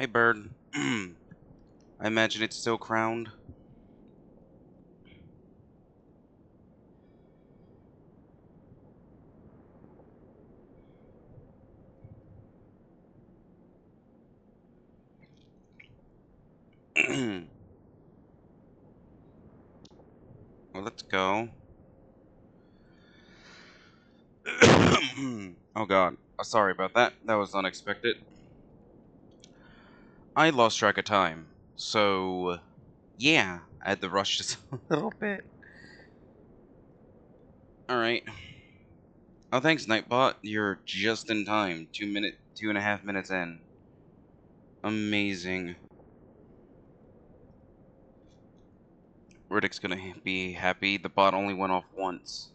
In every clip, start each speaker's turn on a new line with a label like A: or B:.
A: Hi, bird. I imagine it's still crowned. Well, let's go. Oh god. Sorry about that. That was unexpected. I lost track of time. So, yeah, I had to rush just a little bit. Alright. Oh, thanks, Nightbot. You're just in time. 2.5 minutes in. Amazing. Riddick's gonna be happy. The bot only went off once.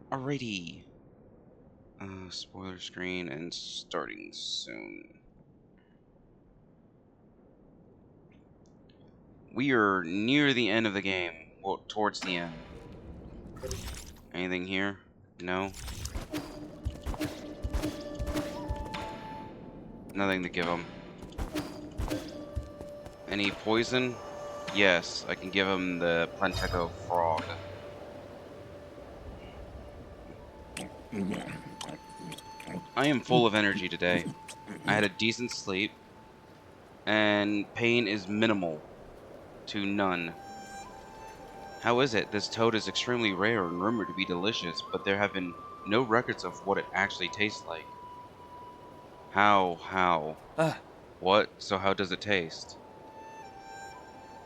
A: Alrighty. Spoiler screen and starting soon. We are near the end of the game. Well, towards the end. Anything here? No? Nothing to give him. Any poison? Yes, I can give him the Planteco frog. I am full of energy today. I had a decent sleep, and pain is minimal to none. How is it? This toad is extremely rare and rumored to be delicious, but there have been no records of what it actually tastes like. How? What? So how does it taste?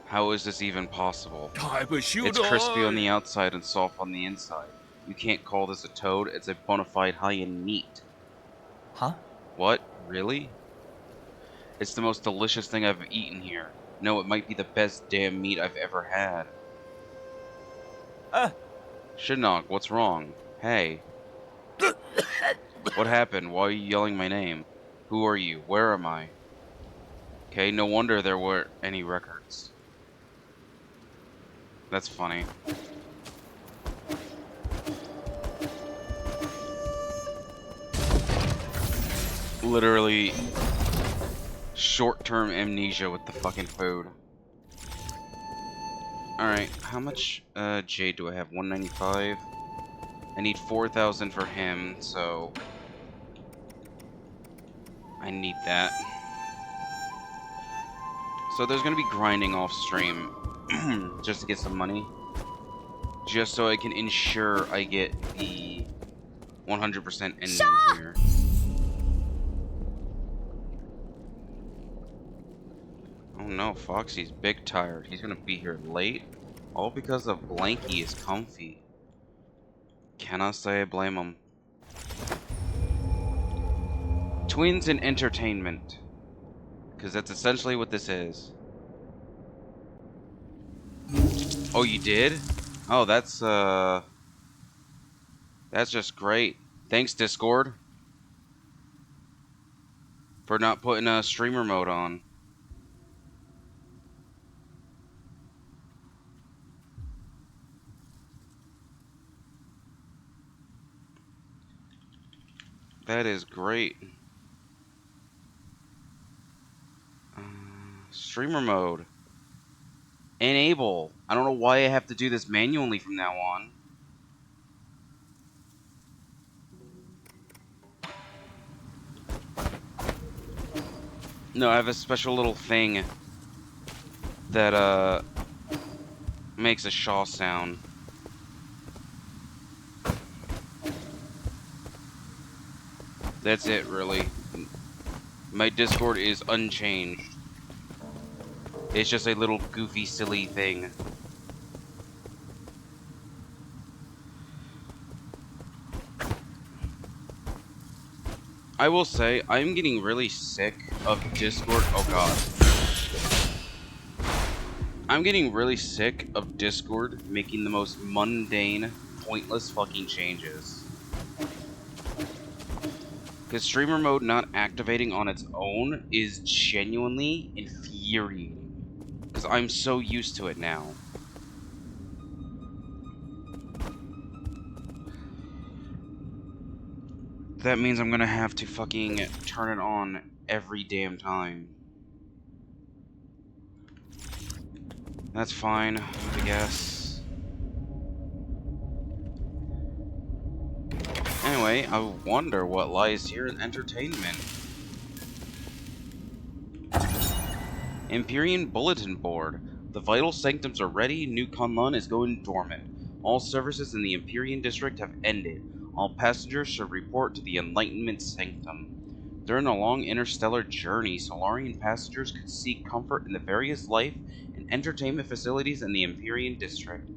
A: How is this even possible? It's crispy on the outside and soft on the inside. You can't call this a toad, it's a bona fide high in meat.
B: Huh?
A: What? Really? It's the most delicious thing I've eaten here. No, it might be the best damn meat I've ever had. Shinnok, what's wrong? Hey. What happened? Why are you yelling my name? Who are you? Where am I? Okay, no wonder there weren't any records. That's funny. Literally short-term amnesia with the fucking food. Alright, how much jade do I have? 195? I need 4,000 for him, so I need that. So there's gonna be grinding off stream just to get some money. Just so I can ensure I get the 100% ending here. Oh no, Foxy's big tired. He's gonna be here late. All because of Blanky is comfy. Cannot say I blame him. Twins in entertainment. Because that's essentially what this is. Oh, you did? Oh, that's just great. Thanks, Discord, for not putting a streamer mode on. That is great. Streamer mode. Enable. I don't know why I have to do this manually from now on. No, I have a special little thing that makes a shaw sound. That's it, really. My Discord is unchanged. It's just a little goofy, silly thing. I will say, I'm getting really sick of Discord. Oh god. I'm getting really sick of Discord making the most mundane, pointless fucking changes. Because streamer mode not activating on its own is genuinely infuriating. Because I'm so used to it now. That means I'm gonna have to fucking turn it on every damn time. That's fine, I guess. Anyway, I wonder what lies here in entertainment. Empyrean Bulletin Board. The vital sanctums are ready. New Kunlun is going dormant. All services in the Empyrean district have ended. All passengers should report to the Enlightenment Sanctum. During a long interstellar journey, Solarian passengers could seek comfort in the various life and entertainment facilities in the Empyrean district.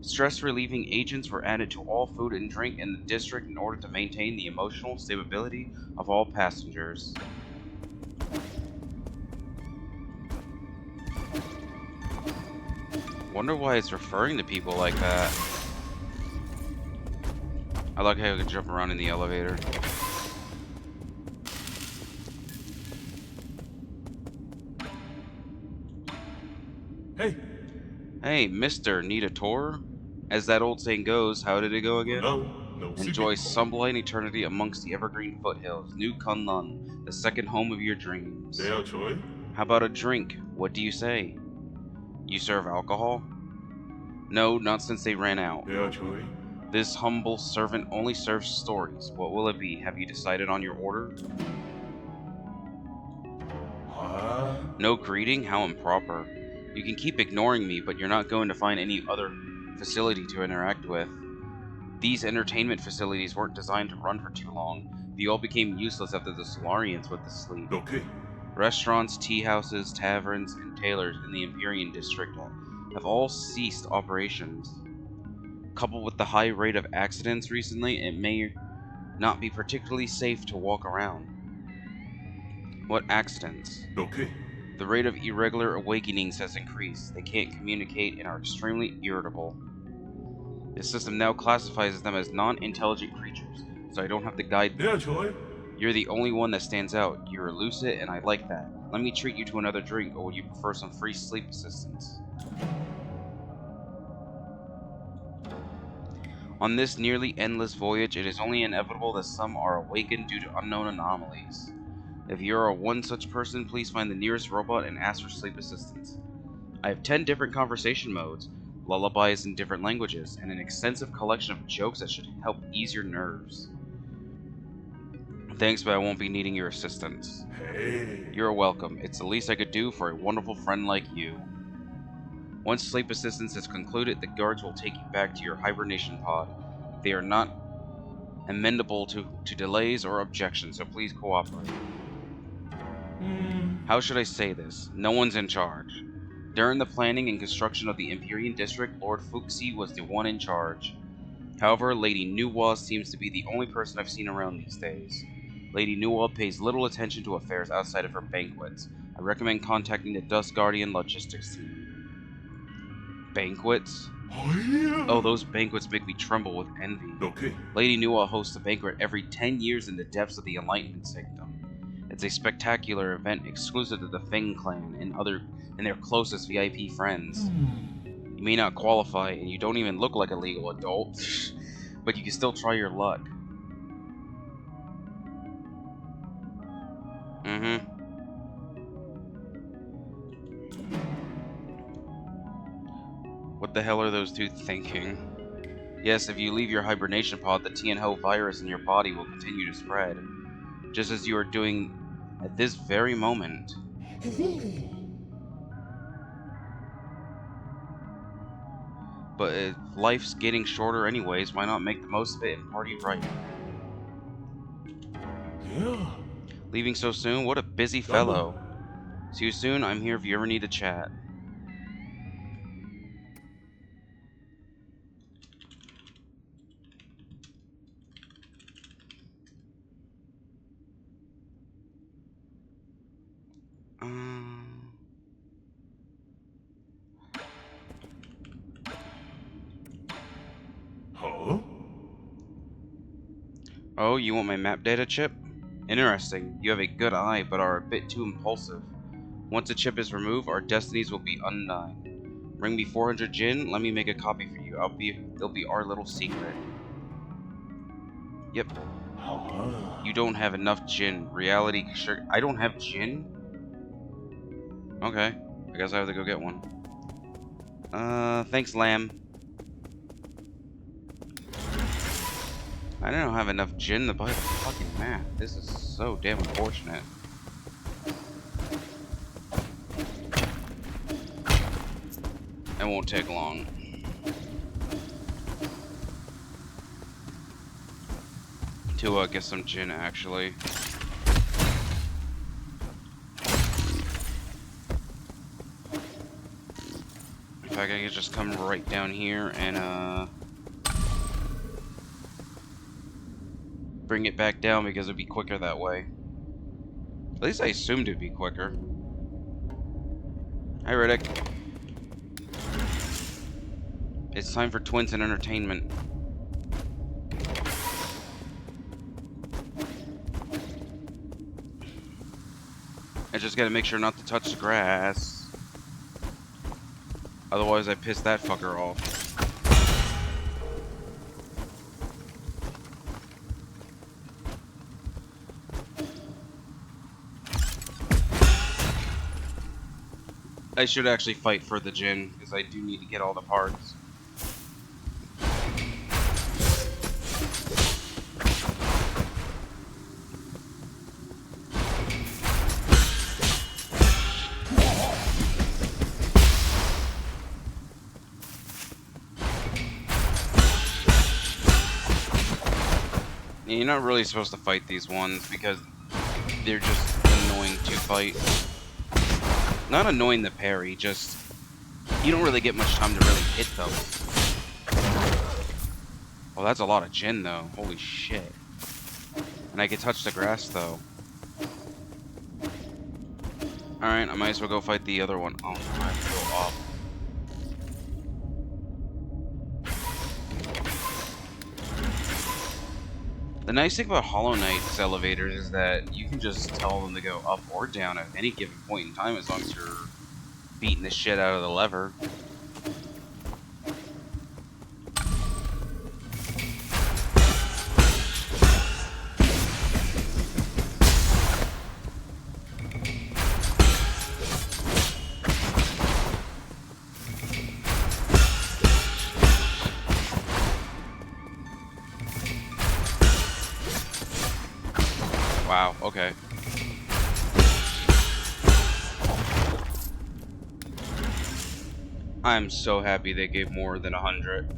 A: Stress-relieving agents were added to all food and drink in the district in order to maintain the emotional stability of all passengers. Wonder why it's referring to people like that. I like how I can jump around in the elevator.
B: Hey.
A: Hey, mister, need a tour? As that old saying goes, how did it go again?
B: No
A: Enjoy sunblight eternity amongst the evergreen foothills. New Kunlun, the second home of your dreams. How about a drink? What do you say? You serve alcohol? No, not since they ran out. This humble servant only serves stories. What will it be? Have you decided on your order? No greeting? How improper. You can keep ignoring me, but you're not going to find any other facility to interact with. These entertainment facilities weren't designed to run for too long. They all became useless after the Solarians went to sleep. Restaurants, tea houses, taverns, and tailors in the Empyrean district have all ceased operations. Coupled with the high rate of accidents recently, it may not be particularly safe to walk around. What accidents? The rate of irregular awakenings has increased. They can't communicate and are extremely irritable. This system now classifies them as non-intelligent creatures, so I don't have to guide them. You're the only one that stands out. You're lucid, and I like that. Let me treat you to another drink, or would you prefer some free sleep assistance? On this nearly endless voyage, it is only inevitable that some are awakened due to unknown anomalies. If you are one such person, please find the nearest robot and ask for sleep assistance. I have 10 different conversation modes, lullabies in different languages, and an extensive collection of jokes that should help ease your nerves. Thanks, but I won't be needing your assistance.
B: Hey.
A: You're welcome. It's the least I could do for a wonderful friend like you. Once sleep assistance is concluded, the guards will take you back to your hibernation pod. They are not amendable to delays or objections, so please cooperate. How should I say this? No one's in charge. During the planning and construction of the Empyrean District, Lord Fuxi was the one in charge. However, Lady Nuwa seems to be the only person I've seen around these days. Lady Nuwa pays little attention to affairs outside of her banquets. I recommend contacting the Dust Guardian logistics team. Banquets? Oh, those banquets make me tremble with envy. Lady Nuwa hosts a banquet every 10 years in the depths of the Enlightenment Sanctum. It's a spectacular event exclusive to the Feng clan and their closest VIP friends. You may not qualify, and you don't even look like a legal adult, but you can still try your luck. What the hell are those two thinking? Yes, if you leave your hibernation pod, the Tianho virus in your body will continue to spread, just as you are doing at this very moment. But if life's getting shorter anyways, why not make the most of it and party right?
B: Yeah.
A: Leaving so soon? What a busy fellow. See you soon. I'm here if you ever need to chat.
B: Huh?
A: Oh, you want my map data chip? Interesting. You have a good eye, but are a bit too impulsive. Once the chip is removed, our destinies will be undone. Bring me 400 Jin, let me make a copy for you. It'll be our little secret. Yep.
B: Uh-huh.
A: You don't have enough gin. Reality sure. I don't have gin? Okay. I guess I have to go get one. Thanks, lamb. I don't have enough gin to buy the fucking map. This is so damn unfortunate. It won't take long. To get some gin, actually. In fact, I could just come right down here and bring it back down because it'd be quicker that way. At least I assumed it'd be quicker. Hi, Riddick. It's time for Twins and Entertainment. I just gotta make sure not to touch the grass. Otherwise, I piss that fucker off. I should actually fight for the gin, because I do need to get all the parts. You're not really supposed to fight these ones, because they're just annoying to fight. Not annoying to parry, just... You don't really get much time to really hit them. Well, that's a lot of gin, though. Holy shit. And I can touch the grass, though. Alright, I might as well go fight the other one. Oh, no, I have to go up. The nice thing about Hollow Knight's elevators is that you can just tell them to go up or down at any given point in time as long as you're beating the shit out of the lever. Wow, okay. I'm so happy they gave more than 100.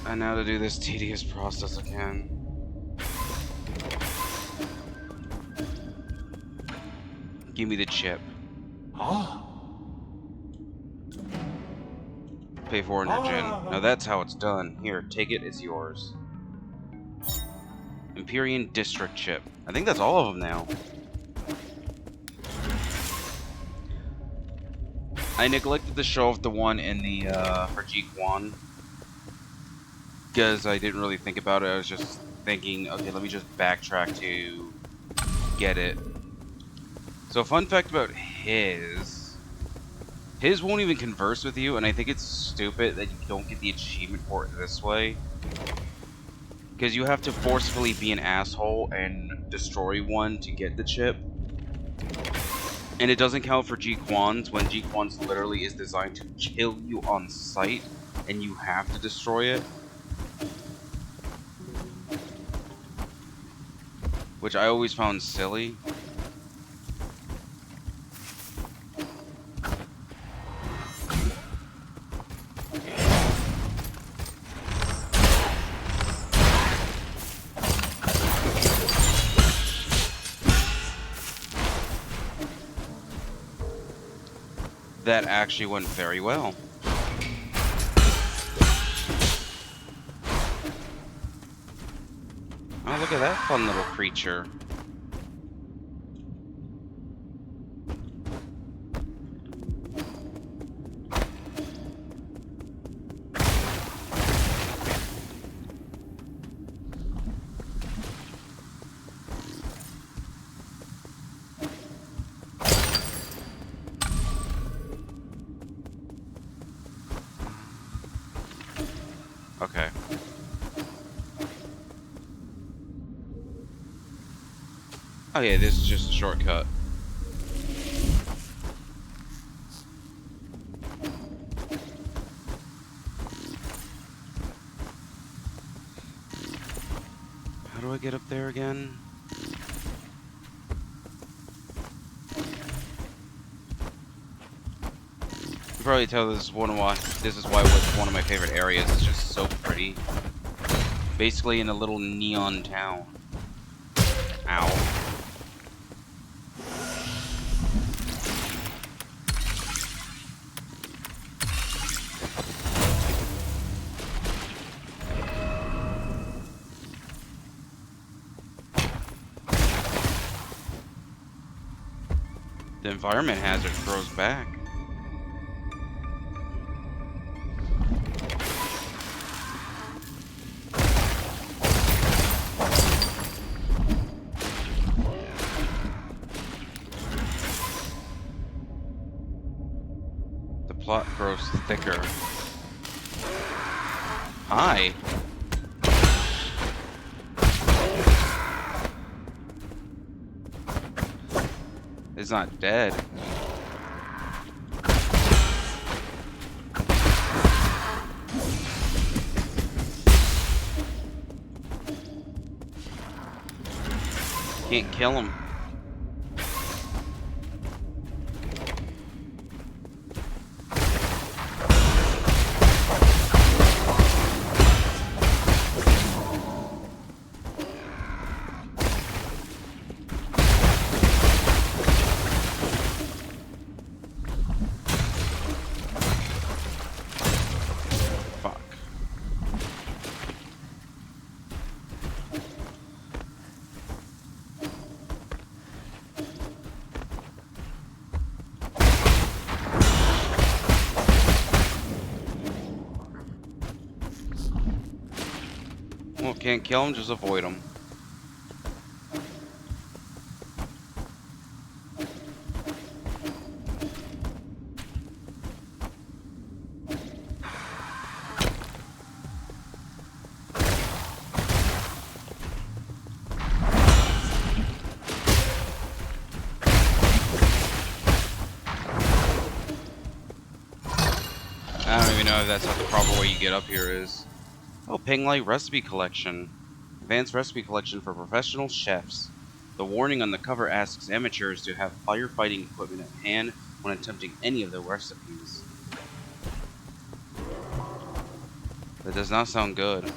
A: And now to do this tedious process again. Give me the chip.
B: Huh?
A: Pay 400 gin. Now that's how it's done. Here, take it, it's yours. Empyrean District chip. I think that's all of them now. I neglected to show off the one in the Harji Kwan because I didn't really think about it. I was just thinking, okay, let me just backtrack to get it. So, fun fact about his won't even converse with you, and I think it's stupid that you don't get the achievement for it this way. Because you have to forcefully be an asshole and destroy one to get the chip. And it doesn't count for G-Quans, when G-Quans literally is designed to kill you on sight, and you have to destroy it. Which I always found silly. That actually went very well. Oh, look at that fun little creature. Okay. Oh yeah, this is just a shortcut. How do I get up there again? You can probably tell this is why it's one of my favorite areas. It's just so pretty. Basically in a little neon town. Ow. The environment hazard throws back. The plot grows thicker. Hi. It's not dead. Can't kill him. Fuck. Well, can't kill him, just avoid him. I don't even know if that's what the proper way you get up here is. Oh, Ping Light Recipe Collection. Advanced Recipe Collection for Professional Chefs. The warning on the cover asks amateurs to have firefighting equipment at hand when attempting any of the recipes. That does not sound good.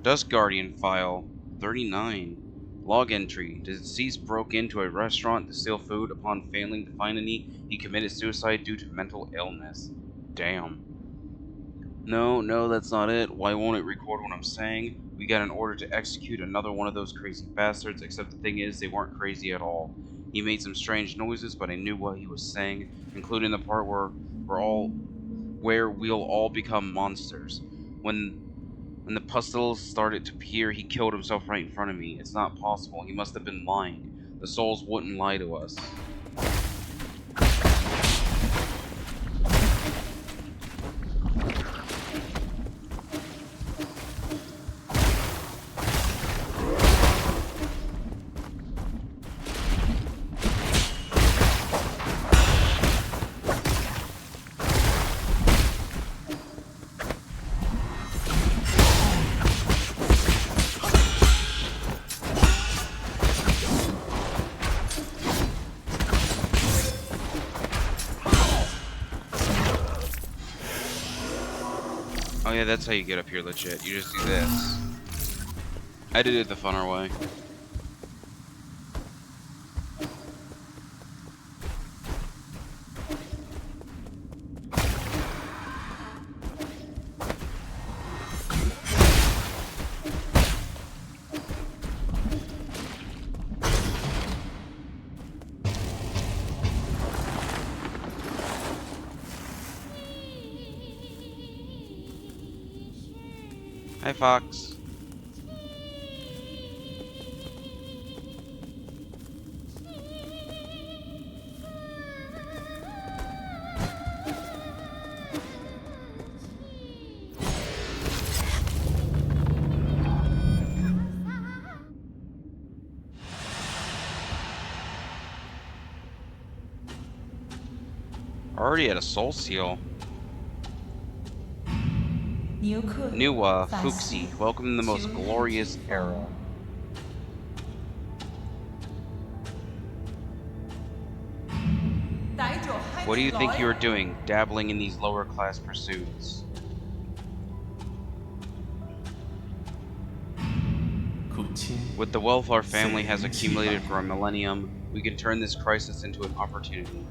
A: Dust Guardian File 39. Log entry. The deceased broke into a restaurant to steal food. Upon failing to find any, he committed suicide due to mental illness. Damn. No, that's not it. Why won't it record what I'm saying? We got an order to execute another one of those crazy bastards, except the thing is, they weren't crazy at all. He made some strange noises, but I knew what he was saying, including the part where we'll all become monsters. When the pustules started to appear, he killed himself right in front of me. It's not possible. He must have been lying. The souls wouldn't lie to us. Oh yeah, that's how you get up here legit. You just do this. I did it the funner way. Hi, Fox. Already at a soul seal.
C: 你又克
A: Nuwa,
C: 法系
A: Fuxi, welcome to the most
C: 修
A: glorious
C: 日
A: era.
C: 逮住还
A: What do you
C: 未
A: think
C: 來
A: you are doing, dabbling in these lower class pursuits?
B: 父亲
A: With the wealth our family has
B: 4年
A: accumulated
B: 700
A: for a millennium, we can turn this crisis into an opportunity.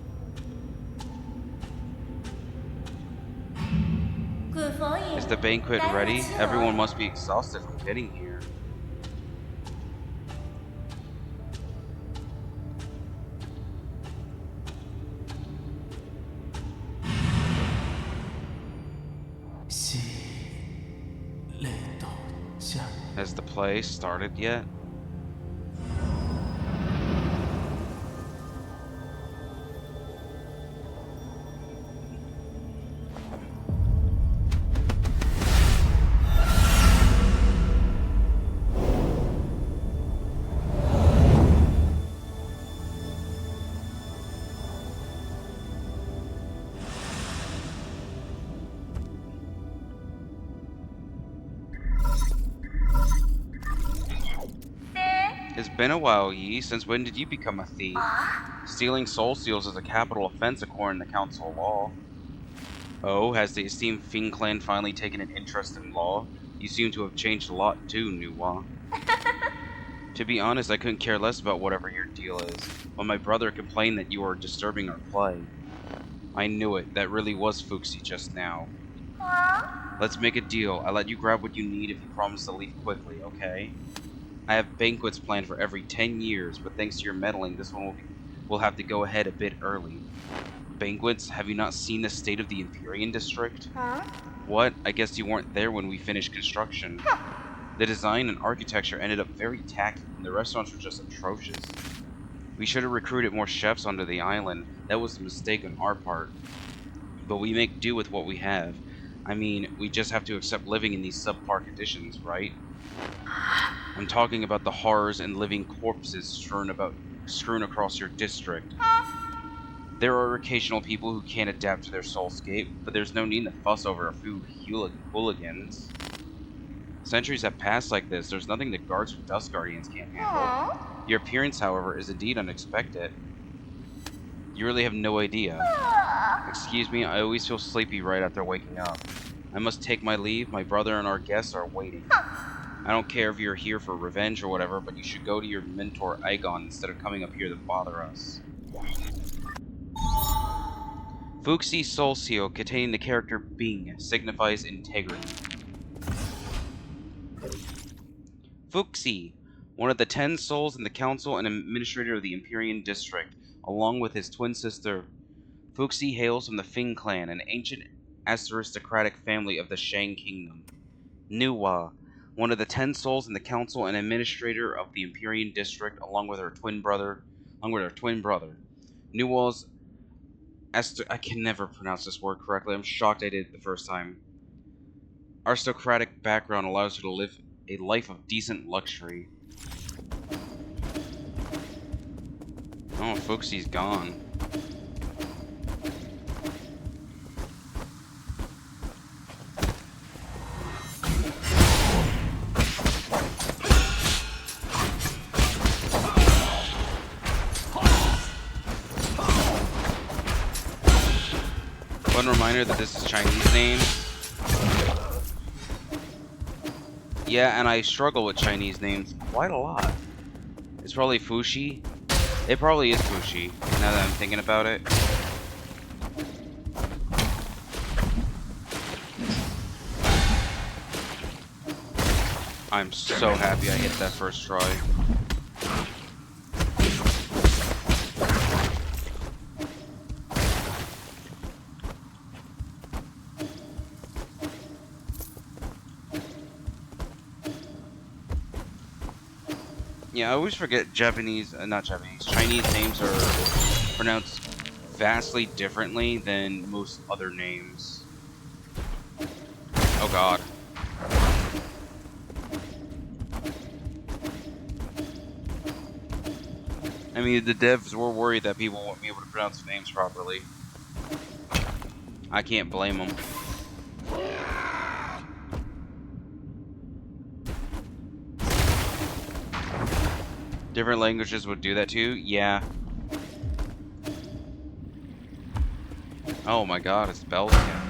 D: 贵佛爷，
A: Is the banquet
D: 来得
A: ready?
D: 及了
A: Everyone must be exhausted from getting here. Has the play started yet? It's been a while, Yi. Since when did you become a thief? Stealing soul seals is a capital offense according to council law. Oh, has the esteemed Fing clan finally taken an interest in law? You seem to have changed a lot too, Nuwa. To be honest, I couldn't care less about whatever your deal is. When my brother complained that you were disturbing our play. I knew it. That really was Fuxi just now. Let's make a deal. I let you grab what you need if you promise to leave quickly, okay? I have banquets planned for every 10 years, but thanks to your meddling, this one will have to go ahead a bit early. Banquets? Have you not seen the state of the Empyrean district? What? I guess you weren't there when we finished construction. The design and architecture ended up very tacky, and the restaurants were just atrocious. We should have recruited more chefs onto the island. That was a mistake on our part. But we make do with what we have. I mean, we just have to accept living in these subpar conditions, right? I'm talking about the horrors and living corpses strewn across your district. There are occasional people who can't adapt to their soulscape, but there's no need to fuss over a few hooligans. Centuries have passed like this. There's nothing the guards or dust guardians can't handle. Your appearance, however, is indeed unexpected. You really have no idea. Excuse me, I always feel sleepy right after waking up. I must take my leave. My brother and our guests are waiting. I don't care if you're here for revenge or whatever, but you should go to your mentor Aegon instead of coming up here to bother us. Fuxi's soul seal, containing the character Bing, signifies integrity. Fuxi, one of the 10 souls in the council and administrator of the Empyrean district, along with his twin sister. Fuxi hails from the Fing clan, an ancient aristocratic family of the Shang kingdom. Nuwa, one of the 10 souls in the council and administrator of the Empyrean district, along with her twin brother. Nuwa's I can never pronounce this word correctly. I'm shocked I did it the first time. Aristocratic background allows her to live a life of decent luxury. Oh, Fuxi's gone. One reminder that this is Chinese names. Yeah, and I struggle with Chinese names quite a lot. It's probably Fuxi. It probably is Fuxi, now that I'm thinking about it. I'm so happy I hit that first try. Yeah, I always forget Chinese names are pronounced vastly differently than most other names. Oh god. I mean, the devs were worried that people won't be able to pronounce names properly. I can't blame them. Different languages would do that too? Yeah. Oh my god, it's bells again.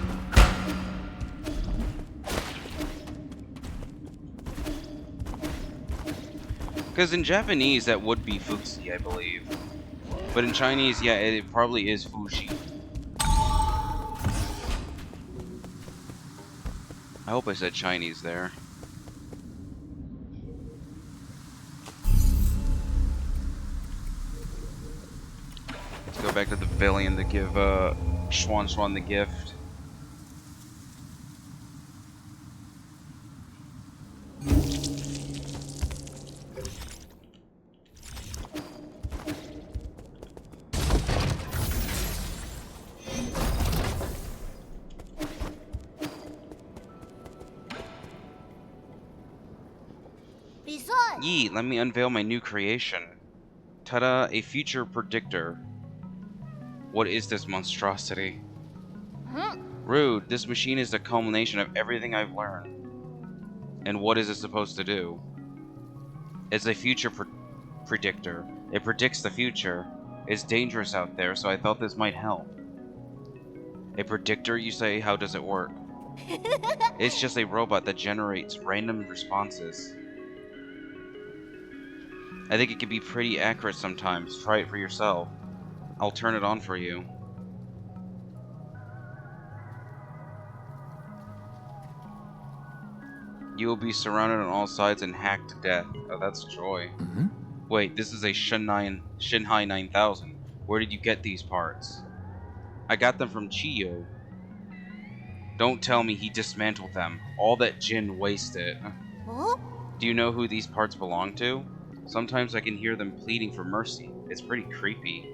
A: Because in Japanese, that would be Fuxi, I believe. But in Chinese, yeah, it probably is Fuji. I hope I said Chinese there. Let's go back to the pavilion to give Schwan the gift. Yee, let me unveil my new creation. Ta-da, a future predictor. What is this monstrosity? Rude, this machine is the culmination of everything I've learned. And what is it supposed to do? It's a future predictor. It predicts the future. It's dangerous out there, so I thought this might help. A predictor, you say? How does it work? It's just a robot that generates random responses. I think it can be pretty accurate sometimes. Try it for yourself. I'll turn it on for you. You will be surrounded on all sides and hacked to death. Oh, that's joy. Wait, this is a Shinhai 9000. Where did you get these parts? I got them from Chiyo. Don't tell me he dismantled them. All that Jin wasted. Do you know who these parts belong to? Sometimes I can hear them pleading for mercy. It's pretty creepy.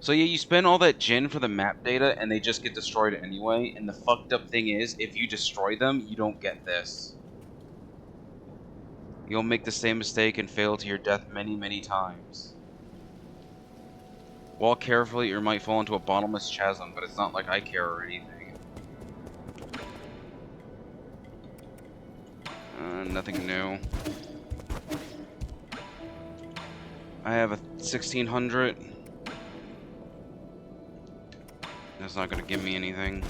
A: So yeah, you spend all that Jin for the map data and they just get destroyed anyway, and the fucked up thing is, if you destroy them, you don't get this. You'll make the same mistake and fail to your death many, many times. Walk carefully or you might fall into a bottomless chasm, but it's not like I care or anything. Nothing new. I have a 1600. That's not gonna give me anything.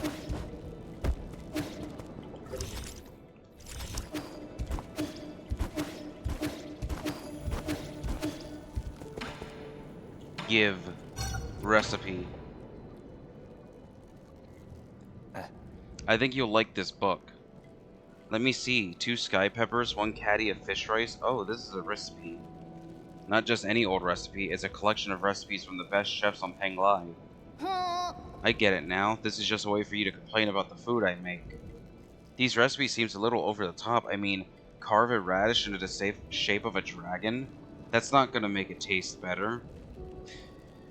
A: Give. Recipe. I think you'll like this book. Let me see. 2 sky peppers, 1 caddy of fish rice. Oh, this is a recipe. Not just any old recipe, it's a collection of recipes from the best chefs on Penglai. I get it now. This is just a way for you to complain about the food I make. These recipes seems a little over the top. I mean, carve a radish into the shape of a dragon? That's not gonna make it taste better.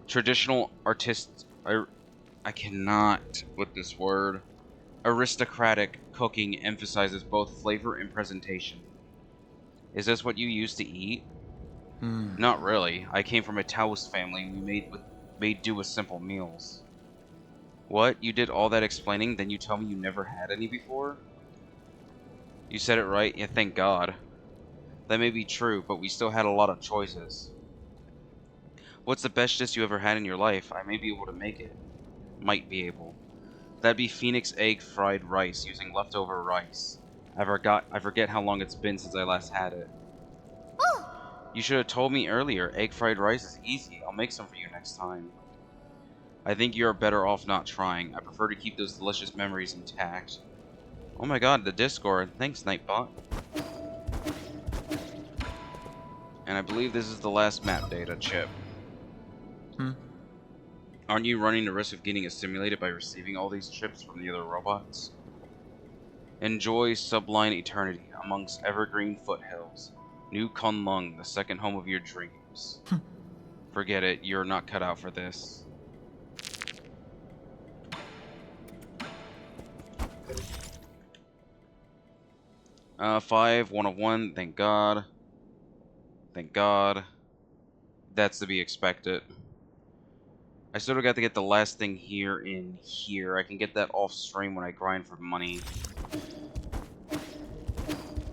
A: Traditional I cannot with this word. Aristocratic cooking emphasizes both flavor and presentation. Is this what you used to eat? Not really. I came from a Taoist family and we made do with simple meals. What? You did all that explaining, then you tell me you never had any before? You said it right, yeah, thank God. That may be true, but we still had a lot of choices. What's the best dish you ever had in your life? I may be able to make it. Might be able. That'd be Phoenix egg fried rice using leftover rice. I forget how long it's been since I last had it. You should have told me earlier. Egg fried rice is easy. I'll make some for you next time. I think you're better off not trying. I prefer to keep those delicious memories intact. Oh my god, the Discord. Thanks, Nightbot. And I believe this is the last map data chip. Aren't you running the risk of getting assimilated by receiving all these chips from the other robots? Enjoy sublime eternity amongst evergreen foothills. New Kunlung, the second home of your dreams. Forget it, you're not cut out for this. Five, 1 of 1, thank God. Thank God. That's to be expected. I sort of got to get the last thing here in here. I can get that off stream when I grind for money.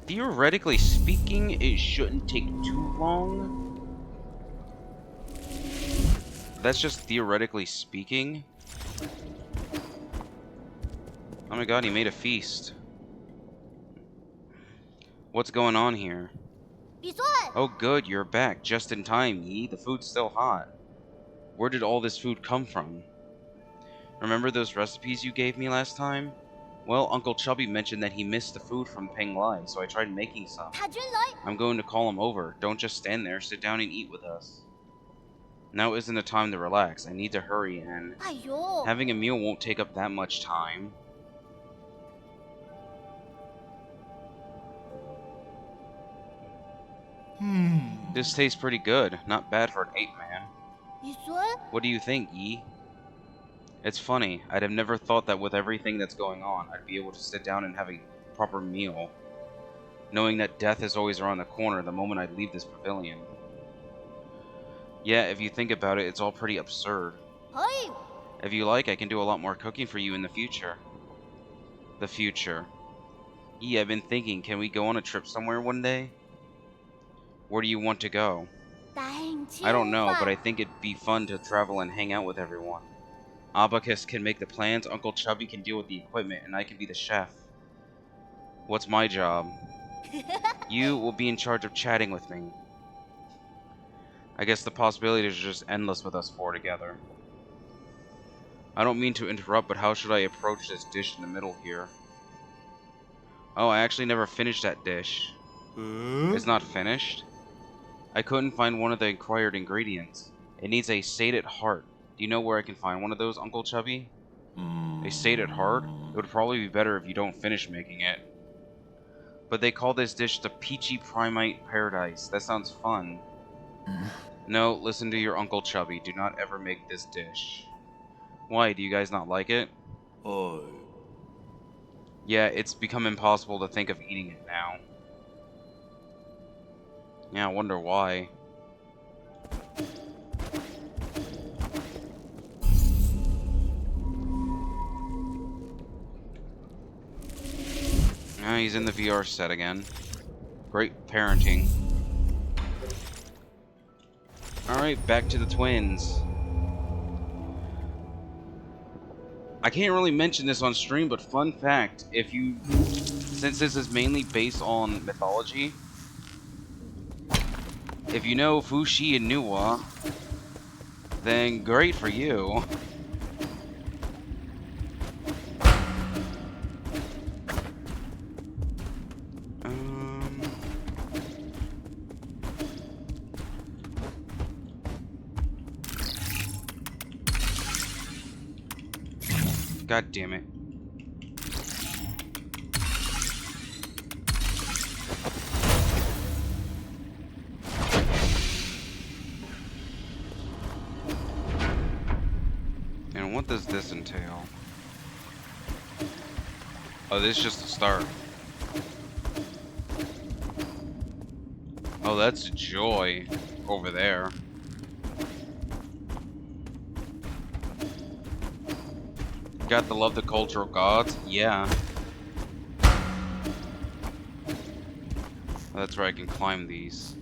A: Theoretically speaking, it shouldn't take too long. That's just theoretically speaking. Oh my god, he made a feast. What's going on here? Oh good, you're back. Just in time, Yi. The food's still hot. Where did all this food come from? Remember those recipes you gave me last time? Well, Uncle Chubby mentioned that he missed the food from Peng Lai, so I tried making some. I'm going to call him over. Don't just stand there. Sit down and eat with us. Now isn't the time to relax. I need to hurry, and having a meal won't take up that much time. This tastes pretty good. Not bad for an ape man. What do you think, Yi? It's funny. I'd have never thought that with everything that's going on, I'd be able to sit down and have a proper meal, knowing that death is always around the corner the moment I leave this pavilion. Yeah, if you think about it, it's all pretty absurd. If you like, I can do a lot more cooking for you in the future. The future. Yeah, I've been thinking, can we go on a trip somewhere one day? Where do you want to go? I don't know, but I think it'd be fun to travel and hang out with everyone. Abacus can make the plans, Uncle Chubby can deal with the equipment, and I can be the chef. What's my job? You will be in charge of chatting with me. I guess the possibilities are just endless with us four together. I don't mean to interrupt, but how should I approach this dish in the middle here? Oh, I actually never finished that dish. It's not finished? I couldn't find one of the required ingredients. It needs a sated heart. Do you know where I can find one of those, Uncle Chubby? A sated heart? It would probably be better if you don't finish making it. But they call this dish the Peachy Primite Paradise. That sounds fun. No, listen to your Uncle Chubby. Do not ever make this dish. Why, do you guys not like it? Yeah, it's become impossible to think of eating it now. Yeah, I wonder why. Ah, he's in the VR set again. Great parenting. Alright, back to the twins. I can't really mention this on stream, but fun fact, since this is mainly based on mythology, if you know Fushi and Nuwa, then great for you. God damn it. And what does this entail? Oh, this is just a start. Oh, that's Joy over there. Got to love the cultural gods? Yeah. That's where I can climb these.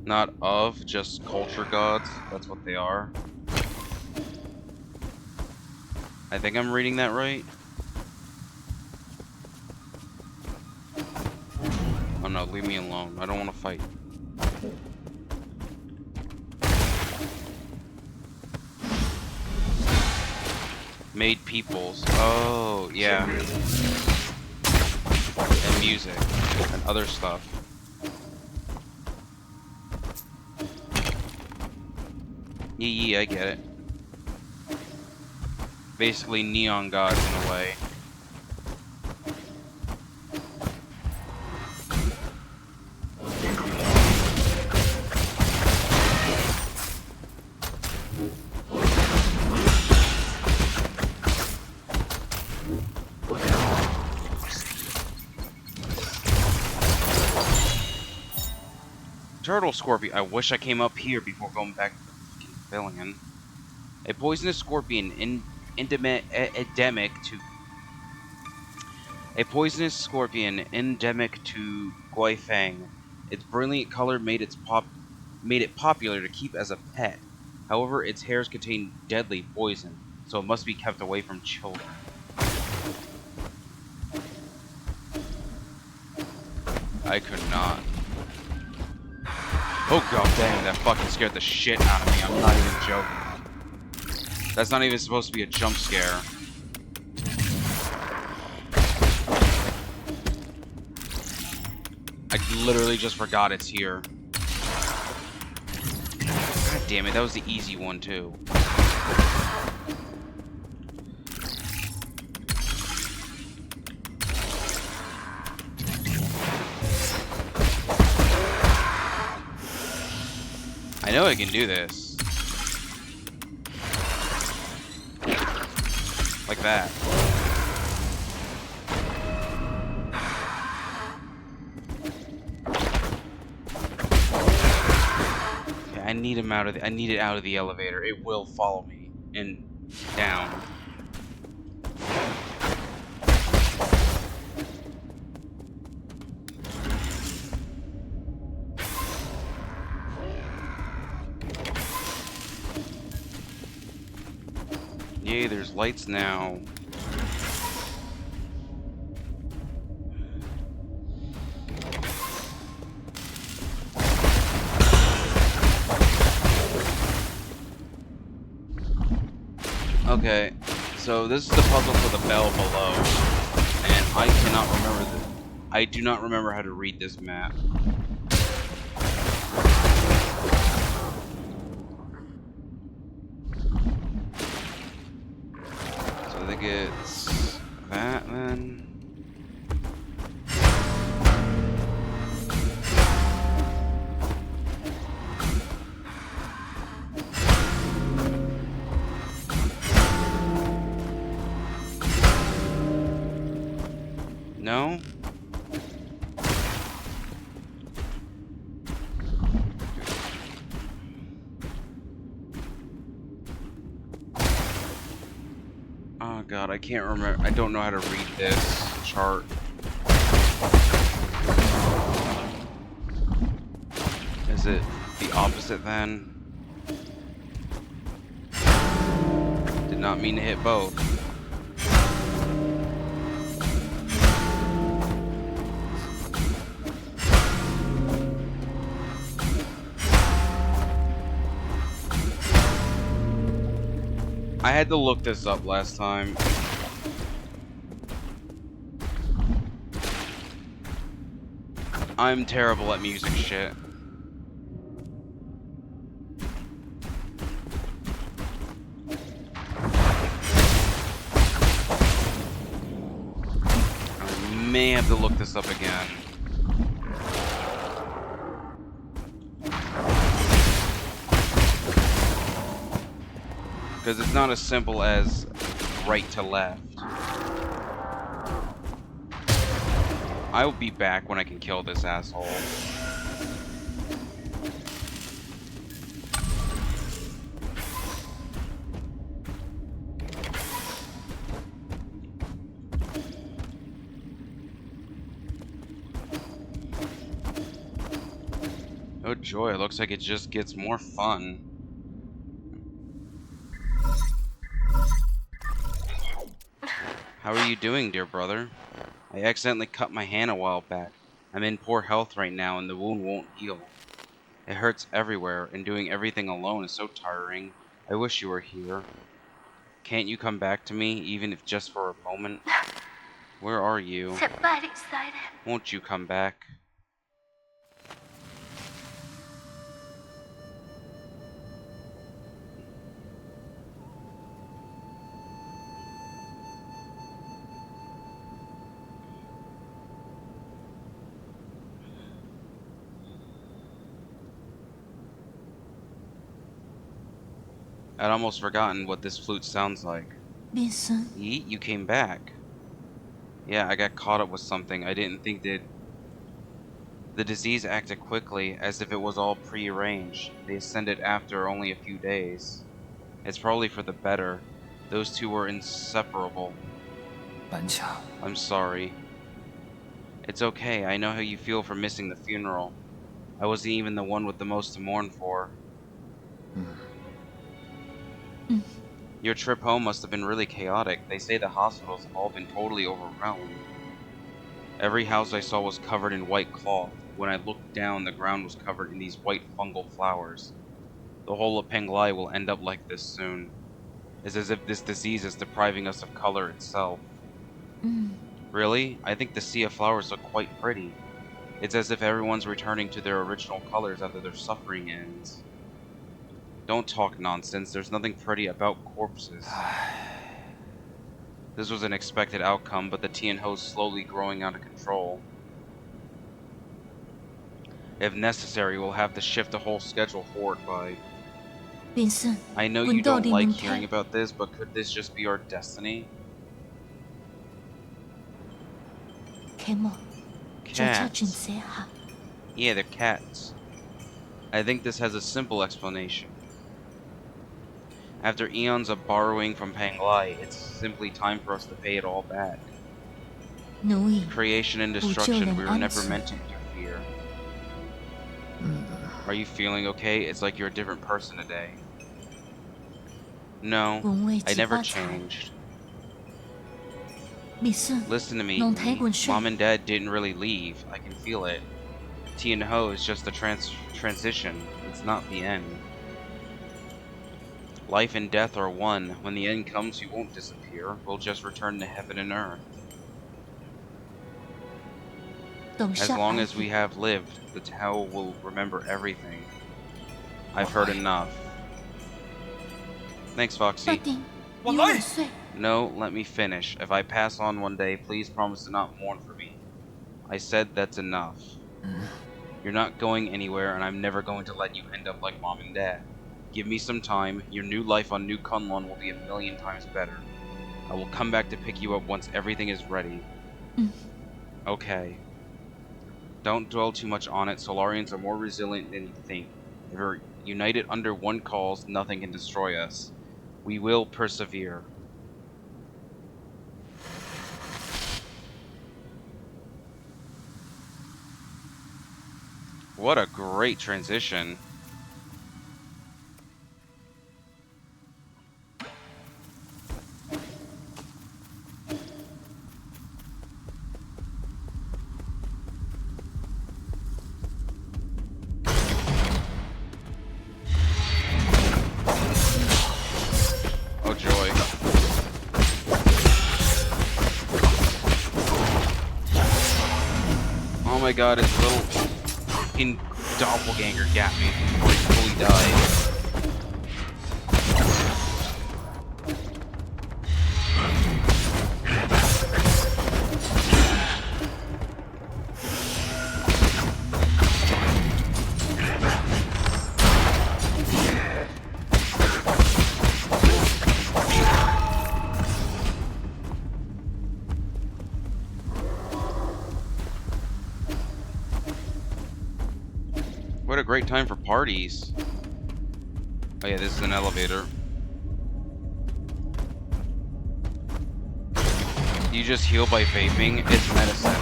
A: Not of, just culture gods. That's what they are. I think I'm reading that right. Oh no, leave me alone. I don't want to fight. Made peoples. Oh, yeah. And music. And other stuff. Yeah, I get it. Basically neon gods in a way. Turtle scorpion. I wish I came up here before going back to the fucking pavilion. A poisonous scorpion endemic to Guifang. Its brilliant color made it popular to keep as a pet. However, its hairs contain deadly poison, so it must be kept away from children. I could not. Oh god dang, that fucking scared the shit out of me. I'm not even joking. That's not even supposed to be a jump scare. I literally just forgot it's here. God damn it, that was the easy one too. I know I can do this. Like that. Okay, I need him I need it out of the elevator. It will follow me and down. Yay, there's lights now. Okay, so this is the puzzle for the bell below, and I cannot remember I do not remember how to read this map. So I think it's that then. No? Oh god, I can't remember. I don't know how to read this chart. Is it the opposite then? Did not mean to hit both. I had to look this up last time. I'm terrible at music shit. I may have to look this up again. Because it's not as simple as right to left. I will be back when I can kill this asshole. Oh joy, it looks like it just gets more fun. How are you doing, dear brother? I accidentally cut my hand a while back. I'm in poor health right now and the wound won't heal. It hurts everywhere, and doing everything alone is so tiring. I wish you were here. Can't you come back to me, even if just for a moment? Where are you? Won't you come back? I'd almost forgotten what this flute sounds like.
C: Vincent,
A: Yeet, you came back. Yeah, I got caught up with something. I didn't think that... The disease acted quickly, as if it was all prearranged. They ascended after only a few days. It's probably for the better. Those two were inseparable.
C: 班强，
A: I'm sorry. It's okay, I know how you feel for missing the funeral. I wasn't even the one with the most to mourn for. Your trip home must have been really chaotic. They say the hospitals have all been totally overwhelmed. Every house I saw was covered in white cloth. When I looked down, the ground was covered in these white fungal flowers. The whole of Penglai will end up like this soon. It's as if this disease is depriving us of color itself. Really? I think the sea of flowers look quite pretty. It's as if everyone's returning to their original colors after their suffering ends. Don't talk nonsense, there's nothing pretty about corpses. This was an expected outcome, but the Tianho is slowly growing out of control. If necessary, we'll have to shift the whole schedule forward by...
D: 便信
A: I know
D: 本
A: you
D: 到
A: don't
D: 底
A: like
D: 能
A: hearing
D: 聽
A: about this, but could this just be our destiny?
D: 啟蒙再加
A: Cats.
D: 轉寫下
A: Yeah, they're cats. I think this has a simple explanation. After eons of borrowing from Penglai, it's simply time for us to pay it all back.
D: 奴役
A: Creation and
D: 不救
A: destruction,
D: 人
A: we were
D: 安
A: never
D: 息
A: meant to interfere. Are you feeling okay? It's like you're a different person today. No,
D: 本為
A: I
D: 自
A: never
D: 發財
A: changed.
D: 便信
A: Listen to me,
D: 能睇管
A: Mom
D: 睡
A: and Dad didn't really leave. I can feel it. T and Ho is just a transition. It's not the end. Life and death are one. When the end comes, you won't disappear. We'll just return to heaven and earth.
D: 等
A: As
D: 下
A: long
D: 哀
A: as we
D: 語
A: have lived, the Tao will remember everything. I've heard enough. Thanks,
D: 到
A: Foxy.
D: 底你晚睡
A: No, let me finish. If I pass on one day, please promise to not mourn for me. I said that's enough. You're not going anywhere, and I'm never going to let you end up like Mom and Dad. Give me some time. Your new life on New Kunlun will be a million times better. I will come back to pick you up once everything is ready. Okay. Don't dwell too much on it. Solarians are more resilient than you think. If we're united under one cause, nothing can destroy us. We will persevere. What a great transition. Oh joy. Oh my god, his little fucking doppelganger got me before he fully died. What a great time for parties. Oh yeah, this is an elevator. You just heal by vaping? It's medicine.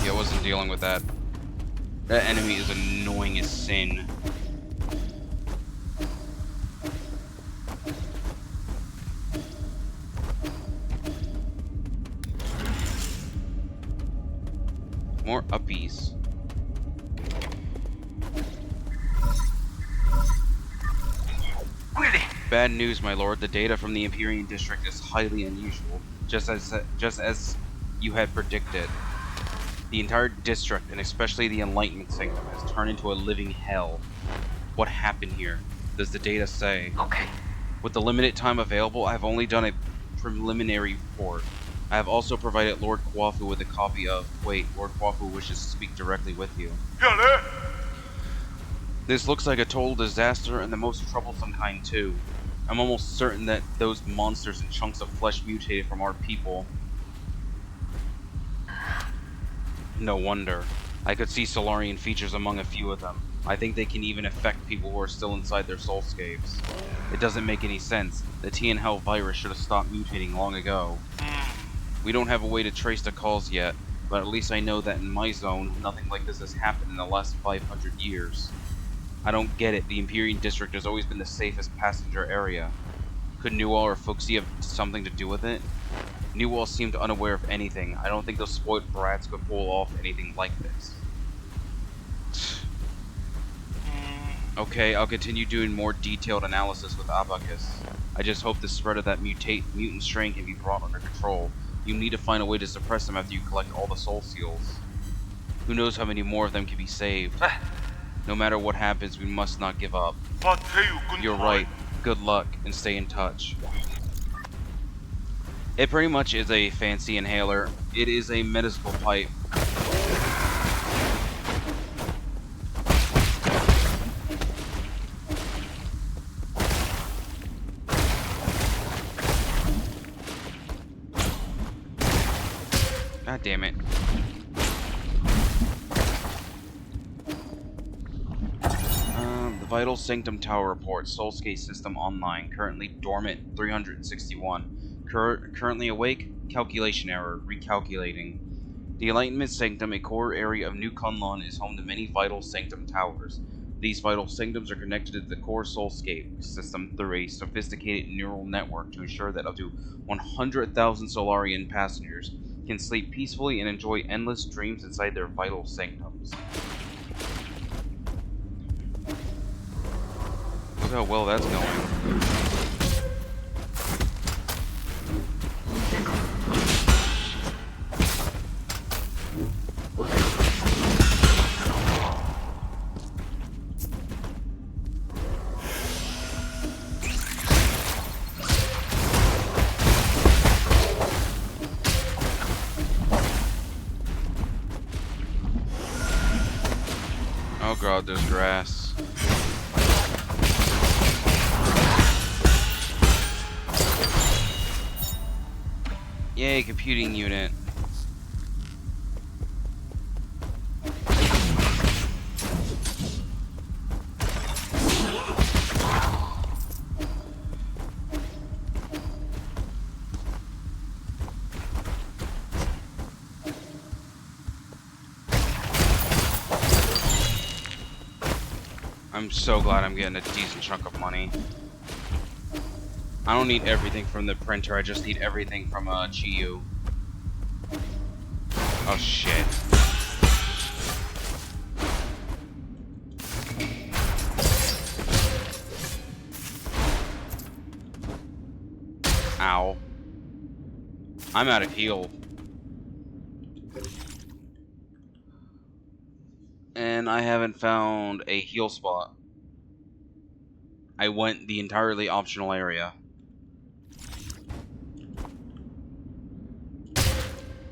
A: Yeah, I wasn't dealing with that. That enemy is annoying as sin. More uppies. Bad news, my lord. The data from the Empyrean district is highly unusual, just as you had predicted. The entire district, and especially the Enlightenment Sanctum, has turned into a living hell. What happened here? Does the data say?
C: Okay.
A: With the limited time available, I have only done a preliminary report. I have also provided Lord Kwafu with a copy of... Wait, Lord Kwafu wishes to speak directly with you. This looks like a total disaster and the most troublesome kind too. I'm almost certain that those monsters and chunks of flesh mutated from our people. No wonder. I could see Solarian features among a few of them. I think they can even affect people who are still inside their soulscapes. It doesn't make any sense. The TN-Hell virus should have stopped mutating long ago. We don't have a way to trace the cause yet, but at least I know that in my zone, nothing like this has happened in the last 500 years. I don't get it. The Imperial District has always been the safest passenger area. Could Newell or Fuxi have something to do with it? Newell seemed unaware of anything. I don't think those spoiled brats could pull off anything like this. Okay, I'll continue doing more detailed analysis with Abacus. I just hope the spread of that mutant strain can be brought under control. You need to find a way to suppress them after you collect all the soul seals. Who knows how many more of them can be saved. No matter what happens, we must not give up. You're right. Good luck, and stay in touch. It pretty much is a fancy inhaler. It is a medical pipe. God damn it. The Vital Sanctum Tower report. Soulscape system online. Currently dormant. 361. Currently awake. Calculation error. Recalculating. The Enlightenment Sanctum, a core area of New Kunlun, is home to many Vital Sanctum towers. These Vital Sanctums are connected to the core Soulscape system through a sophisticated neural network to ensure that up to 100,000 Solarian passengers can sleep peacefully and enjoy endless dreams inside their Vital Sanctums. Look how well that's going. Oh god, there's grass. Yay, computing unit. I'm so glad I'm getting a decent chunk of money. I don't need everything from the printer, I just need everything from Chiyu. Oh shit. Ow. I'm out of heal. And I haven't found a heal spot. I went the entirely optional area.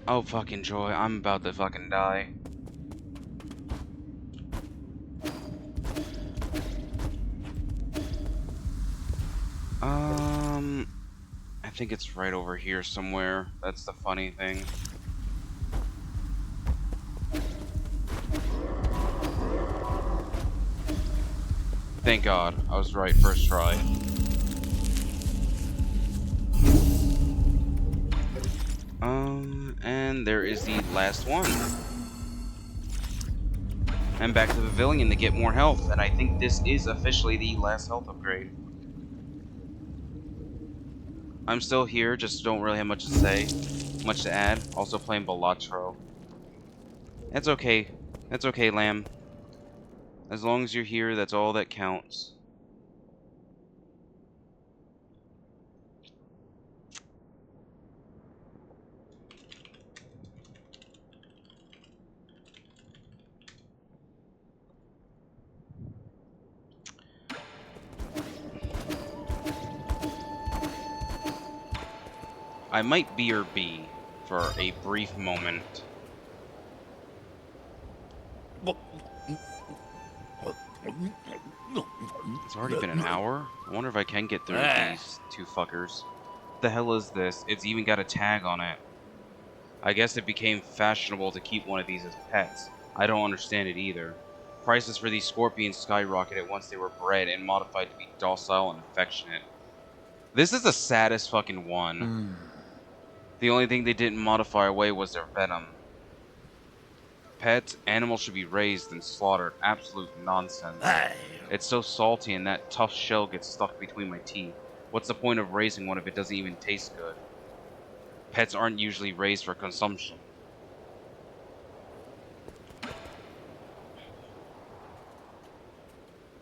A: Oh fucking joy, I'm about to fucking die. I think it's right over here somewhere. That's the funny thing. Thank God, I was right first try. And there is the last one. I'm back to the pavilion to get more health, and I think this is officially the last health upgrade. I'm still here, just don't really have much to say, much to add. Also playing Balatro. That's okay. That's okay, Lamb. As long as you're here, that's all that counts. I might BRB for a brief moment. It's already been an hour? I wonder if I can get through these two fuckers. What the hell is this? It's even got a tag on it. I guess it became fashionable to keep one of these as pets. I don't understand it either. Prices for these scorpions skyrocketed once they were bred and modified to be docile and affectionate. This is the saddest fucking one. The only thing they didn't modify away was their venom. Pets, animals should be raised and slaughtered. Absolute nonsense. It's so salty and that tough shell gets stuck between my teeth. What's the point of raising one if it doesn't even taste good? Pets aren't usually raised for consumption.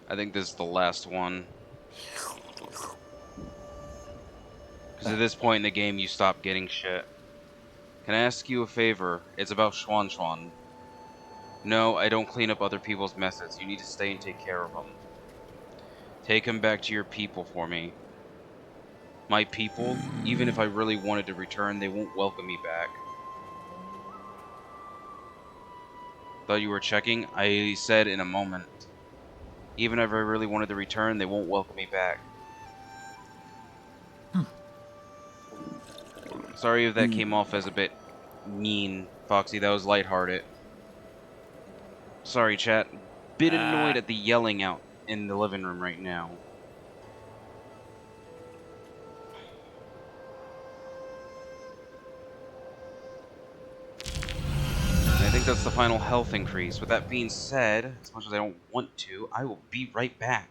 A: I think this is the last one. Because at this point in the game, you stop getting shit. Can I ask you a favor? It's about Xuan Xuan. No, I don't clean up other people's messes. You need to stay and take care of them. Take him back to your people for me. My people? Even if I really wanted to return, they won't welcome me back. Thought you were checking? I said in a moment. Even if I really wanted to return, they won't welcome me back. Sorry if that came off as a bit mean, Foxy. That was lighthearted. Sorry, chat. Bit annoyed at the yelling out in the living room right now. And I think that's the final health increase. With that being said, as much as I don't want to, I will be right back.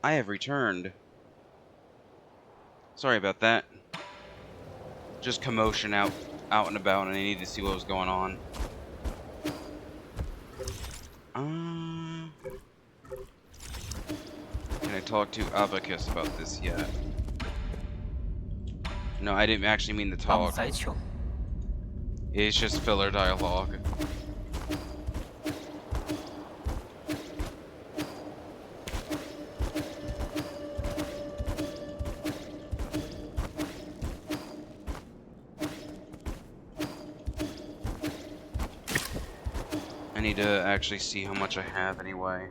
A: I have returned. Sorry about that. Just commotion out and about, and I needed to see what was going on. Can I talk to Abacus about this yet? No, I didn't actually mean to talk. It's just filler dialogue. I need to actually see how much I have anyway.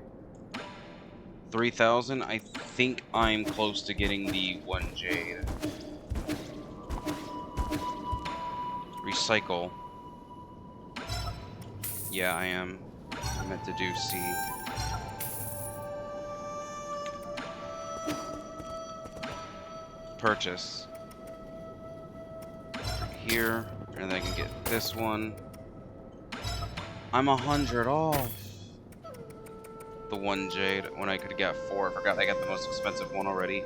A: 3,000? I think I'm close to getting the 1 jade. Recycle. Yeah, I am. I meant to do C. Purchase. Here, and then I can get this one. I'm 100 off. The 1 jade when I could have got 4. I forgot I got the most expensive one already.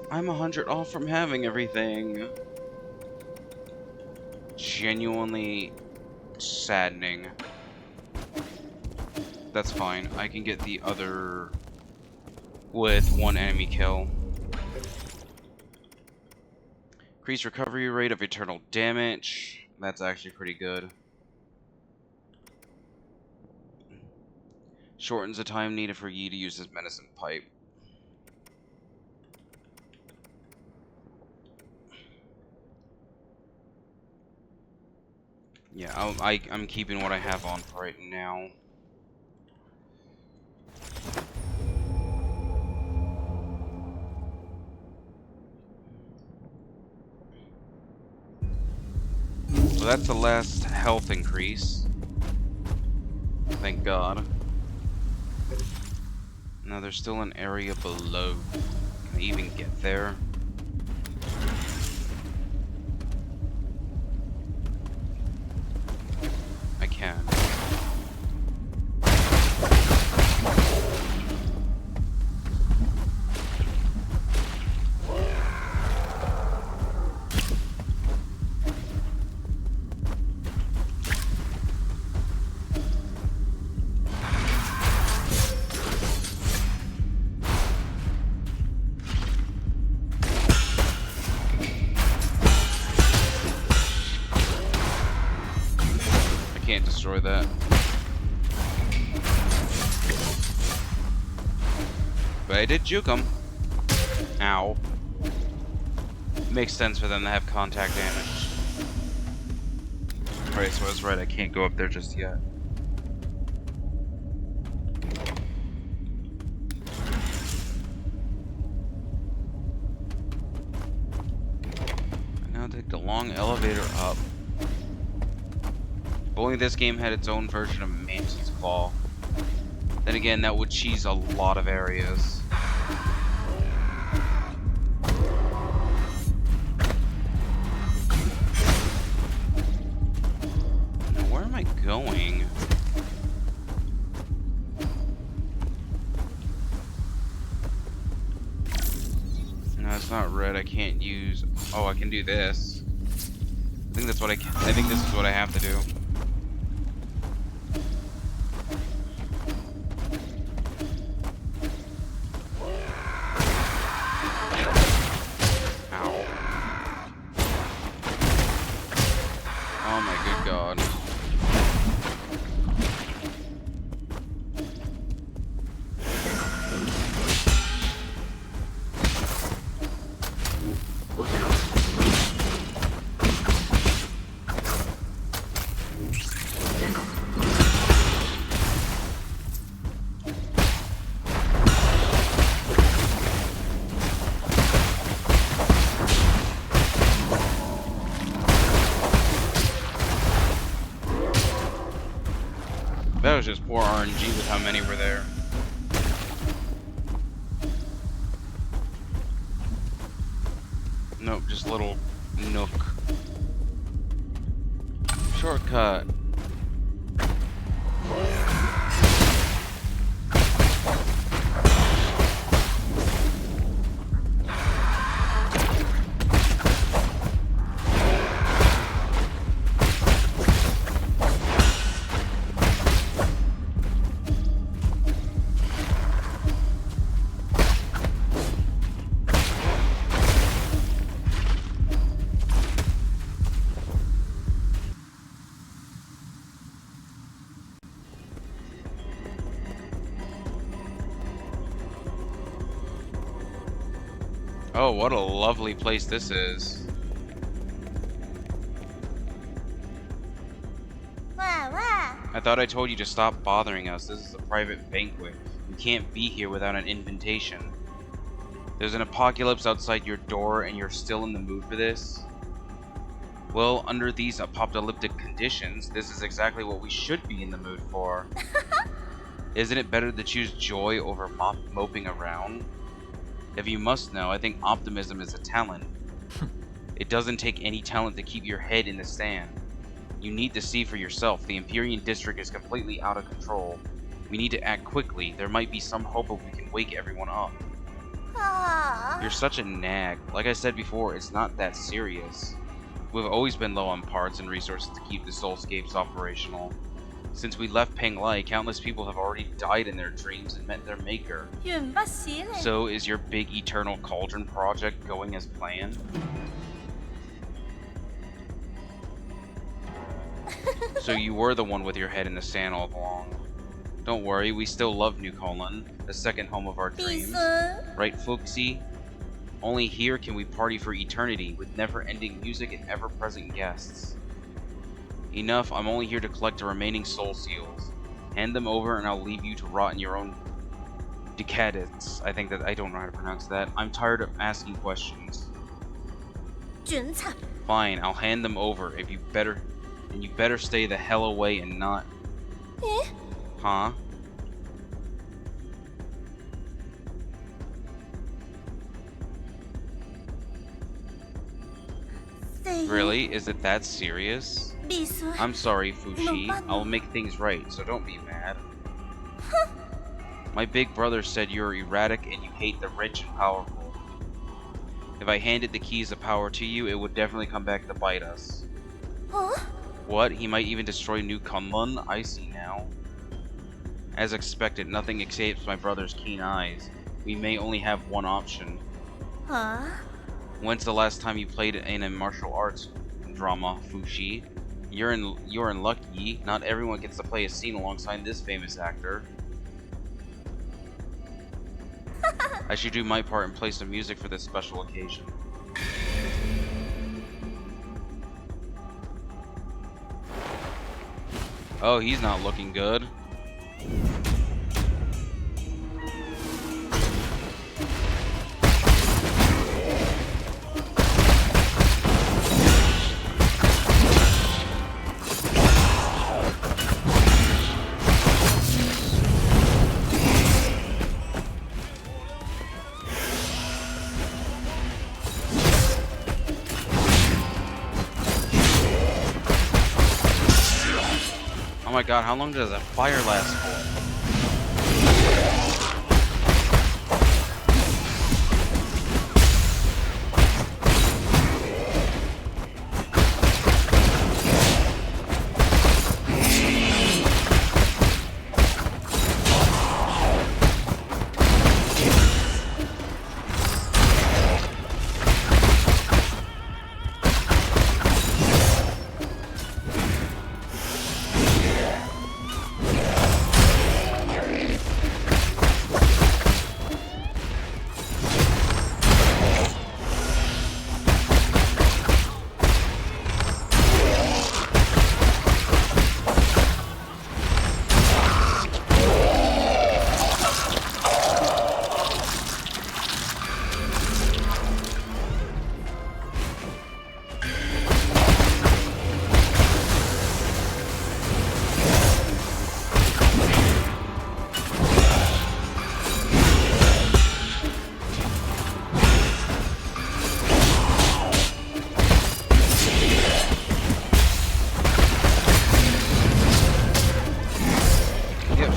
A: I'm 100 off from having everything. Genuinely saddening. That's fine. I can get the other with 1 enemy kill. Increased recovery rate of eternal damage. That's actually pretty good. Shortens the time needed for Yi to use his medicine pipe. Yeah, I'm keeping what I have on for right now. So that's the last health increase. Thank God. Now there's still an area below. Can I even get there? I can. destroy that. But I did juke him. Ow. Makes sense for them to have contact damage. Right, so I was right, I can't go up there just yet. Now take the long elevator up. If only this game had its own version of Mantis Claw. Then again, that would cheese a lot of areas. Now, where am I going? No, it's not red. I can't use. Oh, I can do this. I think that's what I think this is what I have to do. Oh my good god. That was just poor RNG with how many were there. Nope, just little nook. Shortcut. Oh, what a lovely place this is. I thought I told you to stop bothering us. This is a private banquet. You can't be here without an invitation. There's an apocalypse outside your door and you're still in the mood for this? Well, under these apocalyptic conditions, this is exactly what we should be in the mood for. Isn't it better to choose joy over moping around? If you must know, I think optimism is a talent. It doesn't take any talent to keep your head in the sand. You need to see for yourself. The Empyrean district is completely out of control. We need to act quickly. There might be some hope if we can wake everyone up. You're such a nag. Like I said before, it's not that serious. We've always been low on parts and resources to keep the soulscapes operational. Since we left Penglai, countless people have already died in their dreams and met their maker. So, is your big Eternal Cauldron project going as planned? So you were the one with your head in the sand all along. Don't worry, we still love New Colon, the second home of our dreams. Right, Fuxi? Only here can we party for eternity, with never-ending music and ever-present guests. Enough, I'm only here to collect the remaining soul seals. Hand them over and I'll leave you to rot in your own decadence. I don't know how to pronounce that. I'm tired of asking questions. Fine, I'll hand them over. You better stay the hell away and not... Huh? Really? Is it that serious? I'm sorry, Fushi. I'll make things right, so don't be mad. My big brother said you're erratic and you hate the rich and powerful. If I handed the keys of power to you, it would definitely come back to bite us. What? He might even destroy New Kunlun? I see now. As expected, nothing escapes my brother's keen eyes. We may only have one option. When's the last time you played in a martial arts drama, Fushi? You're in luck, Yi. Not everyone gets to play a scene alongside this famous actor. I should do my part and play some music for this special occasion. Oh, he's not looking good. Oh my god, how long does that fire last for?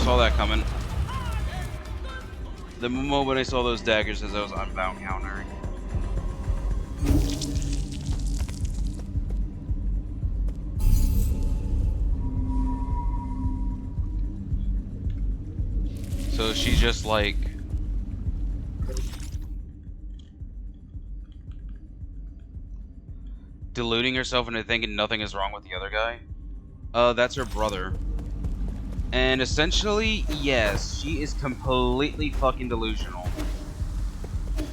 A: Saw that coming. The moment I saw those daggers as I was unbound countering. So she's just like deluding herself into thinking nothing is wrong with the other guy. That's her brother. And essentially, yes, she is completely fucking delusional.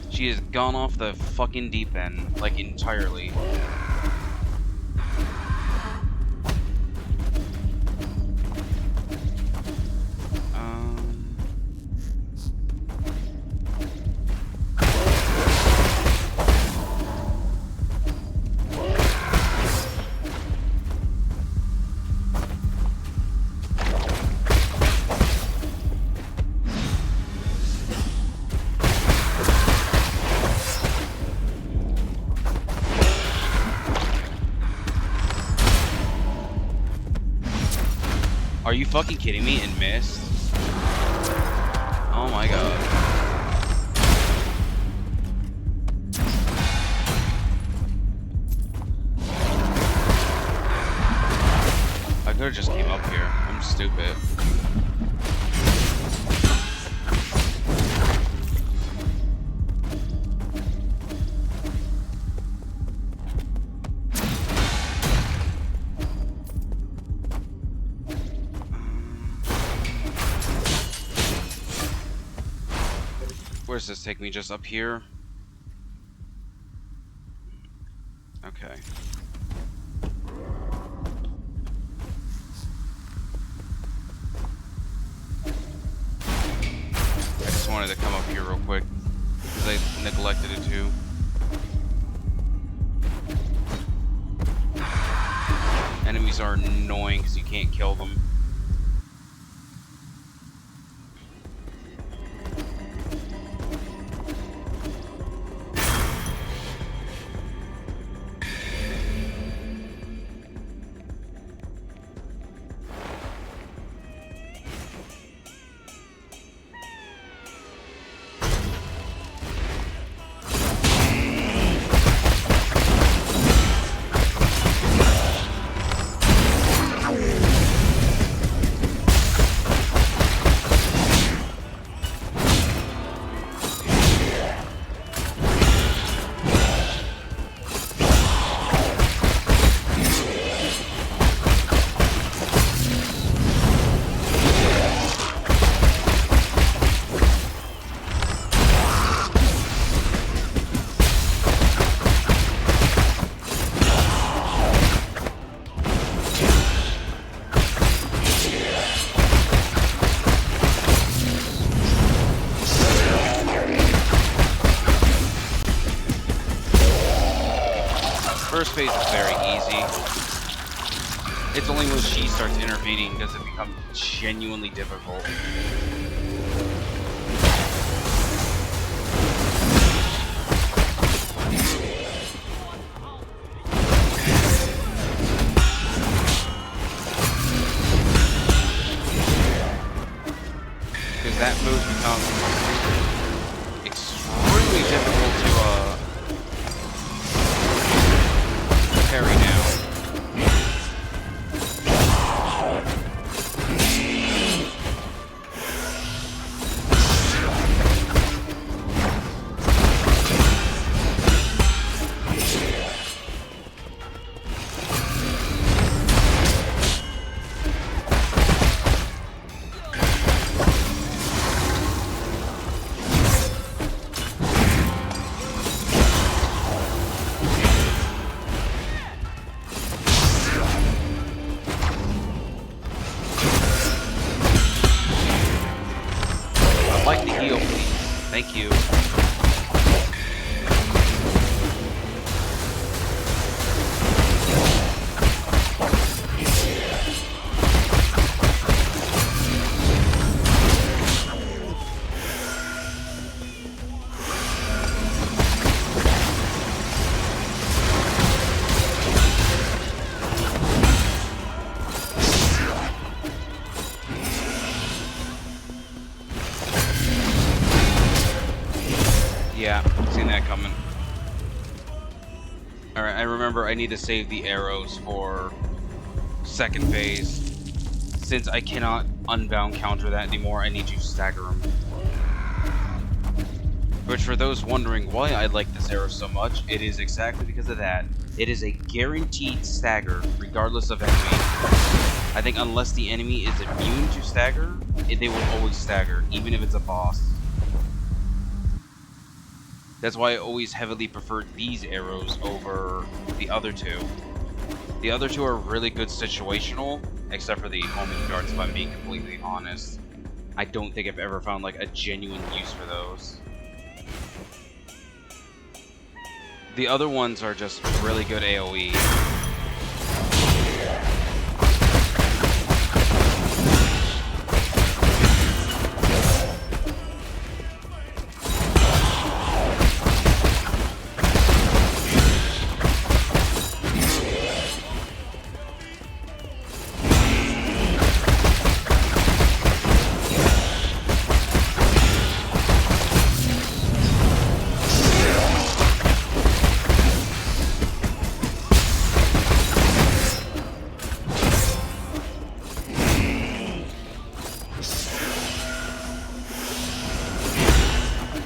A: She has gone off the fucking deep end, like, entirely. Are you fucking kidding me? And missed? Oh my god. I could've just came up here. I'm stupid. Where's this take me? Just up here? Okay. I just wanted to come up here real quick because I neglected it too. Enemies are annoying because you can't kill them. easy. It's only when she starts intervening does it become genuinely difficult. Because that move becomes extremely difficult to parry now. I'd like to heal, please. Thank you. Yeah, seen that coming. Alright, I remember I need to save the arrows for second phase. Since I cannot unbound counter that anymore, I need to stagger them. Which, for those wondering why I like this arrow so much, it is exactly because of that. It is a guaranteed stagger, regardless of enemy. I think unless the enemy is immune to stagger, they will always stagger, even if it's a boss. That's why I always heavily preferred these arrows over the other two. The other two are really good situational, except for the homing darts, if I'm being completely honest. I don't think I've ever found like a genuine use for those. The other ones are just really good AoE.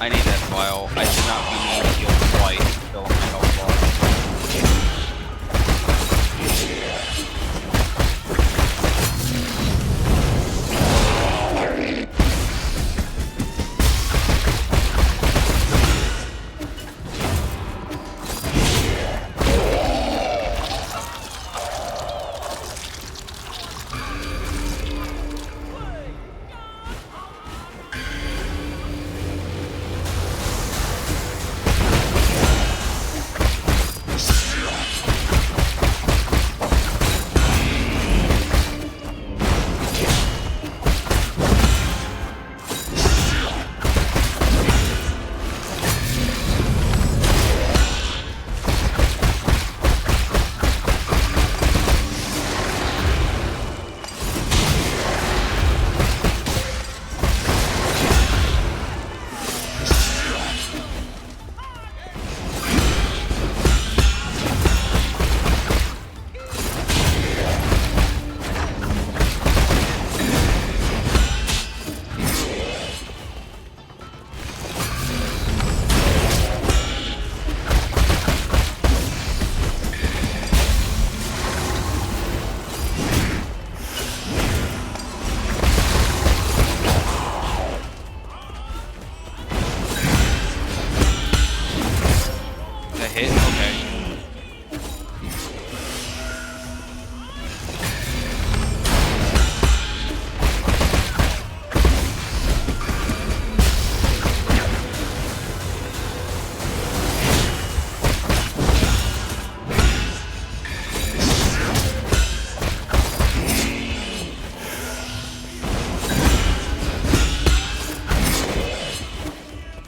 A: I need that file. I should not be needing to heal twice to fill up my health bar.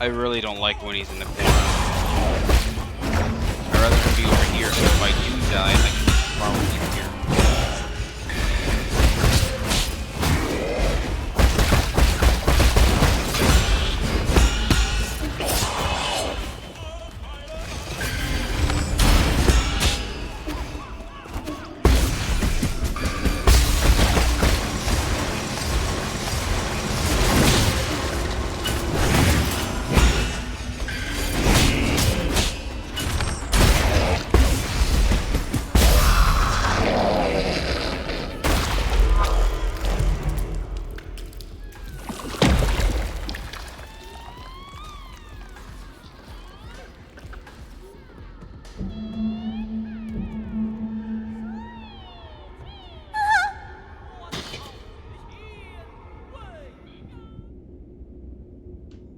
A: I really don't like when he's in the corner. I'd rather him be over here, so if I do die, I can probably here.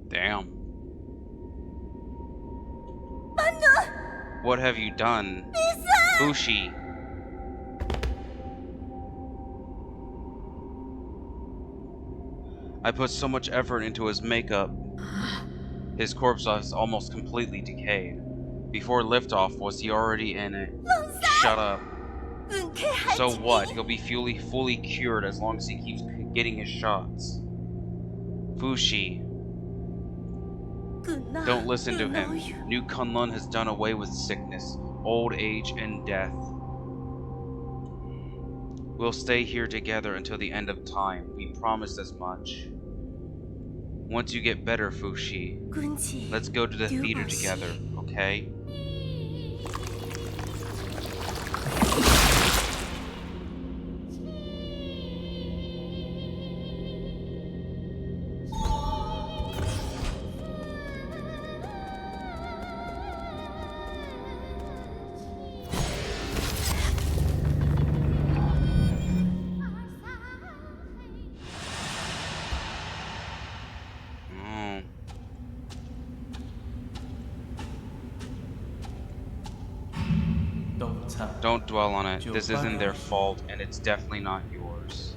A: Damn. What have you done? Fushi. I put so much effort into his makeup. His corpse is almost completely decayed. Before liftoff, was he already in it? Shut up. So what? He'll be fully cured as long as he keeps getting his shots. Fushi. Don't listen to him. New Kunlun has done away with sickness, old age, and death. We'll stay here together until the end of time. We promised as much. Once you get better, Fushi, let's go to the theater together, okay? Don't dwell on it. This isn't their fault, and it's definitely not yours.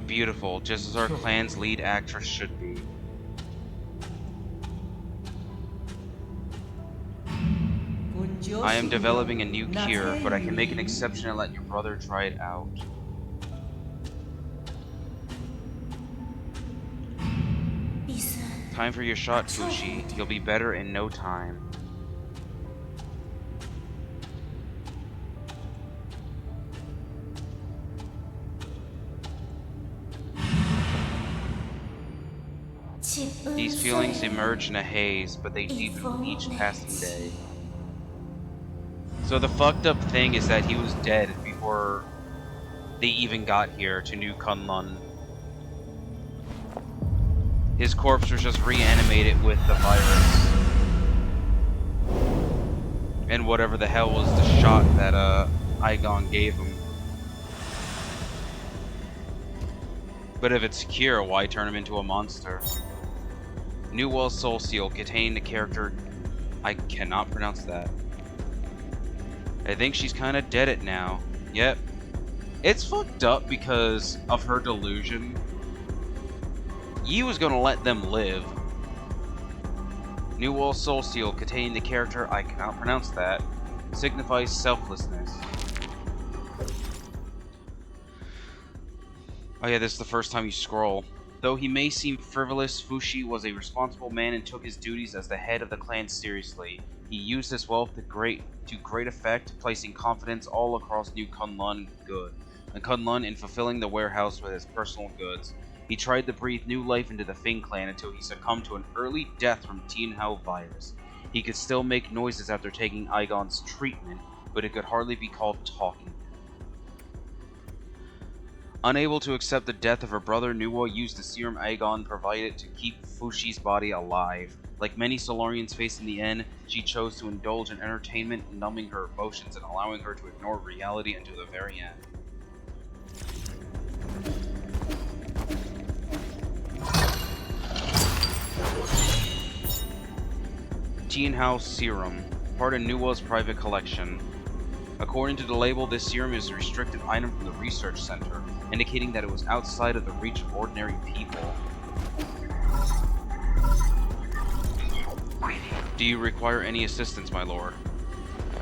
A: Beautiful, just as our clan's lead actress should be. I am developing a new cure, but I can make an exception and let your brother try it out. Time for your shot, Fushi. You'll be better in no time. These feelings emerge in a haze, but they deepen with each passing day. So the fucked up thing is that he was dead before they even got here to New Kunlun. His corpse was just reanimated with the virus. And whatever the hell was the shot that Aigon gave him. But if it's cure, why turn him into a monster? New World Soul Seal containing the character... I cannot pronounce that. I think she's kinda dead it now. Yep. It's fucked up because of her delusion. Yi was gonna let them live. New World Soul Seal containing the character, I cannot pronounce that, signifies selflessness. Oh yeah, this is the first time you scroll. Though he may seem frivolous, Fushi was a responsible man and took his duties as the head of the clan seriously. He used his wealth to great effect, placing confidence all across New Kunlun in fulfilling the warehouse with his personal goods. He tried to breathe new life into the Fing clan until he succumbed to an early death from Tianhao virus. He could still make noises after taking Aigon's treatment, but it could hardly be called talking. Unable to accept the death of her brother, Nuwa used the serum Aigon provided to keep Fushi's body alive. Like many Solarians facing the end, she chose to indulge in entertainment, numbing her emotions and allowing her to ignore reality until the very end. Tianhao Serum, part of Nuwa's private collection. According to the label, this serum is a restricted item from the research center, indicating that it was outside of the reach of ordinary people. Do you require any assistance, my lord?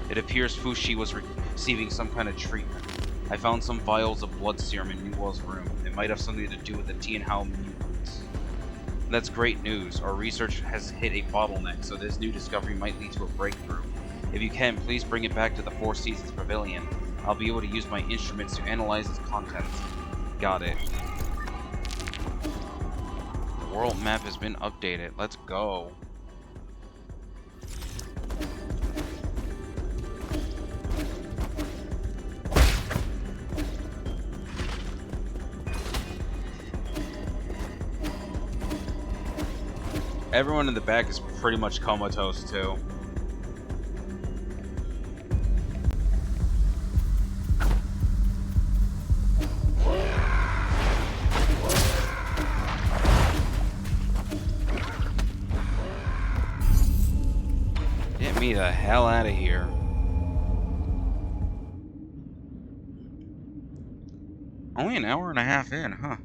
A: It appears Fushi was receiving some kind of treatment. I found some vials of blood serum in Newell's room. It might have something to do with the Tianhao mutants. That's great news. Our research has hit a bottleneck, so this new discovery might lead to a breakthrough. If you can, please bring it back to the Four Seasons Pavilion. I'll be able to use my instruments to analyze its contents. Got it. The world map has been updated. Let's go. Everyone in the back is pretty much comatose too. Get me the hell out of here. Only an hour and a half in, huh?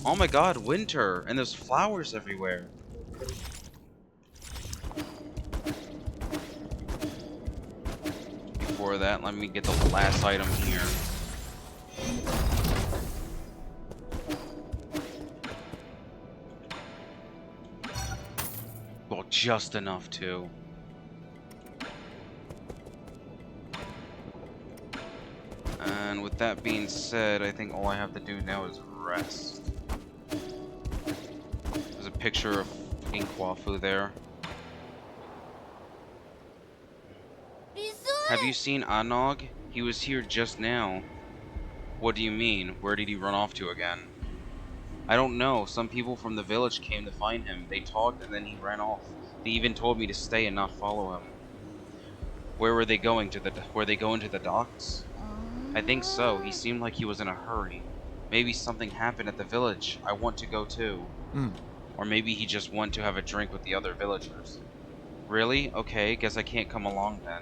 A: Oh my god, winter! And there's flowers everywhere. Before that, let me get the last item here. Well, just enough too. And with that being said, I think all I have to do now is rest. There's a picture of fucking Kwafu there. Have you seen Anog? He was here just now. What do you mean? Where did he run off to again? I don't know. Some people from the village came to find him. They talked and then he ran off. They even told me to stay and not follow him. Where were they going to were they going to the docks? I think so. He seemed like he was in a hurry. Maybe something happened at the village. I want to go too. Or maybe he just went to have a drink with the other villagers. Really? Okay, guess I can't come along then.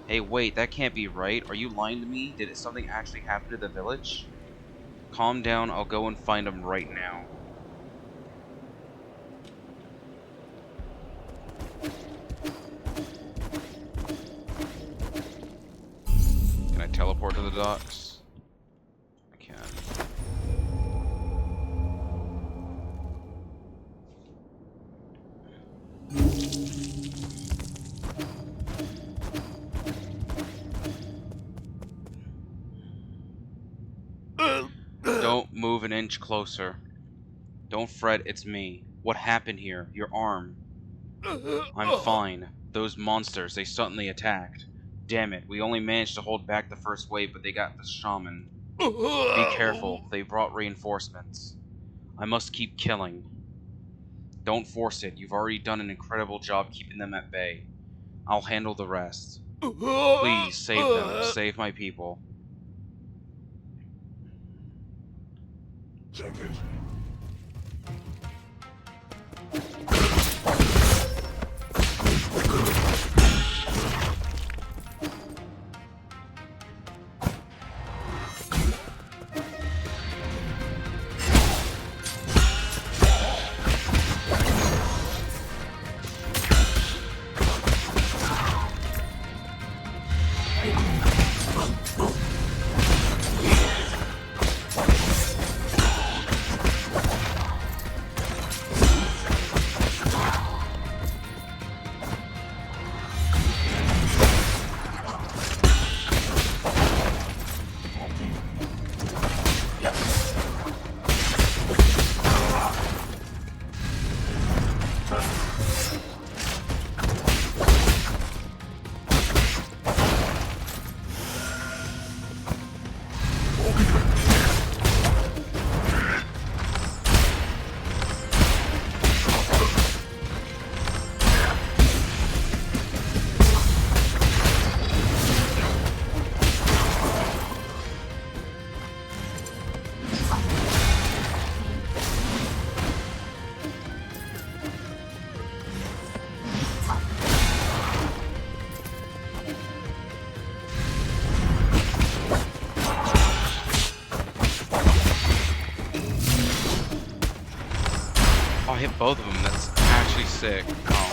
A: Hey, wait, that can't be right. Are you lying to me? Did something actually happen to the village? Calm down, I'll go and find him right now. Can I teleport to the docks? I can. Don't move an inch closer. Don't fret, it's me. What happened here? Your arm. I'm fine. Those monsters, they suddenly attacked. Damn it, we only managed to hold back the first wave, but they got the shaman. Be careful, they brought reinforcements. I must keep killing. Don't force it, you've already done an incredible job keeping them at bay. I'll handle the rest. Please, save them. Save my people.
B: Check it.
A: hit both of them. That's actually sick. Oh.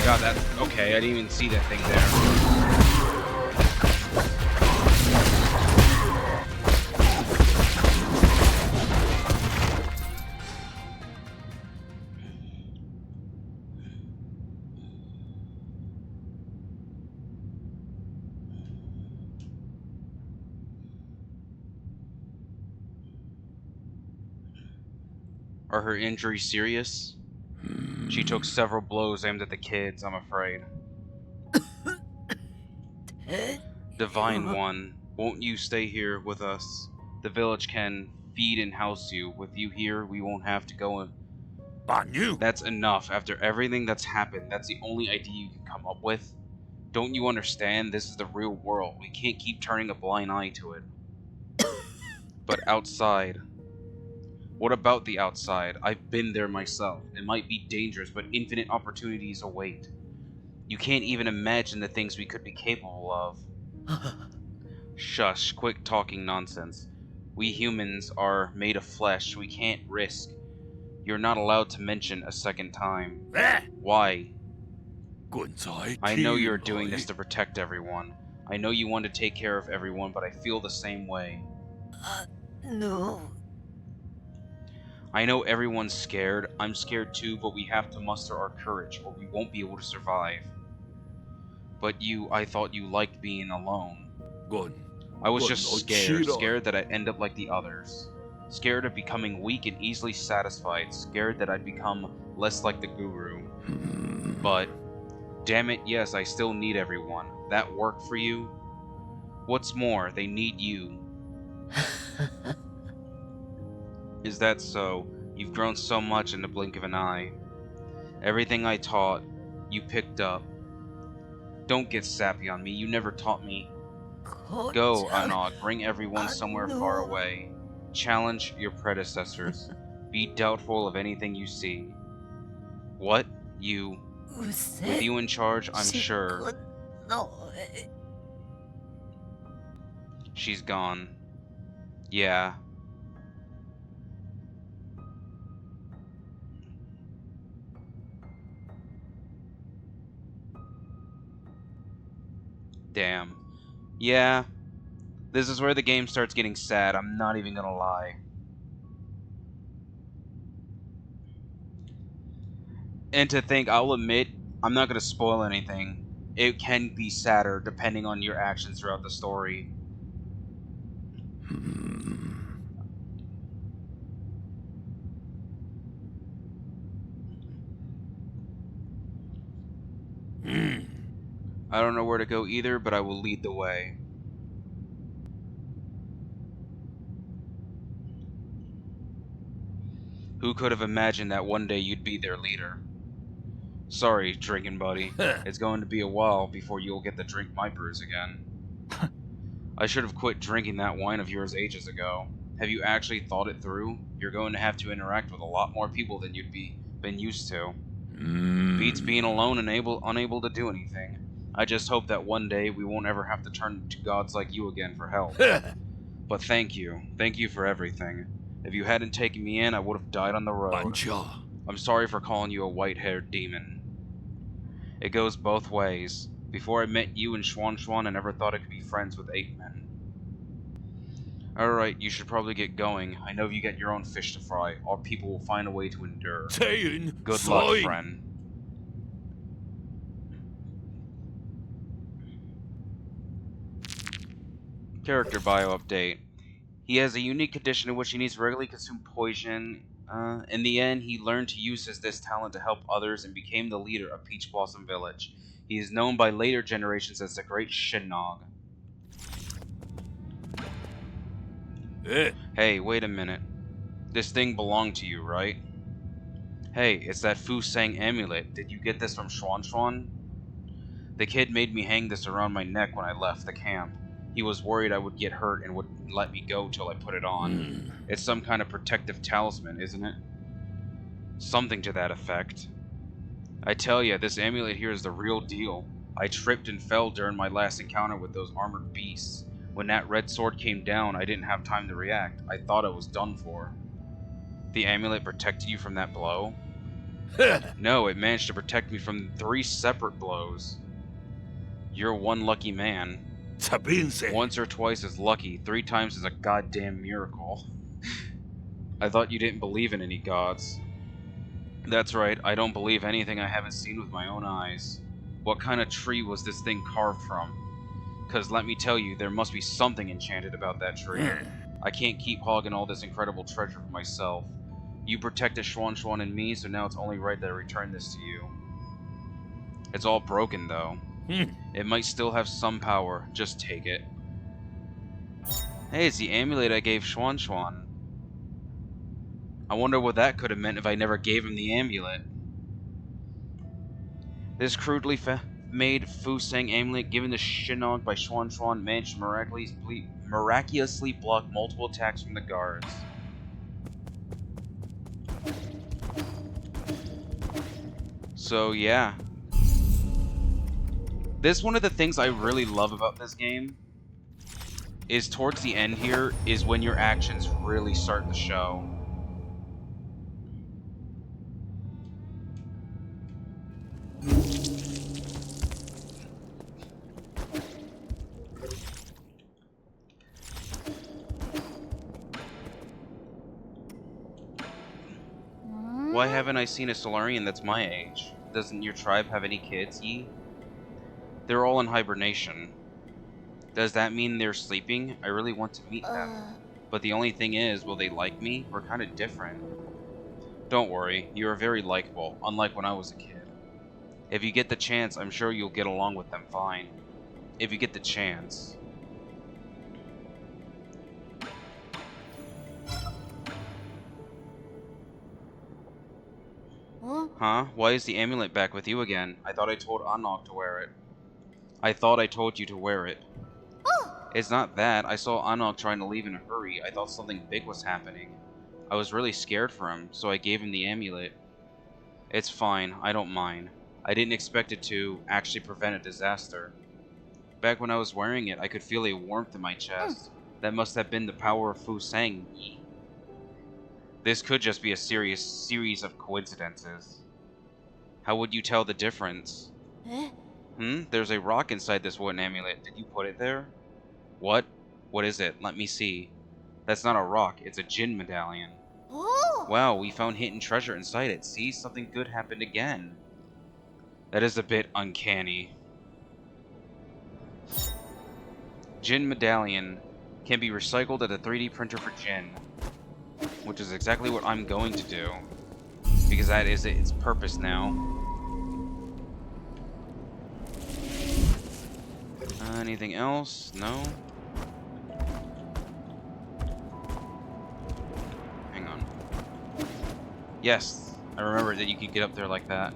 A: God, that okay, I didn't even see that thing there. Are her injuries serious? She took several blows aimed at the kids, I'm afraid. Divine One, won't you stay here with us? The village can feed and house you. With you here, we won't have to go in. That's enough. After everything that's happened, that's the only idea you can come up with? Don't you understand? This is the real world. We can't keep turning a blind eye to it. But outside... What about the outside? I've been there myself. It might be dangerous, but infinite opportunities await. You can't even imagine the things we could be capable of. Shush, quit talking nonsense. We humans are made of flesh. We can't risk. You're not allowed to mention a second time. Why? I know you're doing this to protect everyone. I know you want to take care of everyone, but I feel the same way.
D: No.
A: I know everyone's scared. I'm scared too, but we have to muster our courage, or we won't be able to survive. But I thought you liked being alone. I was just scared that I'd end up like the others. Scared of becoming weak and easily satisfied, scared that I'd become less like the guru. But, damn it, yes, I still need everyone. That work for you? What's more, they need you. Is that so? You've grown so much in the blink of an eye. Everything I taught, you picked up. Don't get sappy on me, you never taught me. Go, Anog, bring everyone somewhere far away. Challenge your predecessors. Be doubtful of anything you see. What? You? With you in charge, I'm sure. She's gone. Yeah. Damn. Yeah. This is where the game starts getting sad, I'm not even gonna lie. And to think, I'll admit, I'm not gonna spoil anything. It can be sadder depending on your actions throughout the story. I don't know where to go either, but I will lead the way. Who could have imagined that one day you'd be their leader? Sorry, drinking buddy. It's going to be a while before you'll get to drink my brews again. I should have quit drinking that wine of yours ages ago. Have you actually thought it through? You're going to have to interact with a lot more people than you'd been used to. Beats being alone and unable to do anything. I just hope that one day we won't ever have to turn to gods like you again for help. But thank you. Thank you for everything. If you hadn't taken me in, I would have died on the road. I'm sorry for calling you a white-haired demon. It goes both ways. Before I met you and Schwan, I never thought I could be friends with ape men. Alright, you should probably get going. I know you get your own fish to fry. Our people will find a way to endure. Good luck, friend. Character bio update. He has a unique condition in which he needs to regularly consume poison In the end, he learned to use this talent to help others and became the leader of Peach Blossom Village. He is known by later generations as the Great Shinog. Hey, wait a minute. This thing belonged to you, right? Hey, it's that Fu Sang amulet. Did you get this from Xuan Xuan? The kid made me hang this around my neck when I left the camp. He was worried I would get hurt and wouldn't let me go till I put it on. It's some kind of protective talisman, isn't it? Something to that effect. I tell ya, this amulet here is the real deal. I tripped and fell during my last encounter with those armored beasts. When that red sword came down, I didn't have time to react. I thought I was done for. The amulet protected you from that blow? No, it managed to protect me from 3 separate blows. You're one lucky man. Once or twice is lucky, 3 times is a goddamn miracle. I thought you didn't believe in any gods. That's right, I don't believe anything I haven't seen with my own eyes. What kind of tree was this thing carved from? 'Cause let me tell you, there must be something enchanted about that tree. I can't keep hogging all this incredible treasure for myself. You protected Xuan Xuan and me, so now it's only right that I return this to you. It's all broken, though. It might still have some power, just take it. Hey, it's the amulet I gave Xuan Xuan. I wonder what that could have meant if I never gave him the amulet. This crudely made Fu Sang amulet given to Shinnok by Xuan Xuan managed to miraculously block multiple attacks from the guards. So yeah. This one of the things I really love about this game is towards the end here is when your actions really start to show. Why haven't I seen a Solarian that's my age? Doesn't your tribe have any kids, Yi? They're all in hibernation. Does that mean they're sleeping? I really want to meet them. But the only thing is, will they like me? We're kind of different. Don't worry, you are very likable, unlike when I was a kid. If you get the chance, I'm sure you'll get along with them fine. If you get the chance. Huh? Why is the amulet back with you again? I thought I told Anok to wear it. I thought I told you to wear it. It's not that. I saw Anok trying to leave in a hurry. I thought something big was happening. I was really scared for him, so I gave him the amulet. It's fine. I don't mind. I didn't expect it to actually prevent a disaster. Back when I was wearing it, I could feel a warmth in my chest. That must have been the power of Fu Sang. This could just be a series of coincidences. How would you tell the difference? There's a rock inside this wooden amulet. Did you put it there? What? What is it? Let me see. That's not a rock, it's a Jin medallion. Wow, we found hidden treasure inside it. See, something good happened again. That is a bit uncanny. Jin medallion can be recycled at a 3D printer for Jin, which is exactly what I'm going to do, because that is its purpose now. Anything else? No? Hang on. Yes, I remember that you could get up there like that.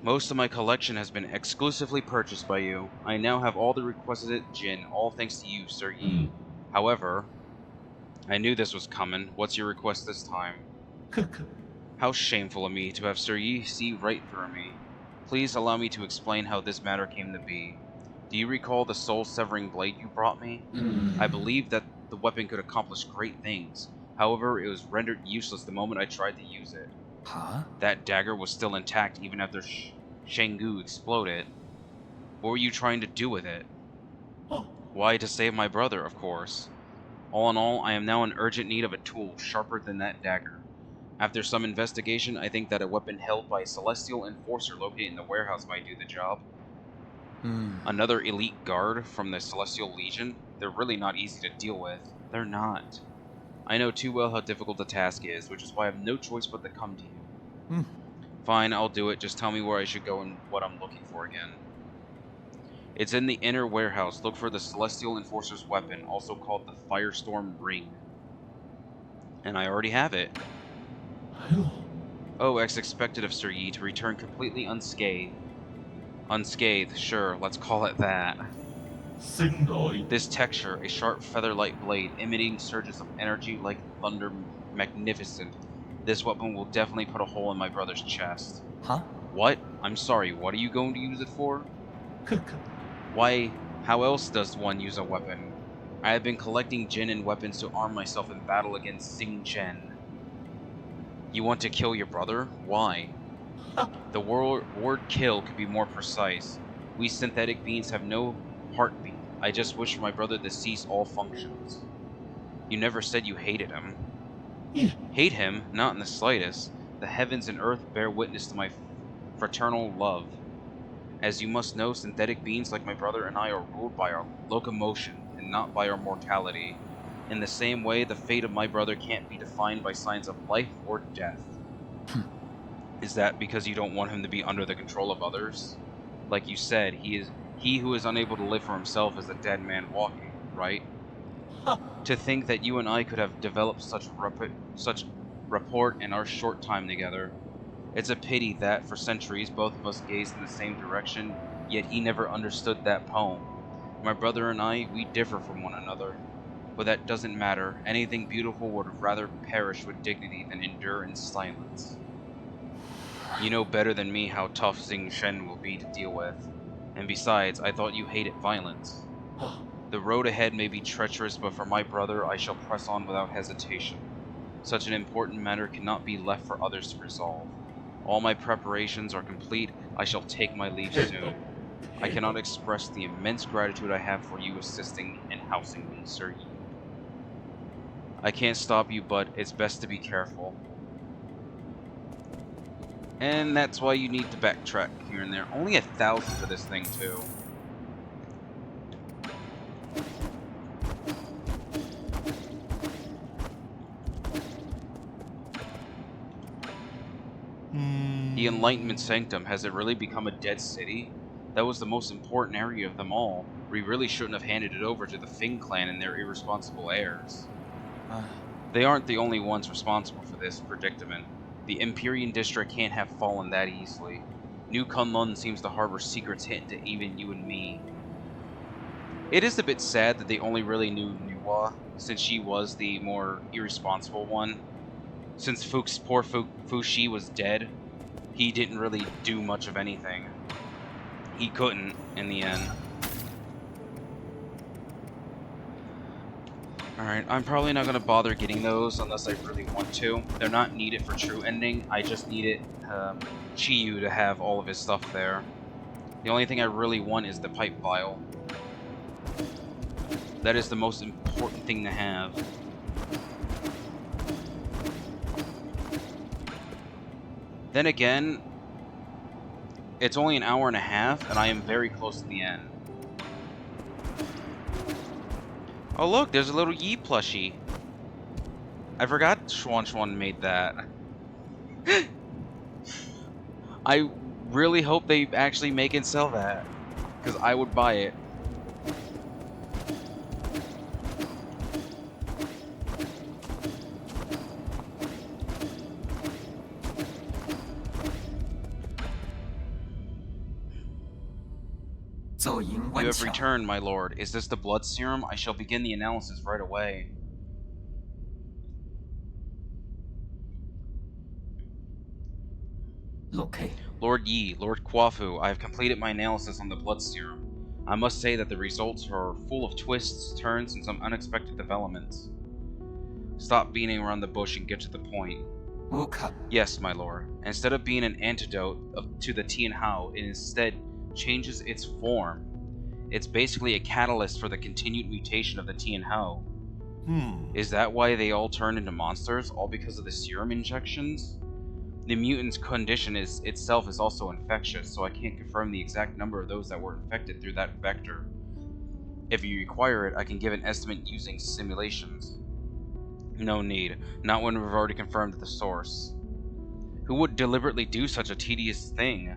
A: Most of my collection has been exclusively purchased by you. I now have all the requisite Jin, all thanks to you, Sir Yi. However, I knew this was coming. What's your request this time? How shameful of me to have Sir Yi see right through me. Please allow me to explain how this matter came to be. Do you recall the soul-severing blade you brought me? I believed that the weapon could accomplish great things. However, it was rendered useless the moment I tried to use it. That dagger was still intact even after Shanggu exploded. What were you trying to do with it? Why, to save my brother, of course. All in all, I am now in urgent need of a tool sharper than that dagger. After some investigation, I think that a weapon held by a Celestial Enforcer located in the warehouse might do the job. Another elite guard from the Celestial Legion? They're really not easy to deal with. They're not. I know too well how difficult the task is, which is why I have no choice but to come to you. Fine, I'll do it. Just tell me where I should go and what I'm looking for again. It's in the inner warehouse. Look for the Celestial Enforcer's weapon, also called the Firestorm Ring. And I already have it. Oh, as expected of Sir Yi, to return completely unscathed. Unscathed, sure, let's call it that. This texture, a sharp feather-like blade, emitting surges of energy like thunder, magnificent. This weapon will definitely put a hole in my brother's chest.
D: Huh?
A: What? I'm sorry, what are you going to use it for? Why, how else does one use a weapon? I have been collecting Jin and weapons to arm myself in battle against Xing Chen. You want to kill your brother? Why? The word kill could be more precise. We synthetic beings have no heartbeat. I just wish for my brother to cease all functions. You never said you hated him. Hate him? Not in the slightest. The heavens and earth bear witness to my fraternal love. As you must know, synthetic beings like my brother and I are ruled by our locomotion and not by our mortality. In the same way, the fate of my brother can't be defined by signs of life or death. Is that because you don't want him to be under the control of others? Like you said, he who is unable to live for himself is a dead man walking, right? To think that you and I could have developed such rapport in our short time together. It's a pity that, for centuries, both of us gazed in the same direction, yet he never understood that poem. My brother and I, we differ from one another. But that doesn't matter. Anything beautiful would rather perish with dignity than endure in silence. You know better than me how tough Xing Shen will be to deal with. And besides, I thought you hated violence. The road ahead may be treacherous, but for my brother, I shall press on without hesitation. Such an important matter cannot be left for others to resolve. All my preparations are complete. I shall take my leave soon. I cannot express the immense gratitude I have for you assisting and housing me, Sir Yi. I can't stop you, but it's best to be careful. And that's why you need to backtrack here and there. Only 1,000 for this thing, too. The Enlightenment Sanctum, has it really become a dead city? That was the most important area of them all. We really shouldn't have handed it over to the Fing clan and their irresponsible heirs. They aren't the only ones responsible for this predicament. The Empyrean district can't have fallen that easily. New Kunlun seems to harbor secrets hidden to even you and me. It is a bit sad that they only really knew Nuwa, since she was the more irresponsible one. Since poor Fuxi was dead, he didn't really do much of anything. He couldn't, in the end. Alright, I'm probably not going to bother getting those unless I really want to. They're not needed for true ending. I just needed Chiyu to have all of his stuff there. The only thing I really want is the pipe vial. That is the most important thing to have. Then again, it's only an hour and a half, and I am very close to the end. Oh look, there's a little Yi plushie. I forgot Schwan made that. I really hope they actually make and sell that, because I would buy it. You have returned, my lord. Is this the blood serum? I shall begin the analysis right away. Lord Yi, Lord Kwafu, I have completed my analysis on the blood serum. I must say that the results are full of twists, turns, and some unexpected developments. Stop beating around the bush and get to the point. Yes, my lord. Instead of being an antidote to the Tian Hao, it instead changes its form. It's basically a catalyst for the continued mutation of the Tian Hao. Is that why they all turned into monsters? All because of the serum injections? The mutant's condition itself is also infectious, so I can't confirm the exact number of those that were infected through that vector. If you require it, I can give an estimate using simulations. No need. Not when we've already confirmed the source. Who would deliberately do such a tedious thing?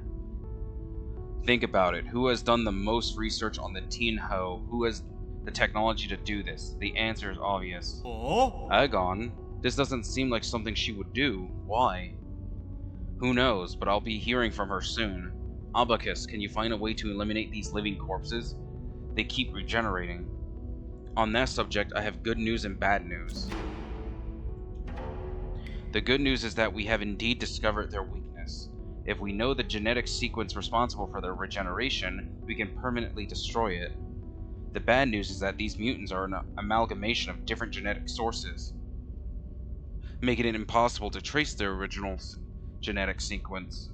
A: Think about it. Who has done the most research on the Tianhou? Who has the technology to do this? The answer is obvious.
B: Oh?
A: Agon? This doesn't seem like something she would do. Why? Who knows, but I'll be hearing from her soon. Abacus, can you find a way to eliminate these living corpses? They keep regenerating. On that subject, I have good news and bad news. The good news is that we have indeed discovered their weakness. If we know the genetic sequence responsible for their regeneration, we can permanently destroy it. The bad news is that these mutants are an amalgamation of different genetic sources, making it impossible to trace their original genetic sequence.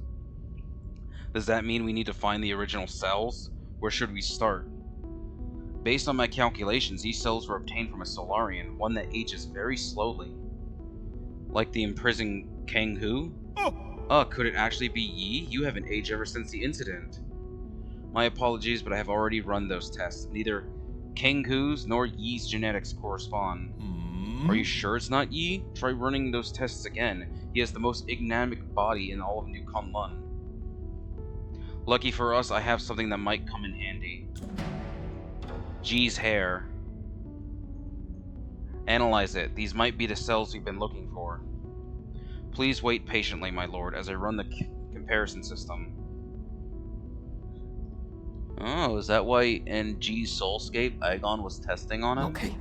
A: Does that mean we need to find the original cells? Where should we start? Based on my calculations, these cells were obtained from a Solarian, one that ages very slowly. Like the imprisoned Kang Hu? Could it actually be Yi? You haven't aged ever since the incident. My apologies, but I have already run those tests. Neither Kang Hu's nor Yi's genetics correspond. Are you sure it's not Yi? Try running those tests again. He has the most enigmatic body in all of New Kunlun. Lucky for us, I have something that might come in handy. Ji's hair. Analyze it. These might be the cells we've been looking for. Please wait patiently, my lord, as I run the comparison system. Oh, is that why in G's Soulscape, Agon was testing on it?
C: Okay.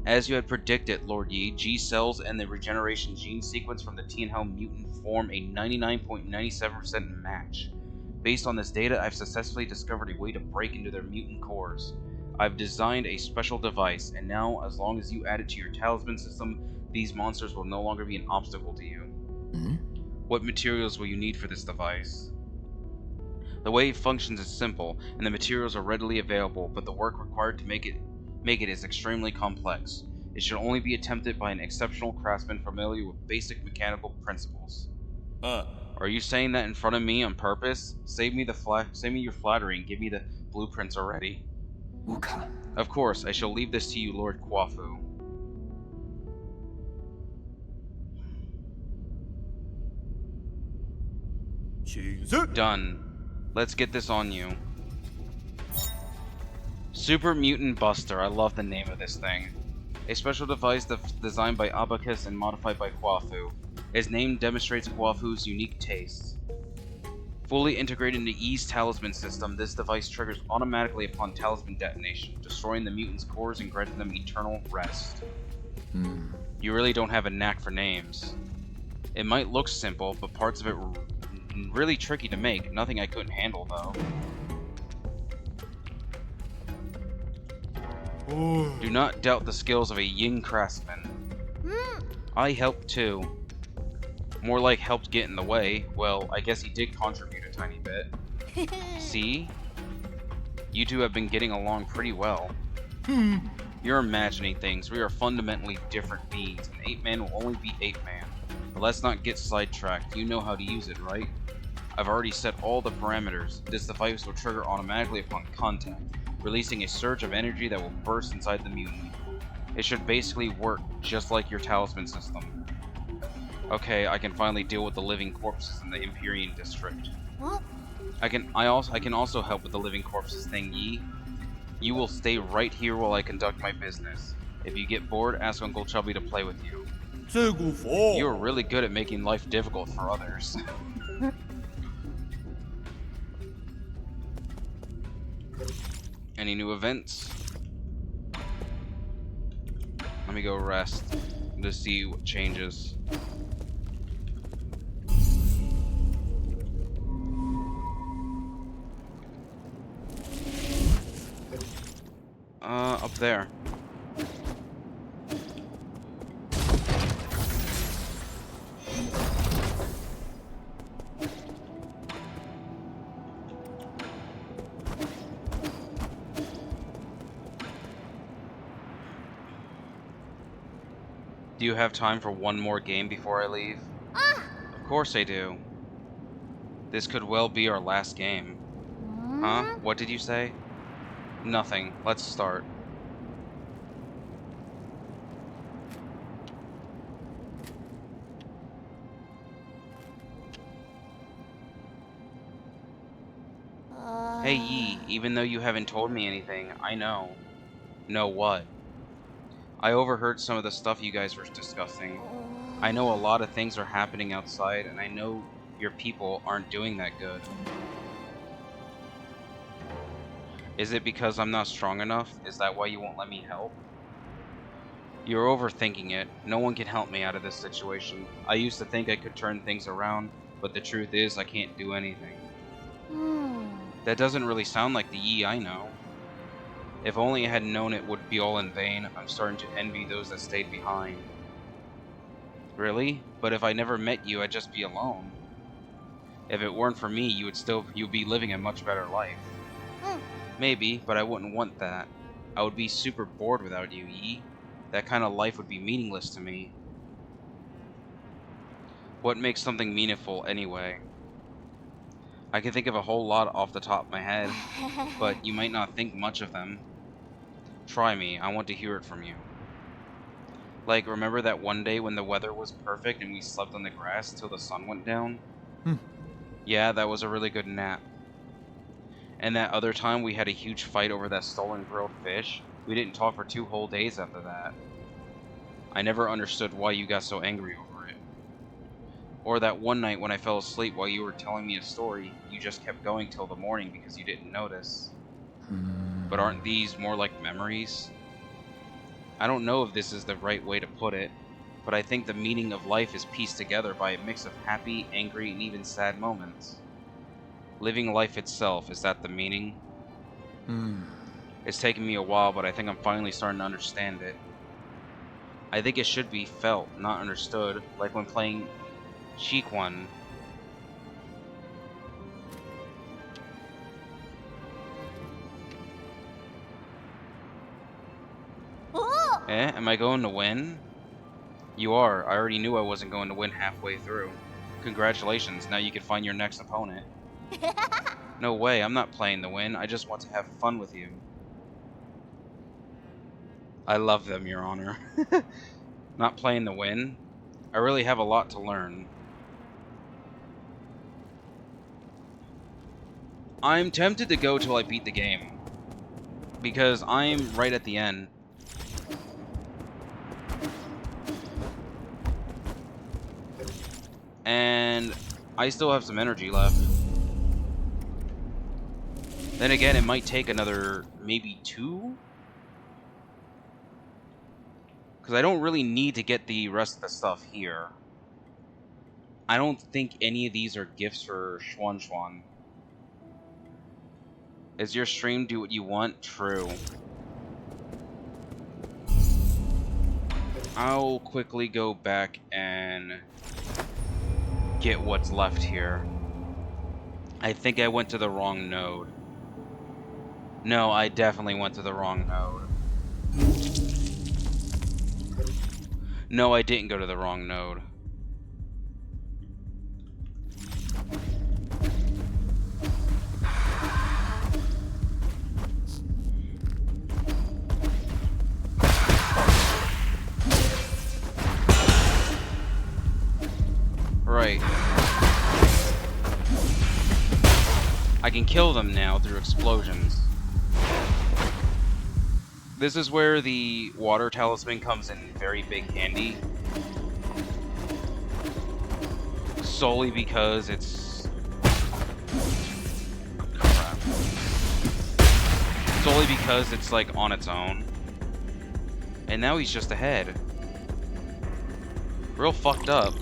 A: As you had predicted, Lord Yi, G cells and the regeneration gene sequence from the Tianhou mutant form a 99.97% match. Based on this data, I've successfully discovered a way to break into their mutant cores. I've designed a special device, and now, as long as you add it to your talisman system, these monsters will no longer be an obstacle to you. What materials will you need for this device? The way it functions is simple, and the materials are readily available, but the work required to make it is extremely complex. It should only be attempted by an exceptional craftsman familiar with basic mechanical principles. Are you saying that in front of me on purpose? Save me your flattery and give me the blueprints already.
C: Uka.
A: Of course, I shall leave this to you, Lord Kwafu. Done. Let's get this on you. Super Mutant Buster. I love the name of this thing. A special device designed by Abacus and modified by Kwafu. Its name demonstrates Kwafu's unique taste. Fully integrated into Yi's talisman system, this device triggers automatically upon talisman detonation, destroying the mutants' cores and granting them eternal rest. You really don't have a knack for names. It might look simple, but parts of it were really tricky to make. Nothing I couldn't handle, though. Do not doubt the skills of a Ying craftsman. I helped too. More like helped get in the way. Well, I guess he did contribute a tiny bit. See? You two have been getting along pretty well. You're imagining things. We are fundamentally different beings. An 8-man will only be 8-man. But let's not get sidetracked. You know how to use it, right? I've already set all the parameters. This device will trigger automatically upon contact, releasing a surge of energy that will burst inside the mutant. It should basically work just like your talisman system. Okay, I can finally deal with the living corpses in the Empyrean district.
D: What?
A: I can also help with the living corpses thing, Yi. You will stay right here while I conduct my business. If you get bored, ask Uncle Chubby to play with you. You are really good at making life difficult for others. Any new events? Let me go rest to see what changes. Up there. Do you have time for one more game before I leave? Of course I do. This could well be our last game. Huh? What did you say? Nothing. Let's start. Hey Yi, even though you haven't told me anything, I know. Know what? I overheard some of the stuff you guys were discussing. I know a lot of things are happening outside, and I know your people aren't doing that good. Is it because I'm not strong enough? Is that why you won't let me help? You're overthinking it. No one can help me out of this situation. I used to think I could turn things around, but the truth is I can't do anything. That doesn't really sound like the Yi I know. If only I had known it would be all in vain. I'm starting to envy those that stayed behind. Really? But if I never met you, I'd just be alone. If it weren't for me, you'd be living a much better life. Maybe, but I wouldn't want that. I would be super bored without you, Yi. That kind of life would be meaningless to me. What makes something meaningful anyway? I can think of a whole lot off the top of my head, but you might not think much of them. Try me, I want to hear it from you. Like, remember that one day when the weather was perfect and we slept on the grass till the sun went down? Yeah, that was a really good nap. And that other time we had a huge fight over that stolen grilled fish? We didn't talk for 2 whole days after that. I never understood why you got so angry over it. Or that one night when I fell asleep while you were telling me a story, you just kept going till the morning because you didn't notice. But aren't these more like memories? I don't know if this is the right way to put it, but I think the meaning of life is pieced together by a mix of happy, angry, and even sad moments. Living life itself, is that the meaning? It's taken me a while, but I think I'm finally starting to understand it. I think it should be felt, not understood, like when playing Chiquan. Am I going to win? You are. I already knew I wasn't going to win halfway through. Congratulations, now you can find your next opponent. No way, I'm not playing to win, I just want to have fun with you. I love them, Your Honor. Not playing to win? I really have a lot to learn. I'm tempted to go till I beat the game, because I'm right at the end. And I still have some energy left. Then again, it might take another, maybe 2? Because I don't really need to get the rest of the stuff here. I don't think any of these are gifts for Schwan Schwan. Is your stream do what you want? True. I'll quickly go back and get what's left here. I think I went to the wrong node. No, I definitely went to the wrong node. No, I didn't go to the wrong node. Right. I can kill them now through explosions. This is where the water talisman comes in very big handy. Solely because it's... crap. Solely because it's like on its own. And now he's just ahead. Real fucked up.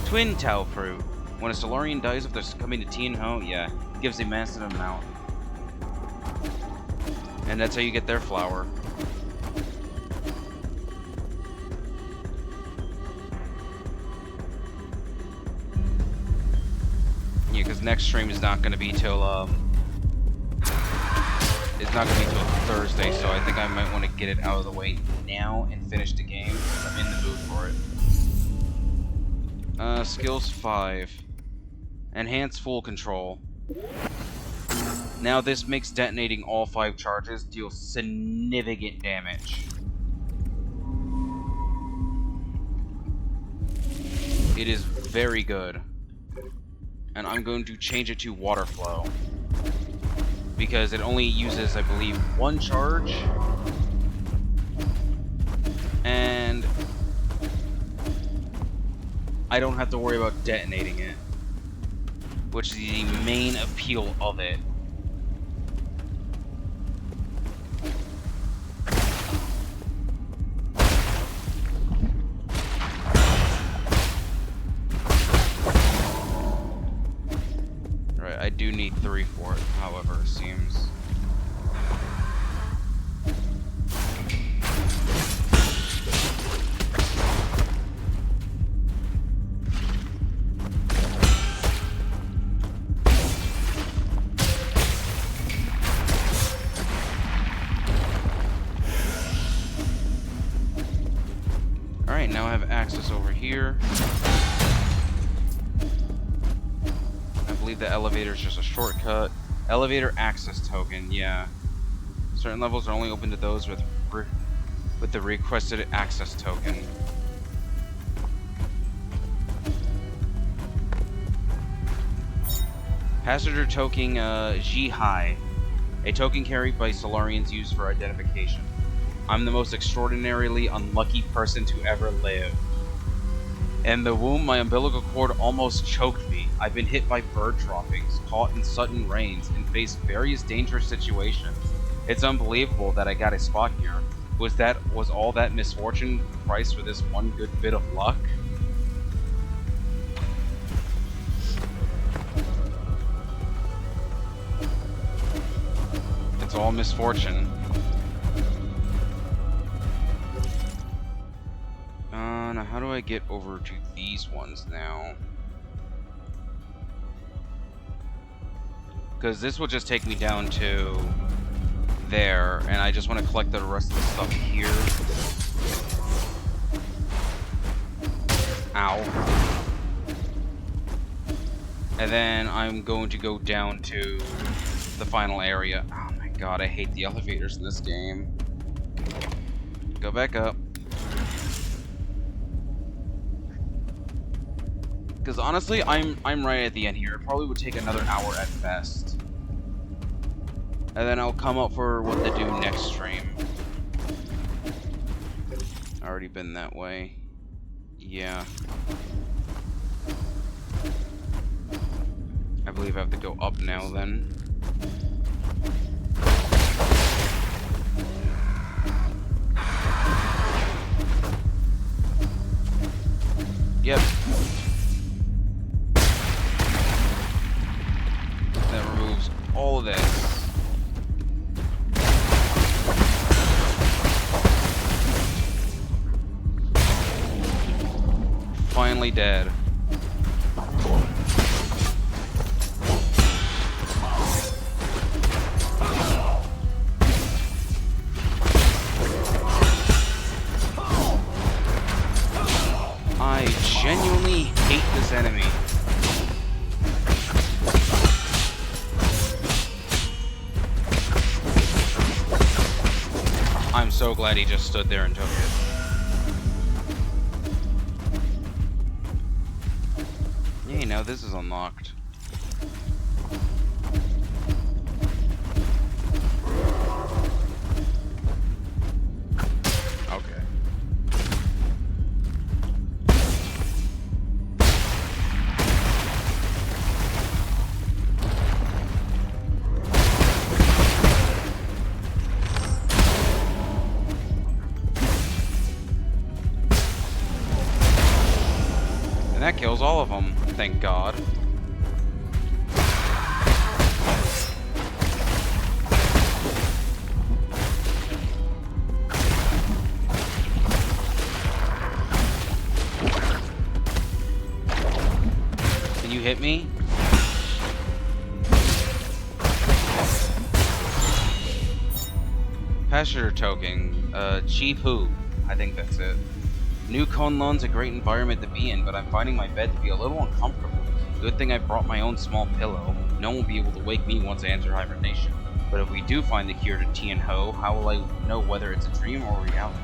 A: Twin Tao Fruit. When a Solarian dies after succumbing to Tianho, yeah, it gives a massive amount. And that's how you get their flower. Yeah, because next stream is not going to be till, it's not going to be till Thursday, so I think I might want to get it out of the way now and finish the game, because I'm in the mood for it. Skills 5. Enhance full control. Now this makes detonating all 5 charges deal significant damage. It is very good. And I'm going to change it to water flow. Because it only uses, I believe, 1 charge. And I don't have to worry about detonating it. Which is the main appeal of it. Right, I do need 3 for it, however, it seems. Alright, now I have access over here. I believe the elevator is just a shortcut. Elevator access token, yeah. Certain levels are only open to those with the requested access token. Passenger token Ji-Hai. A token carried by Solarians used for identification. I'm the most extraordinarily unlucky person to ever live. In the womb, my umbilical cord almost choked me. I've been hit by bird droppings, caught in sudden rains, and faced various dangerous situations. It's unbelievable that I got a spot here. Was all that misfortune the price for this one good bit of luck? It's all misfortune. Now how do I get over to these ones now? Because this will just take me down to there, and I just want to collect the rest of the stuff here. Ow. And then I'm going to go down to the final area. Oh my god, I hate the elevators in this game. Go back up. Because honestly, I'm right at the end here. It probably would take another hour at best. And then I'll come up for what to do next stream. Already been that way. Yeah. I believe I have to go up now then. Yep. That removes all of this. Finally dead. I genuinely hate this enemy. I'm so glad he just stood there and took it. Yay, now this is unlocked. Okay. And that kills all of them, thank God. Can you hit me? Passenger token, cheap who? I think that's it. New Kunlun's a great environment to be in, but I'm finding my bed to be a little uncomfortable. Good thing I brought my own small pillow. No one will be able to wake me once I enter hibernation. But if we do find the cure to Tien Ho, how will I know whether it's a dream or reality?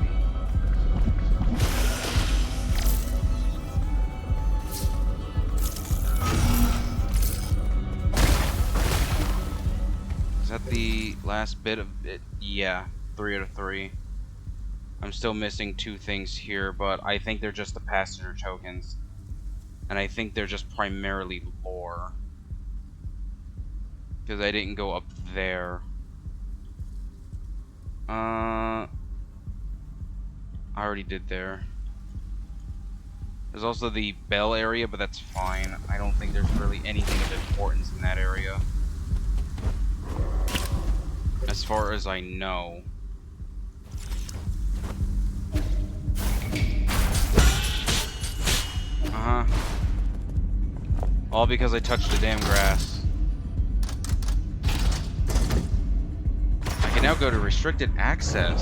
A: Is that the last bit of it? Yeah, 3 out of 3. I'm still missing 2 things here, but I think they're just the passenger tokens. And I think they're just primarily lore. Because I didn't go up there. I already did there. There's also the bell area, but that's fine. I don't think there's really anything of importance in that area. As far as I know. Uh-huh. All because I touched the damn grass. I can now go to restricted access.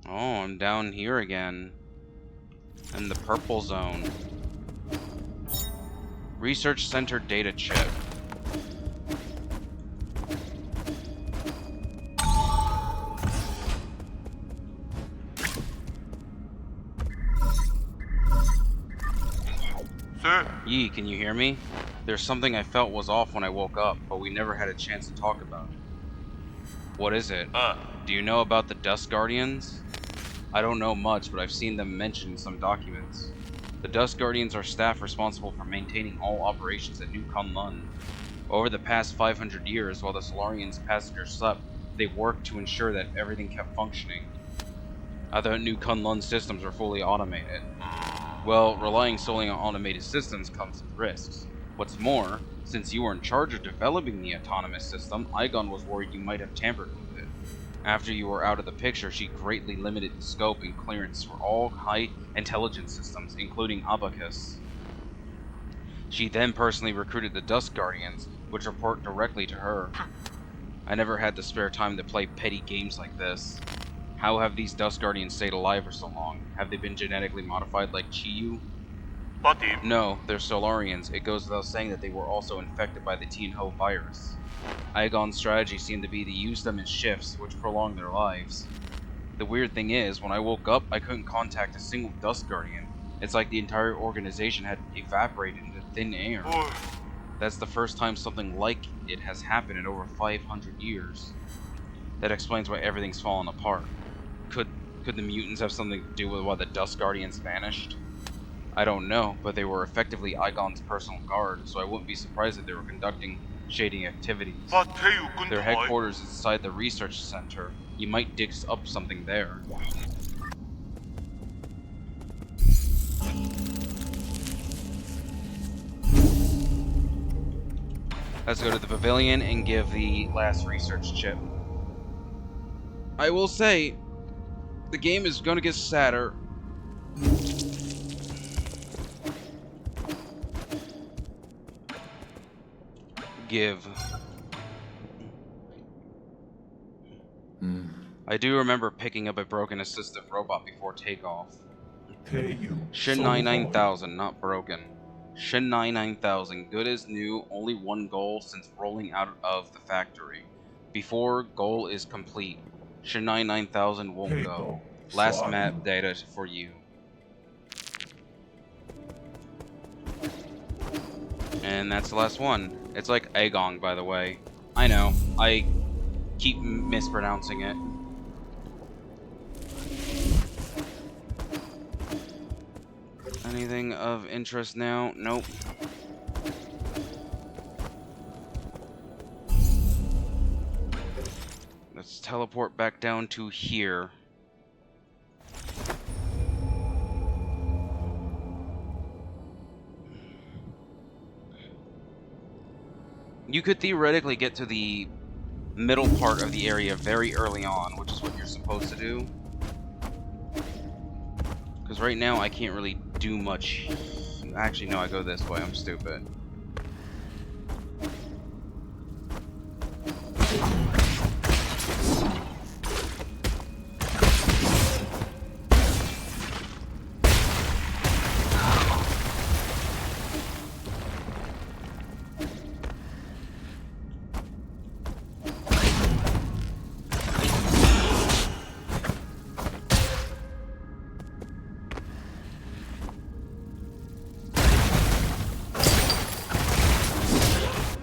A: Oh, I'm down here again. In the purple zone. Research Center data chip.
B: Sir?
A: Yi, can you hear me? There's something I felt was off when I woke up, but we never had a chance to talk about it. What is it? Do you know about the Dust Guardians? I don't know much, but I've seen them mentioned in some documents. The Dust Guardians are staff responsible for maintaining all operations at New Kunlun. Over the past 500 years, while the Solarians' passengers slept, they worked to ensure that everything kept functioning. I thought New Kunlun systems were fully automated. Well, relying solely on automated systems comes with risks. What's more, since you were in charge of developing the autonomous system, Igon was worried you might have tampered with it. After you were out of the picture, she greatly limited the scope and clearance for all high intelligence systems, including Abacus. She then personally recruited the Dust Guardians, which report directly to her. I never had the spare time to play petty games like this. How have these Dust Guardians stayed alive for so long? Have they been genetically modified like Chiyu? No, they're Solarians. It goes without saying that they were also infected by the Tien Ho virus. Igon's strategy seemed to be to use them in shifts, which prolonged their lives. The weird thing is, when I woke up, I couldn't contact a single Dust Guardian. It's like the entire organization had evaporated into thin air. That's the first time something like it has happened in over 500 years. That explains why everything's fallen apart. Could the mutants have something to do with why the Dust Guardians vanished? I don't know, but they were effectively Igon's personal guard, so I wouldn't be surprised if they were conducting shading activities. Their headquarters is inside the research center. You might dig up something there. Let's go to the pavilion and give the last research chip. I will say, the game is gonna get sadder. Give. I do remember picking up a broken assistive robot before takeoff. Shin 9000, not broken. Shin 9000, good as new, only one goal since rolling out of the factory. Before goal is complete, Shin 9000 won't go. Last map data for you. And that's the last one. It's like Agong, by the way. I know, I keep mispronouncing it. Anything of interest now? Nope. Let's teleport back down to here. You could theoretically get to the middle part of the area very early on, which is what you're supposed to do. Because right now I can't really do much. Actually, no, I go this way. I'm stupid.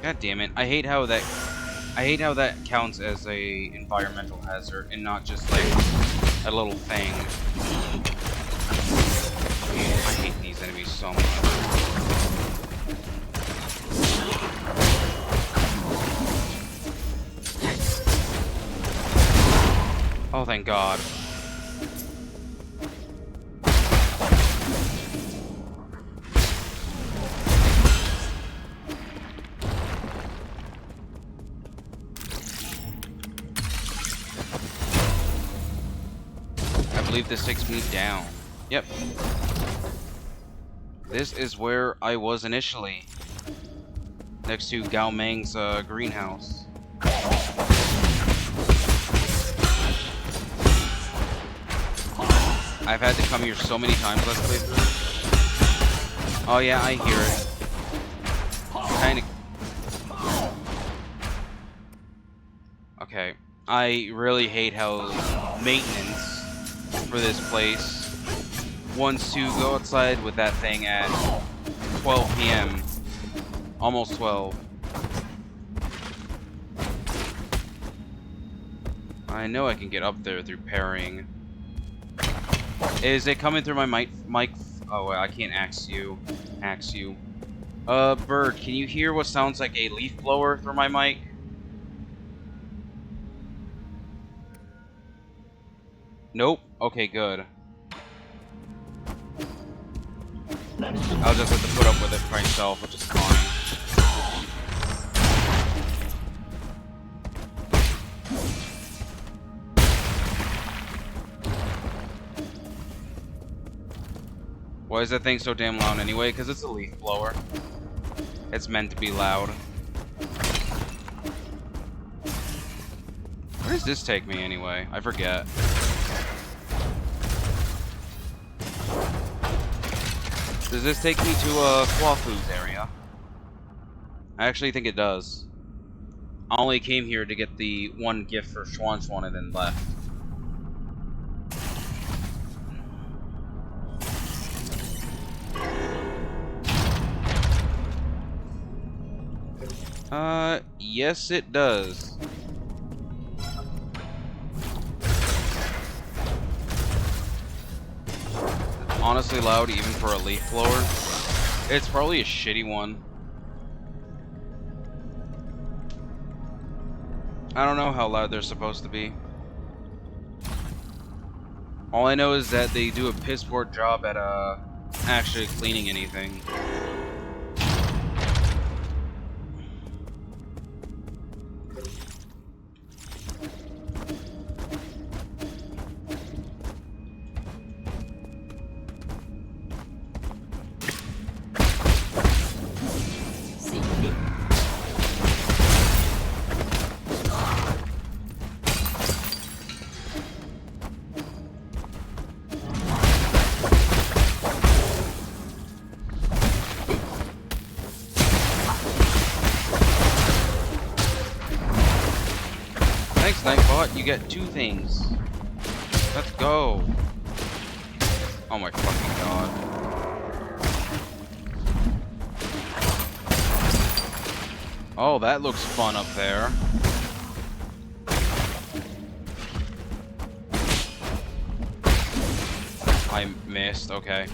A: God damn it. I hate how that counts as a environmental hazard and not just like a little thing. I hate these enemies so much. Oh, thank God. I believe this takes me down. Yep. This is where I was initially. Next to Gao Meng's greenhouse. I've had to come here so many times last playthrough. Oh yeah, I hear it. Kinda. Okay. I really hate how maintenance for this place wants to go outside with that thing at 12 p.m. Almost 12. I know I can get up there through parrying. Is it coming through my mic? Oh, I can't axe you. Bird, can you hear what sounds like a leaf blower through my mic? Nope. Okay, good. I'll just have to put up with it by myself, which is fine. Why is that thing so damn loud anyway? Because it's a leaf blower. It's meant to be loud. Where does this take me anyway? I forget. Does this take me to Quafu's area? I actually think it does. I only came here to get the one gift for Schwan and then left. Yes it does. Honestly loud even for a leaf blower. It's probably a shitty one. I don't know how loud they're supposed to be. All I know is that they do a piss poor job at actually cleaning anything. Thanks, Nightbot. You get 2 things. Let's go. Oh my fucking god. Oh, that looks fun up there. I missed. Okay.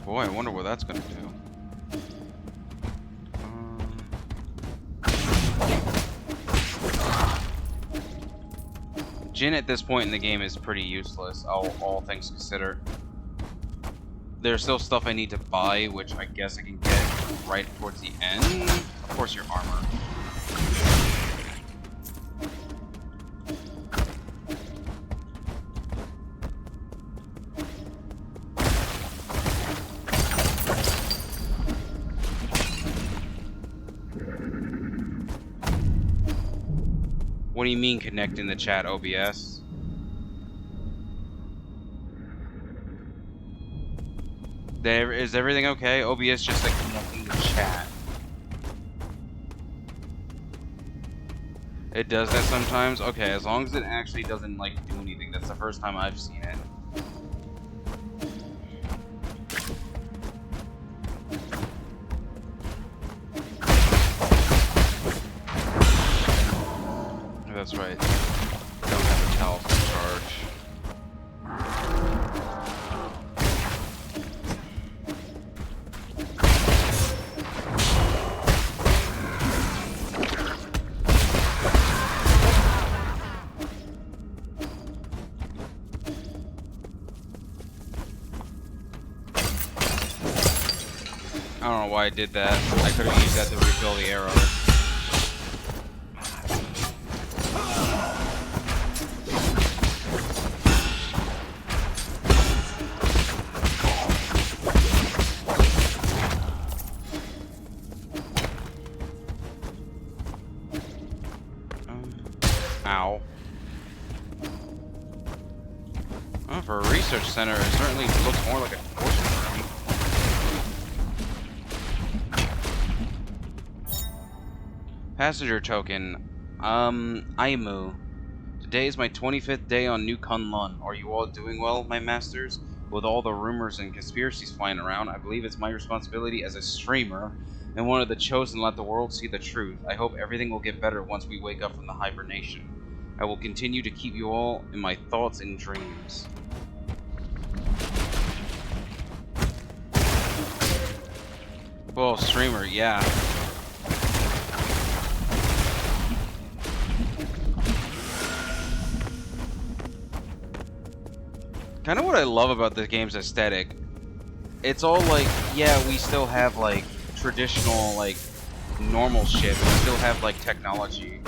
A: Boy, I wonder what that's gonna do. Jin at this point in the game is pretty useless, all things considered. There's still stuff I need to buy, which I guess I can get right towards the end. Of course, your armor. What do you mean connecting the chat, OBS? Is everything okay? OBS just like connecting the chat. It does that sometimes? Okay, as long as it actually doesn't, like, do anything. That's the first time I've seen it. That's right. Don't have the talisman charge. I don't know why I did that. I could have used that to refill the arrow. Ow. Well, for a research center, it certainly looks more like a torture room. Passenger token. Aimu. Today is my 25th day on New Kunlun. Are you all doing well, my masters? With all the rumors and conspiracies flying around, I believe it's my responsibility as a streamer and one of the chosen to let the world see the truth. I hope everything will get better once we wake up from the hibernation. I will continue to keep you all in my thoughts and dreams. Well, streamer, yeah. Kind of what I love about the game's aesthetic. It's all like, yeah, we still have like traditional, like normal shit, but we still have like technology.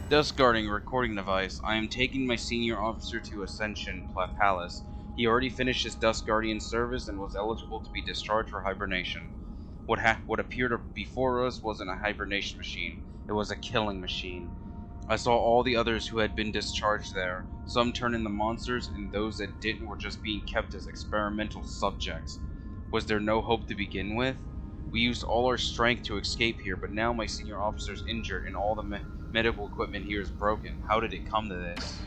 A: Dust guarding recording device. I am taking my senior officer to Ascension Palace. He already finished his Dust Guardian service and was eligible to be discharged for hibernation. What appeared before us wasn't a hibernation machine. It was a killing machine. I saw all the others who had been discharged there. Some turned into monsters, and those that didn't were just being kept as experimental subjects. Was there no hope to begin with? We used all our strength to escape here, but now my senior officer's injured and all the medical equipment here is broken. How did it come to this?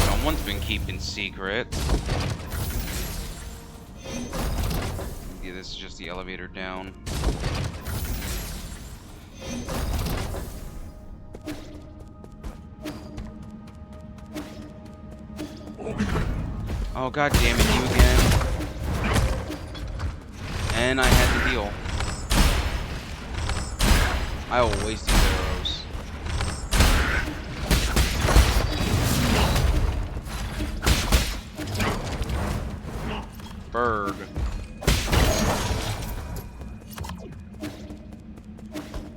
A: Someone's been keeping secrets. Yeah, this is just the elevator down. Oh, god damn it, you again. And I had to deal. I will waste these arrows. Bird.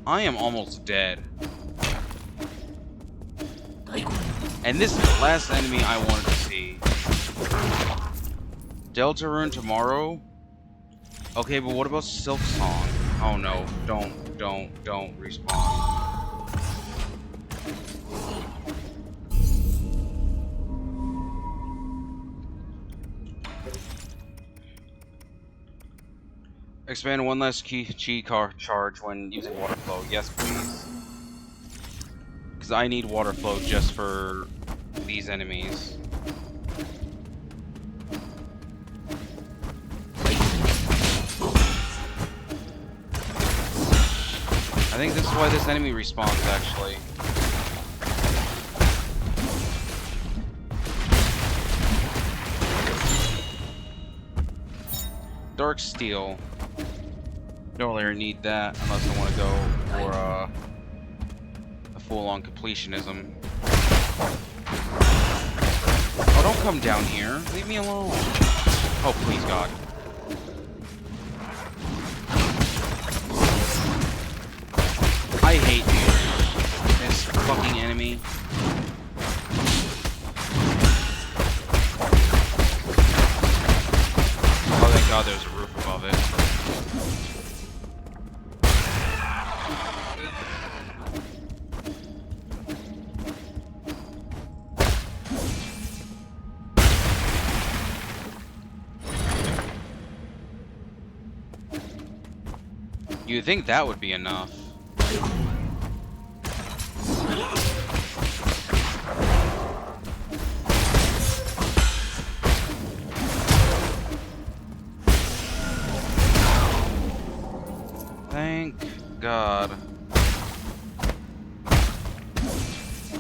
A: I am almost dead. And this is the last enemy I wanted to see. Deltarune tomorrow? Okay, but what about Silk Song? Oh no, don't respawn. Expand one less chi charge when using water flow. Yes, please. Because I need water flow just for these enemies. I think this is why this enemy respawns, actually. Dark Steel. Don't really need that unless I want to go for a full-on completionism. Oh, don't come down here. Leave me alone. Oh, please, God. I hate you. fucking enemy. Oh, thank God there's a roof above it. You'd think that would be enough. Thank God.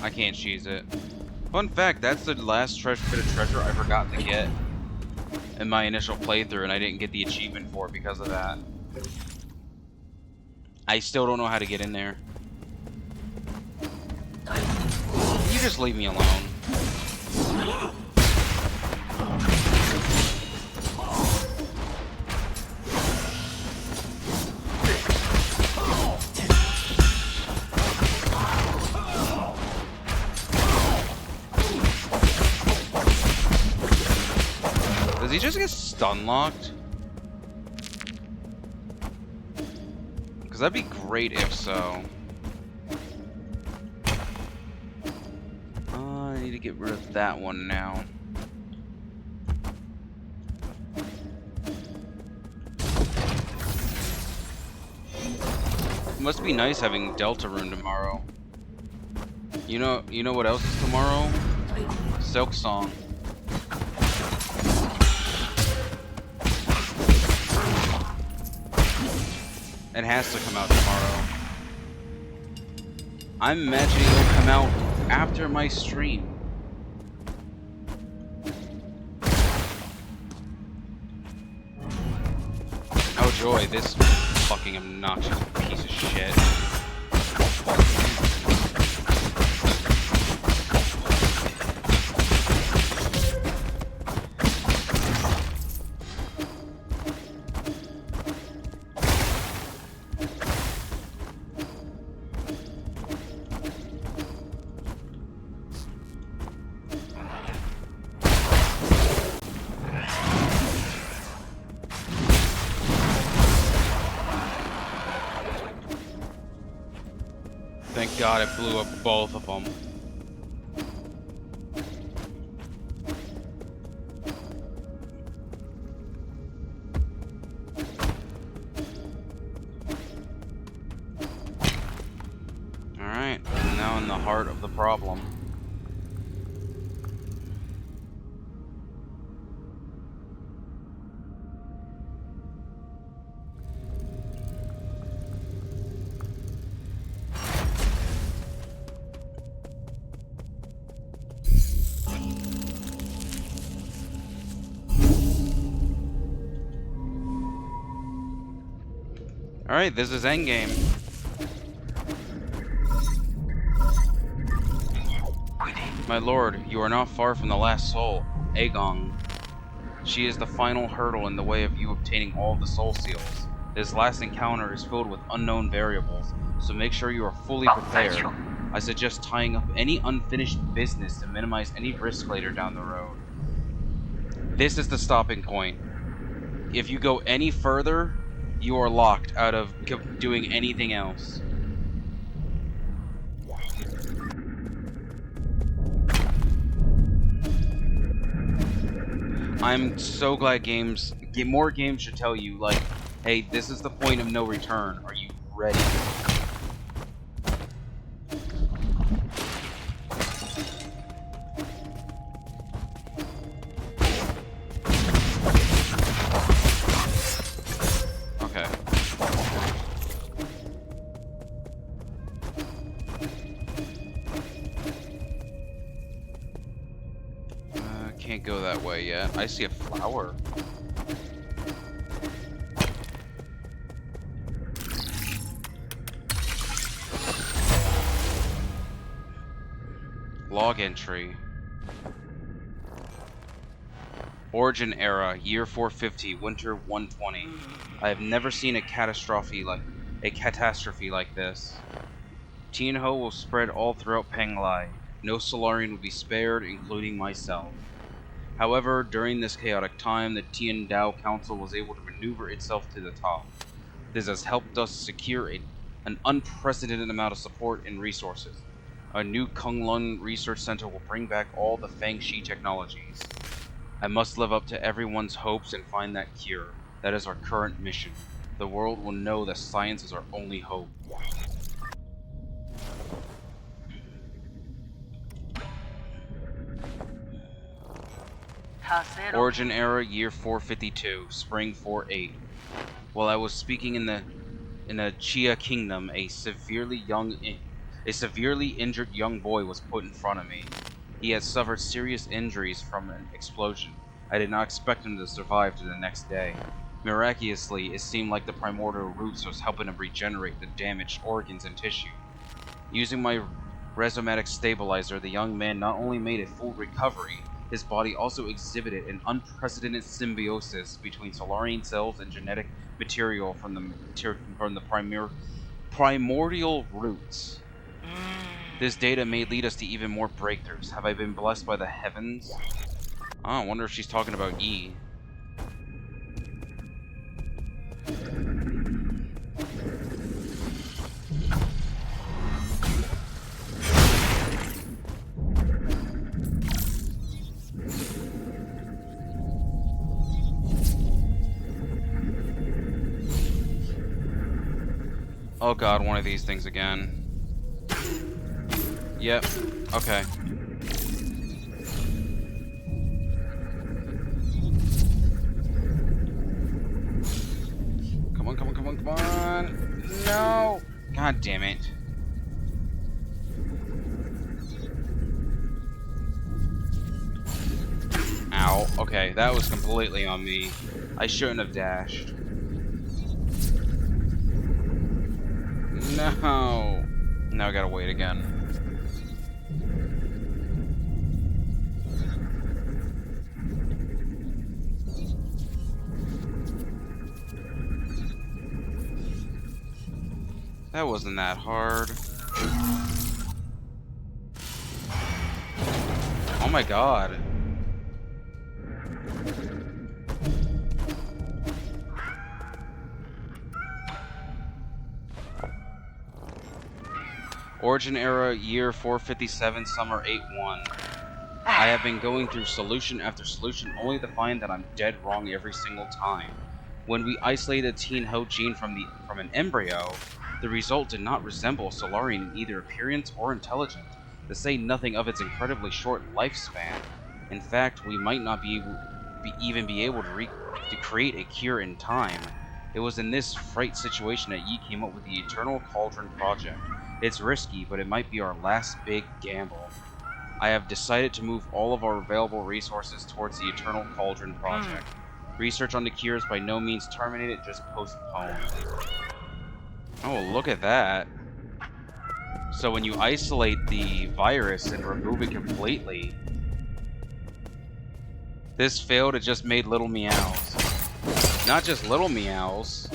A: I can't cheese it. Fun fact, that's the last bit of treasure I forgot to get in my initial playthrough, and I didn't get the achievement for it because of that. I still don't know how to get in there. You just leave me alone. Does he just get stun locked? Because that'd be great if so. I need to get rid of that one now. It must be nice having Deltarune tomorrow. You know what else is tomorrow? Silk Song. It has to come out tomorrow. I'm imagining it'll come out after my stream. Oh joy, this fucking obnoxious piece of shit. Thank God it blew up both of them. Alright, now in the heart of the problem. Alright, this is endgame. My lord, you are not far from the last soul, Aegon. She is the final hurdle in the way of you obtaining all of the soul seals. This last encounter is filled with unknown variables, so make sure you are fully prepared. I suggest tying up any unfinished business to minimize any risk later down the road. This is the stopping point. If you go any further, you are locked out of doing anything else. I'm so glad more games should tell you, like, hey, this is the point of no return. Are you ready? Okay. Can't go that way yet. I see a flower. Log entry. Origin era, year 450, winter 120. I have never seen a catastrophe like this. Tianho will spread all throughout Penglai. No Solarian will be spared, including myself. However, during this chaotic time, the Tian Dao Council was able to maneuver itself to the top. This has helped us secure an unprecedented amount of support and resources. A new Kunlun Research Center will bring back all the Fangxi technologies. I must live up to everyone's hopes and find that cure. That is our current mission. The world will know that science is our only hope. Origin era, year 452, spring 48. While I was speaking in the Chia Kingdom, a severely injured young boy was put in front of me. He had suffered serious injuries from an explosion. I did not expect him to survive to the next day. Miraculously, it seemed like the primordial roots was helping him regenerate the damaged organs and tissue. Using my rhizomatic stabilizer, the young man not only made a full recovery, his body also exhibited an unprecedented symbiosis between Solarian cells and genetic material from the primordial roots. This data may lead us to even more breakthroughs. Have I been blessed by the heavens? Oh, I wonder if she's talking about Yi. Oh god, one of these things again. Yep. Okay. Come on, come on, come on, come on! No! God damn it. Ow. Okay, that was completely on me. I shouldn't have dashed. No! Now I gotta wait again. That wasn't that hard. Oh my god. Origin era, year 457, summer 81. I have been going through solution after solution only to find that I'm dead wrong every single time. When we isolated Teen Ho gene from an embryo, the result did not resemble Solarian in either appearance or intelligence, to say nothing of its incredibly short lifespan. In fact, we might not even be able to create a cure in time. It was in this fraught situation that Yi came up with the Eternal Cauldron Project. It's risky, but it might be our last big gamble. I have decided to move all of our available resources towards the Eternal Cauldron Project. Research on the cure is by no means terminated, just postponed. Oh, look at that. So when you isolate the virus and remove it completely, this failed, it just made little meows. Not just little meows.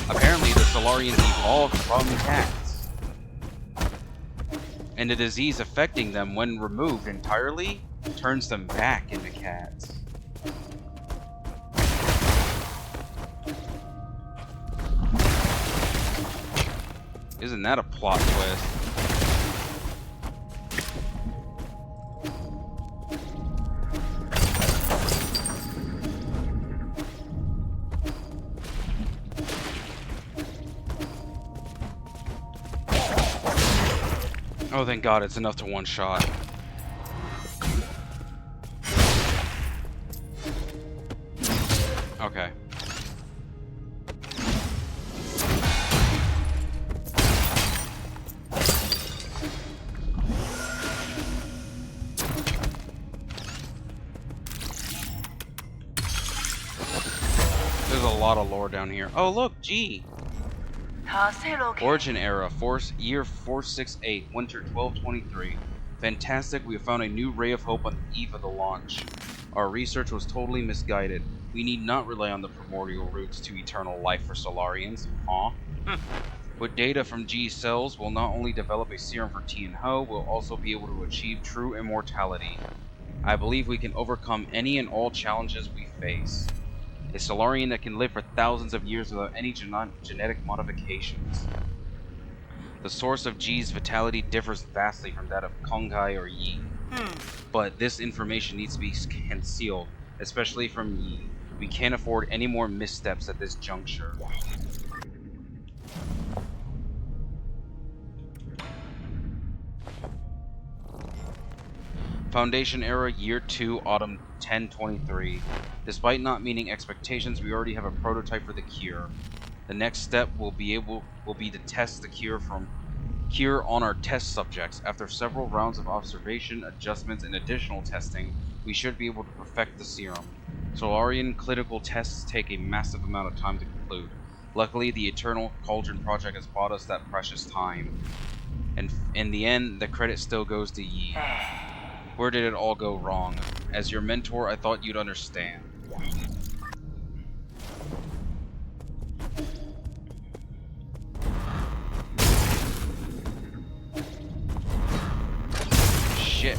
A: Apparently the Solarians evolved from cats. And the disease affecting them when removed entirely turns them back into cats. Isn't that a plot twist? Oh, thank God, it's enough to one shot. Okay. There's a lot of lore down here. Oh, look, G. Origin era, year 468, winter 1223. Fantastic, we have found a new ray of hope on the eve of the launch. Our research was totally misguided. We need not rely on the primordial roots to eternal life for Solarians. Huh? With data from G's cells, we'll not only develop a serum for Tianho, we'll also be able to achieve true immortality. I believe we can overcome any and all challenges we face. A Solarian that can live for thousands of years without any genetic modifications. The source of G's vitality differs vastly from that of Kongai or Yi. But this information needs to be concealed, especially from Yi. We can't afford any more missteps at this juncture. Foundation Era Year 2 Autumn 1023. Despite not meeting expectations, we already have a prototype for the cure. The next step will be to test the cure on our test subjects. After several rounds of observation, adjustments, and additional testing, we should be able to perfect the serum. Solarian clinical tests take a massive amount of time to conclude. Luckily, the Eternal Cauldron Project has bought us that precious time. And in the end, the credit still goes to Yi. Where did it all go wrong? As your mentor, I thought you'd understand. Shit.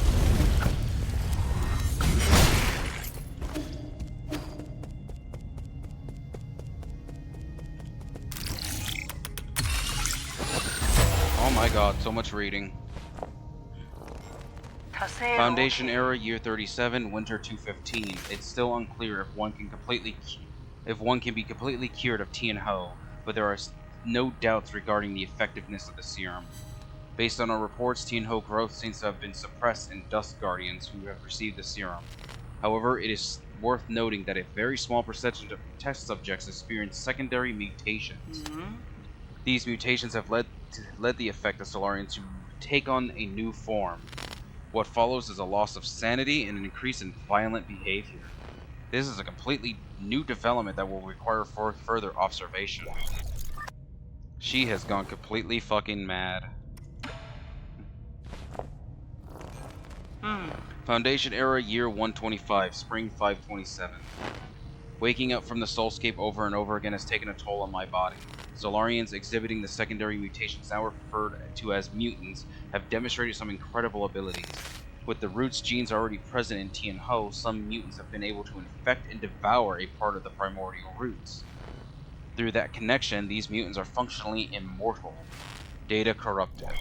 A: Oh my god, so much reading. Foundation Era Year 37, Winter 215. It's still unclear if one can be completely cured of Tianho, but there are no doubts regarding the effectiveness of the serum. Based on our reports, Tianho growth seems to have been suppressed in Dust Guardians who have received the serum. However, it is worth noting that a very small percentage of test subjects experience secondary mutations. These mutations have led the effect of Solarians to take on a new form. What follows is a loss of sanity and an increase in violent behavior. This is a completely new development that will require further observation. She has gone completely fucking mad. Foundation Era Year 125, Spring 527. Waking up from the soulscape over and over again has taken a toll on my body. Solarians exhibiting the secondary mutations now referred to as mutants have demonstrated some incredible abilities. With the roots genes already present in Tianho, some mutants have been able to infect and devour a part of the primordial roots. Through that connection, these mutants are functionally immortal. Data corrupted.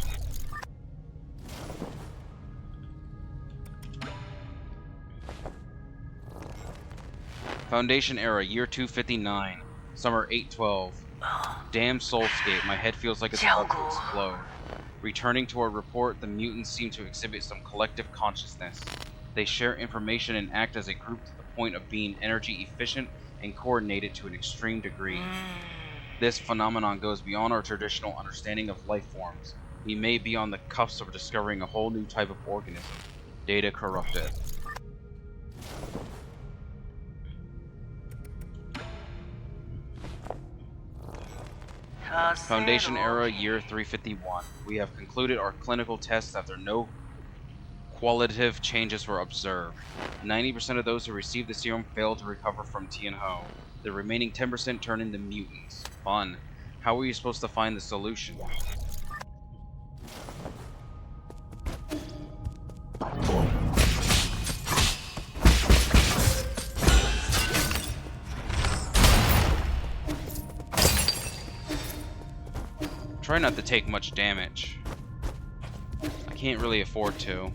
A: Foundation Era, Year 259, Summer 812. Damn soulscape, my head feels like it's about to explode. Returning to our report, the mutants seem to exhibit some collective consciousness. They share information and act as a group to the point of being energy efficient and coordinated to an extreme degree. This phenomenon goes beyond our traditional understanding of life forms. We may be on the cusp of discovering a whole new type of organism. Data corrupted. Foundation Era Year 351. We have concluded our clinical tests after no qualitative changes were observed. 90% of those who received the serum failed to recover from Tianho. The remaining 10% turn into mutants. Fun. How are you supposed to find the solution? Try not to take much damage. I can't really afford to.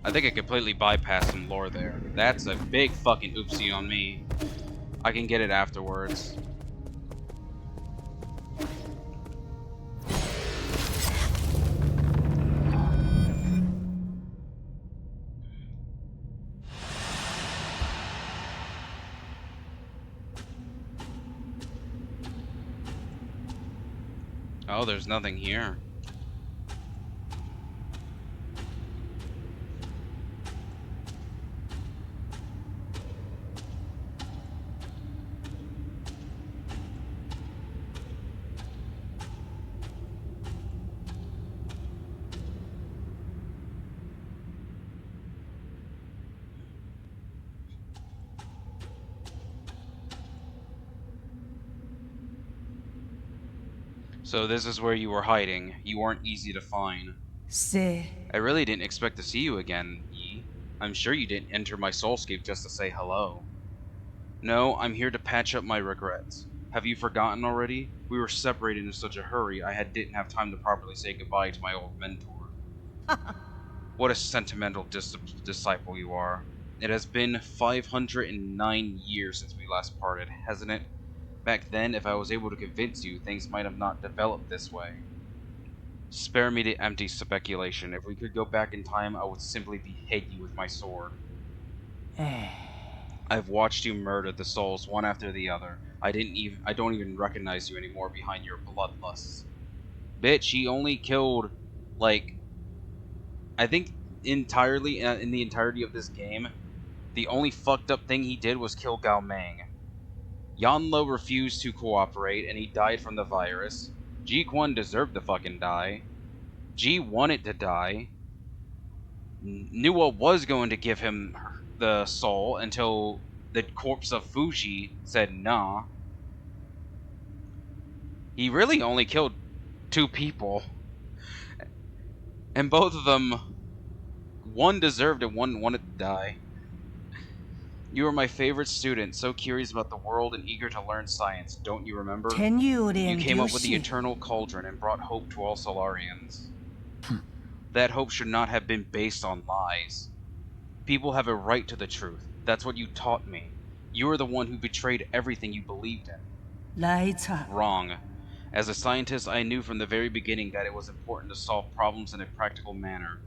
A: I think I completely bypassed some lore there. That's a big fucking oopsie on me. I can get it afterwards. Oh, there's nothing here. So this is where you were hiding. You weren't easy to find.
D: say,
A: I really didn't expect to see you again, Yi. I'm sure you didn't enter my soulscape just to say hello. No, I'm here to patch up my regrets. Have you forgotten already? We were separated in such a hurry, didn't have time to properly say goodbye to my old mentor. What a sentimental disciple you are. It has been 509 years since we last parted, hasn't it? Back then, if I was able to convince you, things might have not developed this way. Spare me the empty speculation. If we could go back in time, I would simply behead you with my sword. I've watched you murder the souls one after the other. I don't even recognize you anymore behind your bloodlusts. Bitch, he only killed, like, I think entirely, in the entirety of this game, the only fucked up thing he did was kill Gao Meng. Yanlo refused to cooperate, and he died from the virus. Ji Quan deserved to fucking die. Ji wanted to die. Nua was going to give him the soul until the corpse of Fuji said nah. He really only killed 2 people, and both of them, one deserved and one wanted to die. You were my favorite student, so curious about the world and eager to learn science, don't you remember? You came up with the eternal cauldron and brought hope to all Solarians. That hope should not have been based on lies. People have a right to the truth. That's what you taught me. You are the one who betrayed everything you believed in.
D: Laita,
A: Wrong. As a scientist, I knew from the very beginning that it was important to solve problems in a practical manner.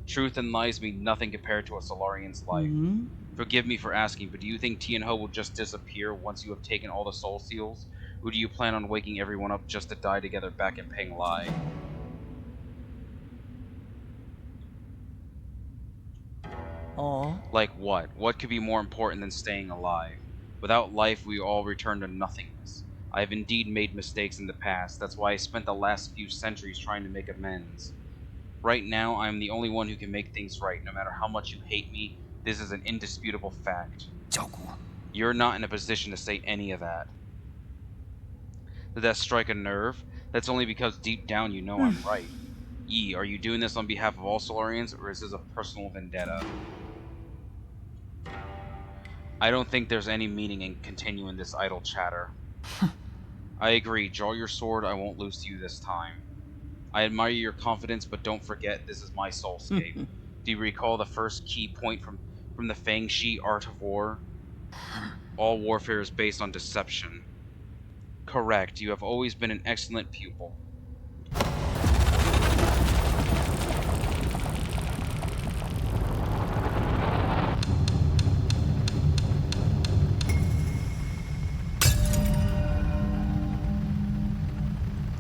A: Truth and lies mean nothing compared to a Solarian's life. Forgive me for asking, but do you think Tianhe will just disappear once you have taken all the soul seals? Or do you plan on waking everyone up just to die together back in Penglai? Like what? What could be more important than staying alive? Without life, we all return to nothingness. I have indeed made mistakes in the past. That's why I spent the last few centuries trying to make amends. Right now, I am the only one who can make things right. No matter how much you hate me, this is an indisputable fact. You're not in a position to say any of that. Did that strike a nerve? That's only because deep down you know I'm right. Yi, are you doing this on behalf of all Solarians, or is this a personal vendetta? I don't think there's any meaning in continuing this idle chatter. I agree, draw your sword, I won't lose to you this time. I admire your confidence, but don't forget, this is my soulscape. Do you recall the first key point from the Fangxi Art of War? All warfare is based on deception. Correct, you have always been an excellent pupil.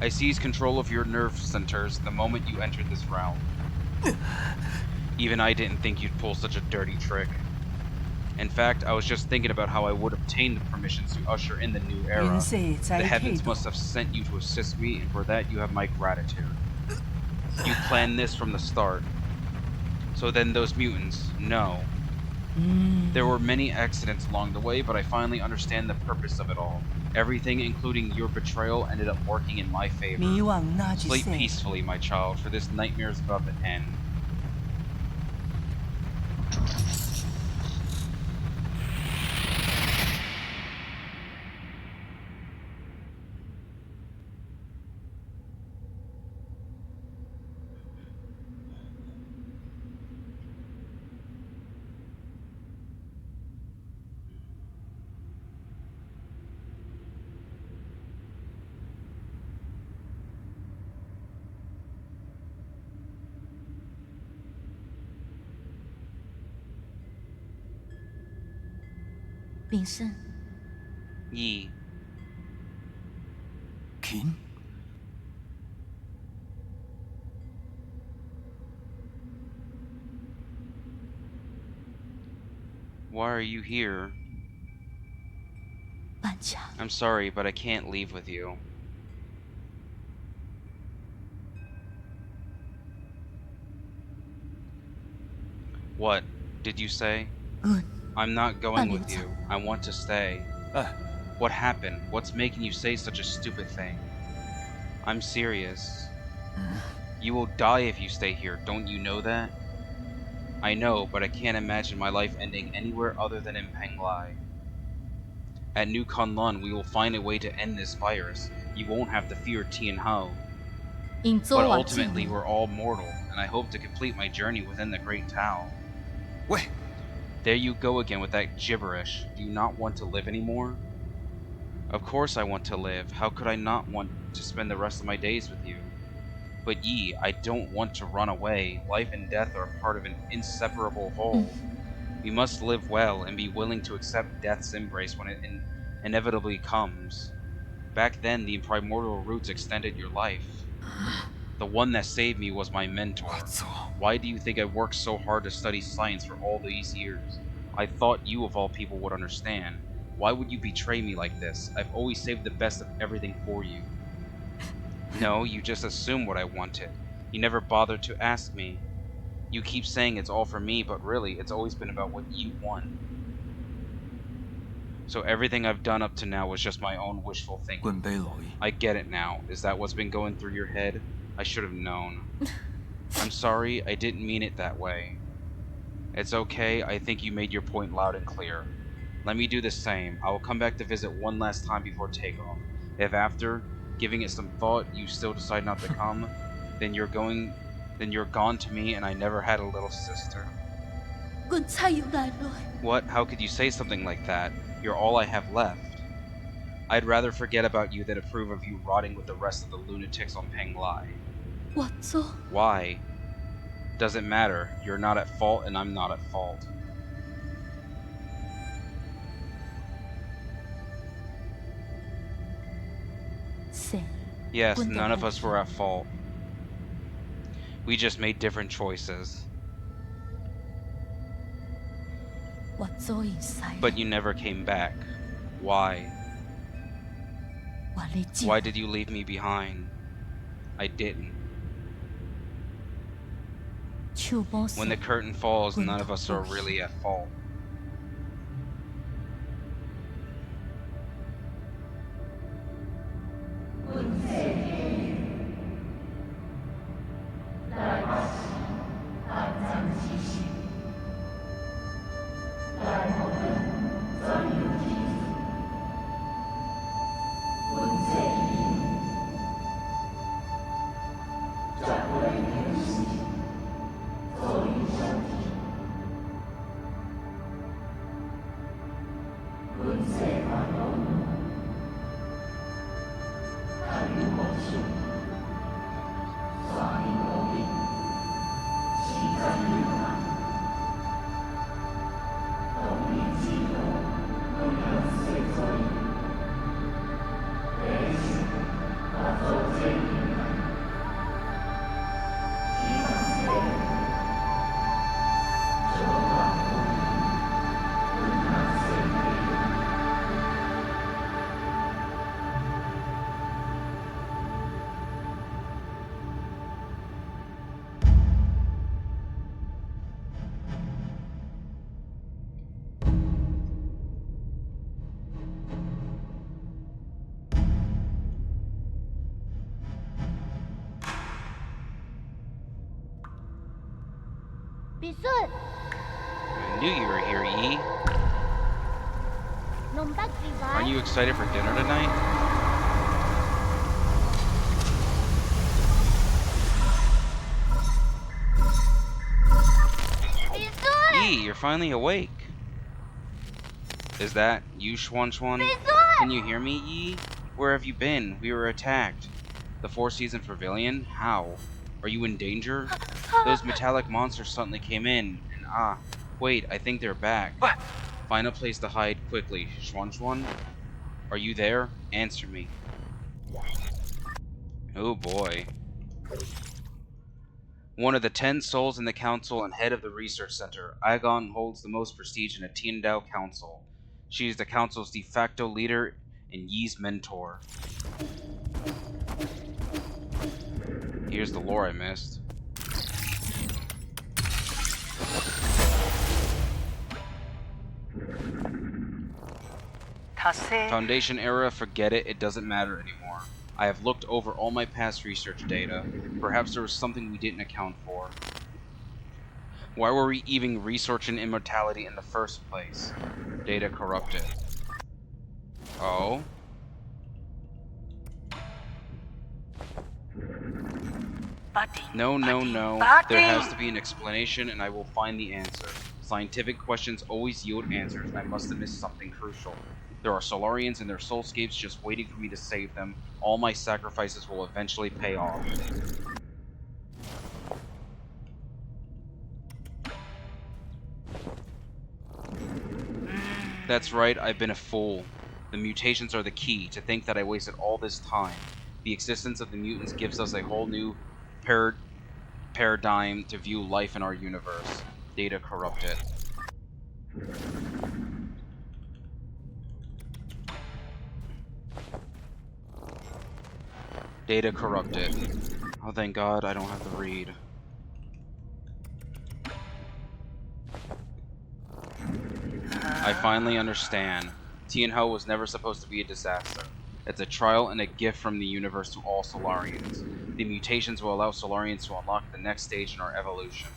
A: I seized control of your nerve centers the moment you entered this realm. Even I didn't think you'd pull such a dirty trick. In fact, I was just thinking about how I would obtain the permissions to usher in the new era. The heavens must have sent you to assist me, and for that you have my gratitude. You planned this from the start. So then those mutants, no. There were many accidents along the way, but I finally understand the purpose of it all. Everything, including your betrayal, ended up working in my favor. Sleep peacefully, my child, for this nightmare is about to end. Yi.
C: King?
A: Why are you here? I'm sorry, but I can't leave with you. What did you say? I'm not going with you. I want to stay. What happened? What's making you say such a stupid thing? I'm serious. You will die if you stay here, don't you know that? I know, but I can't imagine my life ending anywhere other than in Penglai. At New Kunlun, we will find a way to end this virus. You won't have to fear Tian Ho. But ultimately, we're all mortal, and I hope to complete my journey within the Great Tao.
C: 喂，
A: There you go again with that gibberish. Do you not want to live anymore? Of course I want to live. How could I not want to spend the rest of my days with you? But Yi, I don't want to run away. Life and death are part of an inseparable whole. We must live well and be willing to accept death's embrace when it inevitably comes. Back then, the primordial roots extended your life. The one that saved me was my mentor.
C: 我操！
A: Why do you think I worked so hard to study science for all these years? I thought you of all people would understand. Why would you betray me like this? I've always saved the best of everything for you. No, you just assumed what I wanted. You never bothered to ask me. You keep saying it's all for me, but really, it's always been about what you want. So everything I've done up to now was just my own wishful thinking.
C: 冠卑老矣。
A: I get it now. Is that what's been going through your head? I should have known. I'm sorry, I didn't mean it that way. It's okay, I think you made your point loud and clear. Let me do the same. I will come back to visit one last time before takeoff. If after, giving it some thought, you still decide not to come, then you're gone to me and I never had a little sister.
E: 我猜要大耐，
A: What? How could you say something like that? You're all I have left. I'd rather forget about you than approve of you rotting with the rest of the lunatics on Penglai.
E: 我做
A: Why? Doesn't matter. You're not at fault and I'm not at fault. Yes, none of us were at fault. We just made different choices.
E: 我做已逝，
A: But you never came back. Why?
E: 我你知
A: Why did you leave me behind? I didn't.
E: 手摸
A: When the curtain falls, none of us are really at fault. I knew you were here, Yi. Aren't you excited for dinner tonight? Yi, you're finally awake. Is that you, Schwan Schwan? Can you hear me, Yi? Where have you been? We were attacked. The Four Seasons Pavilion? How? Are you in danger? Those metallic monsters suddenly came in, and wait, I think they're back. Find a place to hide quickly, Schwan Schwan. Are you there? Answer me. Oh boy. One of the 10 souls in the council and head of the research center, Aegon holds the most prestige in a Tiandao council. She is the council's de facto leader and Yi's mentor. Here's the lore I missed. Foundation era, forget it, it doesn't matter anymore. I have looked over all my past research data. Perhaps there was something we didn't account for. Why were we even researching immortality in the first place? Data corrupted. Oh? No, no, no. There has to be an explanation, and I will find the answer. Scientific questions always yield answers. I must have missed something crucial. There are Solarians and their soulscapes just waiting for me to save them. All my sacrifices will eventually pay off. That's right, I've been a fool. The mutations are the key. To think that I wasted all this time. The existence of the mutants gives us a whole new paradigm to view life in our universe. Data corrupted. Data corrupted. Oh, thank God I don't have to read. I finally understand. Tianho was never supposed to be a disaster. It's a trial and a gift from the universe to all Solarians. The mutations will allow Solarians to unlock the next stage in our evolution.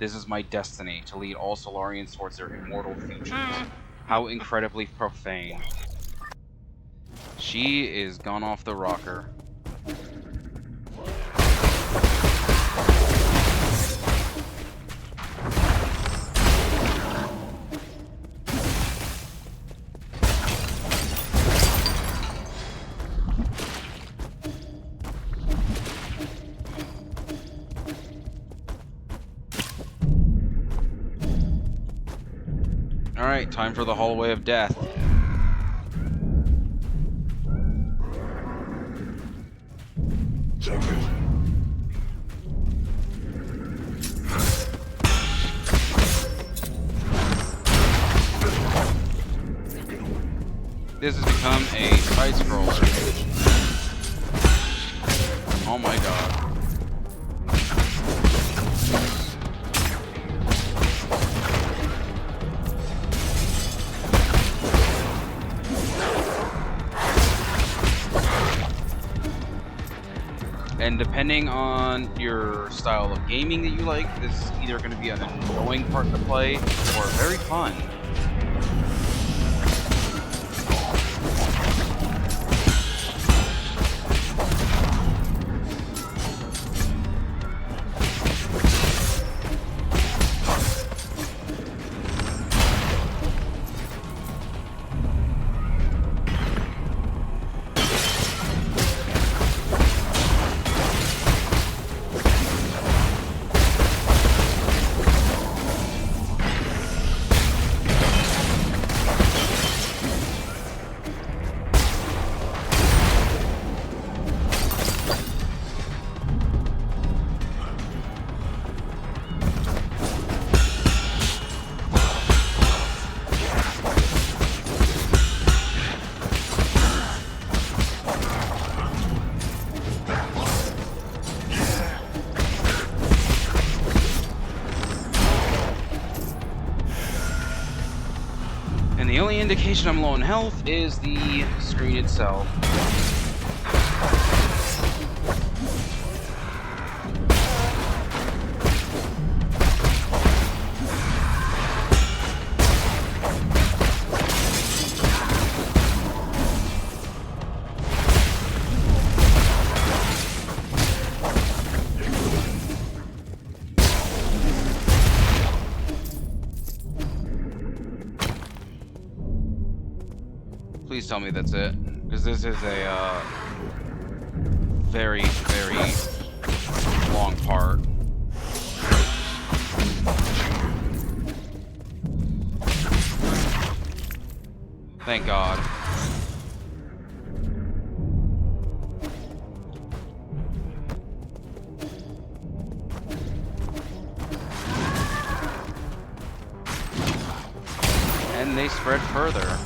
A: This is my destiny, to lead all Solarians towards their immortal futures. How incredibly profane. She is gone off the rocker. Alright, time for the hallway of death. This has become a side scroller. Oh my God. And depending on your style of gaming that you like, this is either going to be an annoying part to play or very fun. And the only indication I'm low on health is the screen itself. Please tell me that's it, because this is a very, very long part. Thank God. And they spread further.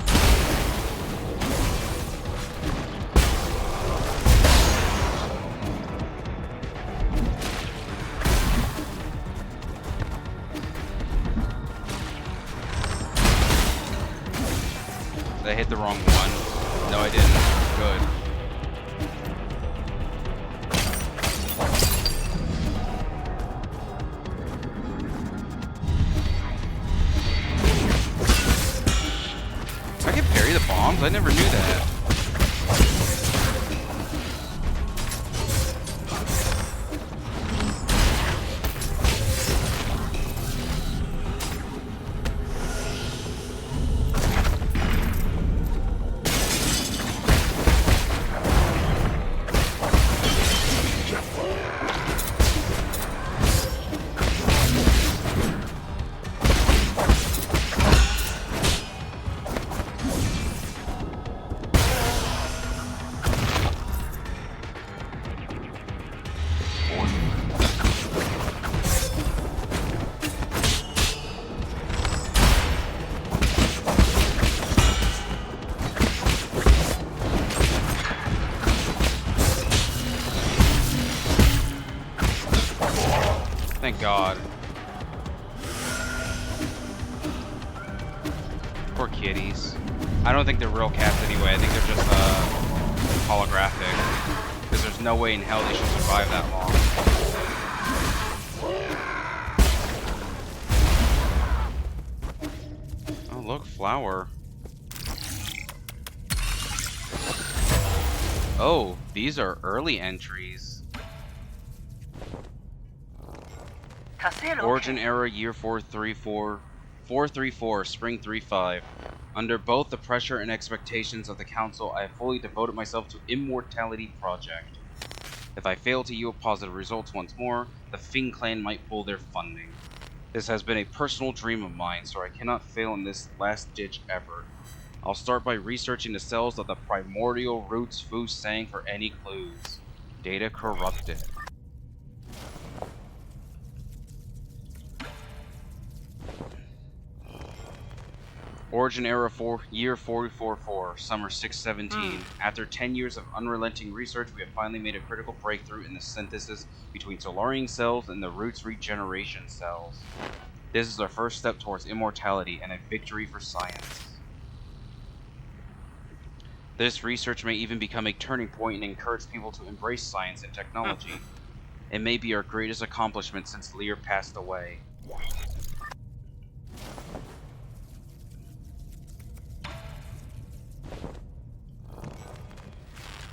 A: I hit the wrong one. No, I didn't. Good. never knew that. Thank God. Poor kitties. I don't think they're real cats anyway. I think they're just holographic. Because there's no way in hell they should survive that long. Oh, look, flower. Oh, these are early entries. Origin era year 434, spring 35. Under both the pressure and expectations of the council, I have fully devoted myself to Immortality Project. If I fail to yield positive results once more, the Fing clan might pull their funding. This has been a personal dream of mine, so I cannot fail in this last-ditch effort. I'll start by researching the cells of the primordial roots Fu sang for any clues. Data corrupted. Origin era year 444, summer 617. After 10 years of unrelenting research, we have finally made a critical breakthrough in the synthesis between Solarian cells and the roots regeneration cells. This is our first step towards immortality and a victory for science. This research may even become a turning point and encourage people to embrace science and technology. It may be our greatest accomplishment since Lear passed away.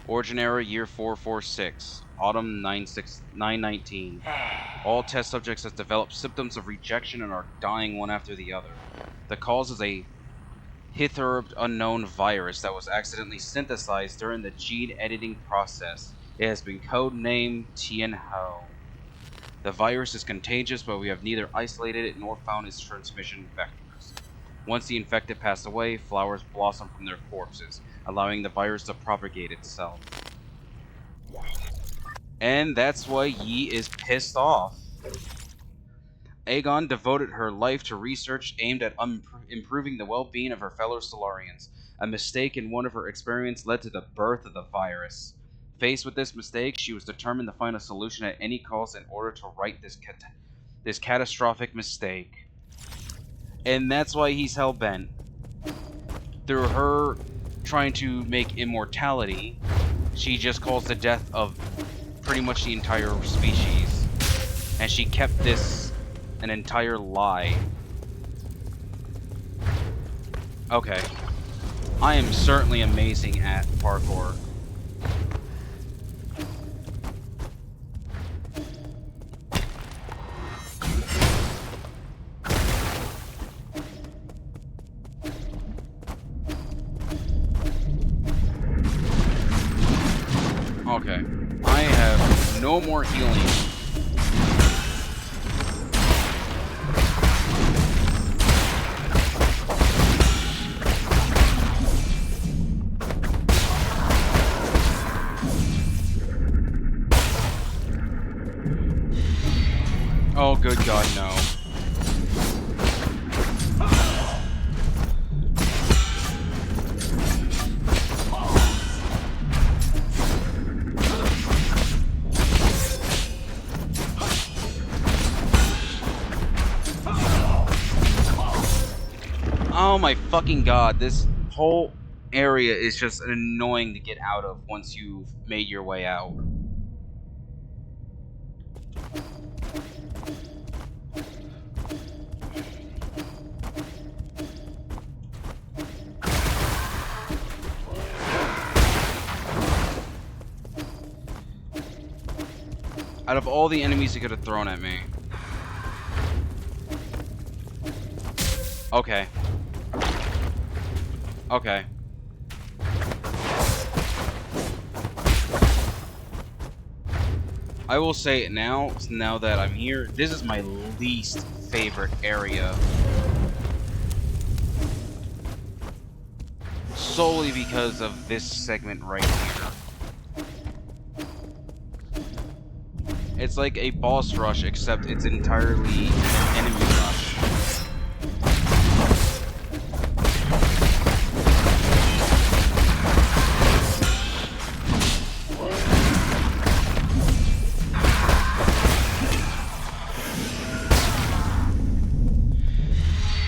A: Origin era year 446, autumn 919. All test subjects have developed symptoms of rejection and are dying one after the other. The cause is a hitherto unknown virus that was accidentally synthesized during the gene editing process. It has been codenamed Tianhou. The virus is contagious, but we have neither isolated it nor found its transmission vectors. Once the infected pass away, flowers blossom from their corpses, allowing the virus to propagate itself. And that's why Yi is pissed off. Aegon devoted her life to research aimed at improving the well-being of her fellow Solarians. A mistake in one of her experiments led to the birth of the virus. Faced with this mistake, she was determined to find a solution at any cost in order to right this catastrophic mistake. And that's why he's hell-bent. Through her trying to make immortality, she just caused the death of pretty much the entire species. And she kept this an entire lie. Okay. I am certainly amazing at parkour. Okay. I have no more healing. Oh, good God, no. Oh my fucking God, this whole area is just annoying to get out of once you've made your way out. Out of all the enemies he could have thrown at me. Okay. Okay. I will say it now that I'm here, this is my least favorite area. Solely because of this segment right here. It's like a boss rush, except it's entirely an enemy rush.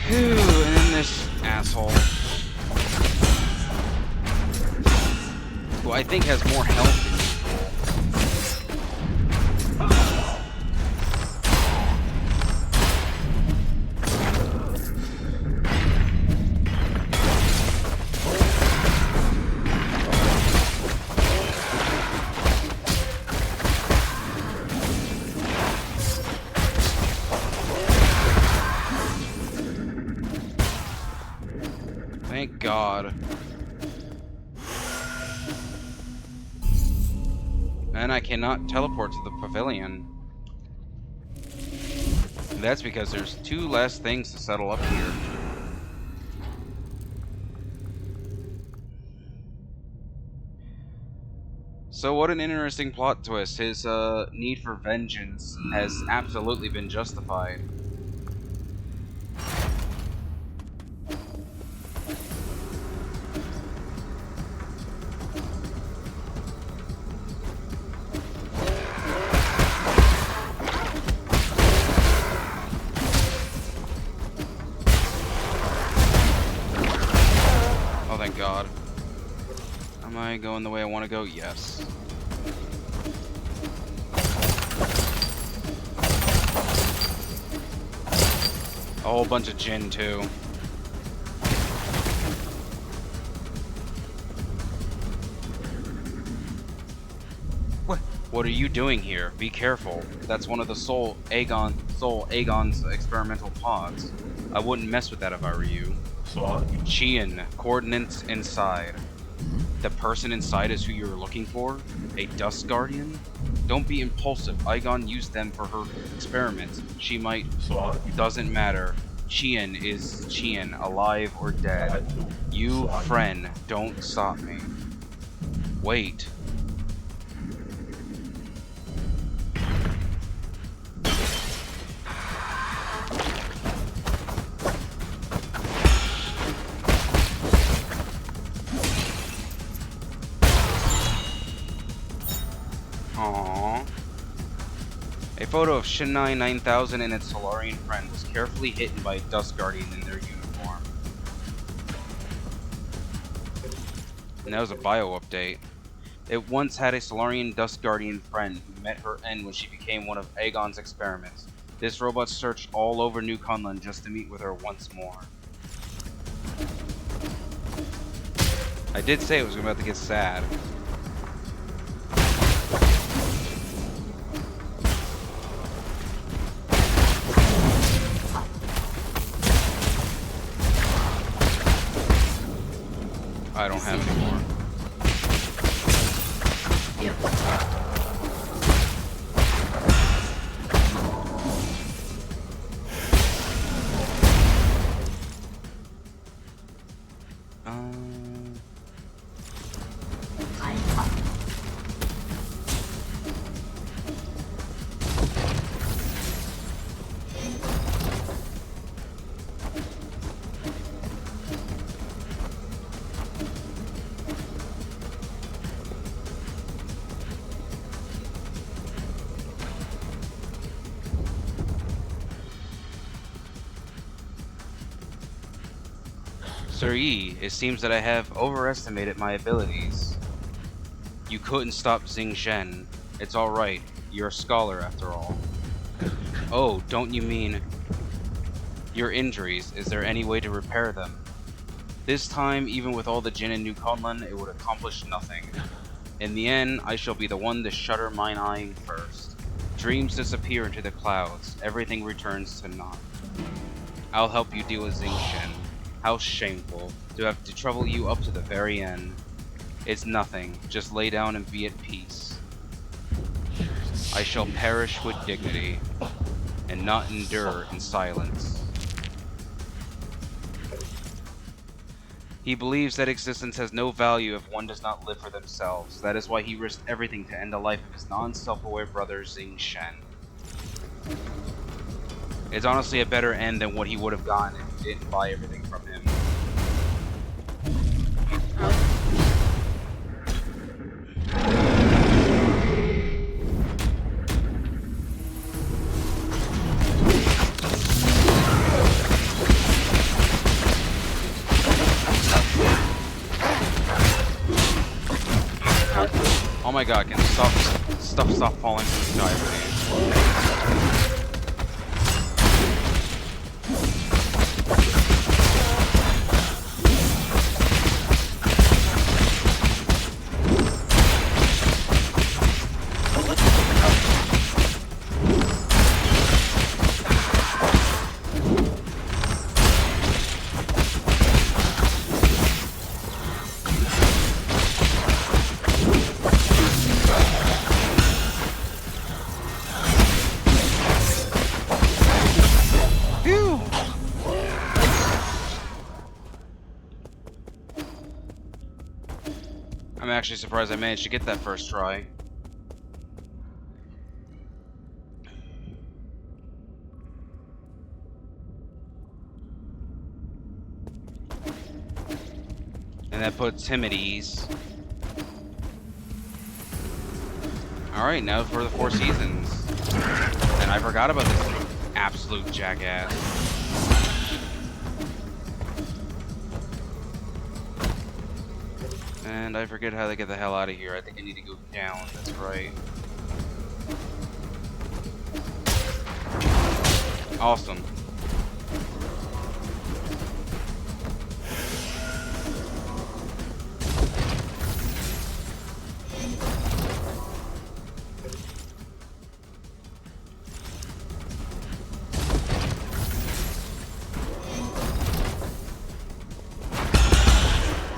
A: Phew, and then this asshole, who I think has more health than Thank God. And I cannot teleport to the pavilion. That's because there's 2 last things to settle up here. So what an interesting plot twist. His need for vengeance has absolutely been justified. Oh, thank God. Am I going the way I want to go? Yes. A whole bunch of Jinn, too. What are you doing here? Be careful. That's one of the Soul Aegon's experimental pods. I wouldn't mess with that if I were you. Qian, coordinates inside. The person inside is who you're looking for? A Dust Guardian? Don't be impulsive. Aegon used them for her experiments. She might... Doesn't matter. Qian is Qian, alive or dead. You, friend, don't stop me. Wait. Aww. A photo of Pt9 9000 and its Solarian friend was carefully hidden by a Dust Guardian in their uniform. And that was a bio update. It once had a Solarian Dust Guardian friend who met her end when she became one of Aegon's experiments. This robot searched all over New Kunlun just to meet with her once more. I did say it was about to get sad. I don't have any more. Sir Yi, it seems that I have overestimated my abilities. You couldn't stop Xing Shen. It's alright, you're a scholar after all. Oh, don't you mean... Your injuries, is there any way to repair them? This time, even with all the Jinn in New Kunlun, it would accomplish nothing. In the end, I shall be the one to shutter mine eye first. dreams disappear into the clouds. Everything returns to naught. I'll help you deal with Xingqian. How shameful to have to trouble you up to the very end. It's nothing. Just lay down and be at peace. I shall perish with dignity and not endure in silence. He believes that existence has no value if one does not live for themselves. That is why he risked everything to end the life of his non-self-aware brother Xingqian. It's honestly a better end than what he would have gotten if he didn't buy everything from him. Oh my god, can stuff stop falling from the sky, please? I'm actually surprised I managed to get that first try. And that puts him at ease. Alright, now for the 4 seasons. And I forgot about this absolute jackass. And I forget how to get the hell out of here. I think I need to go down, that's right. Awesome.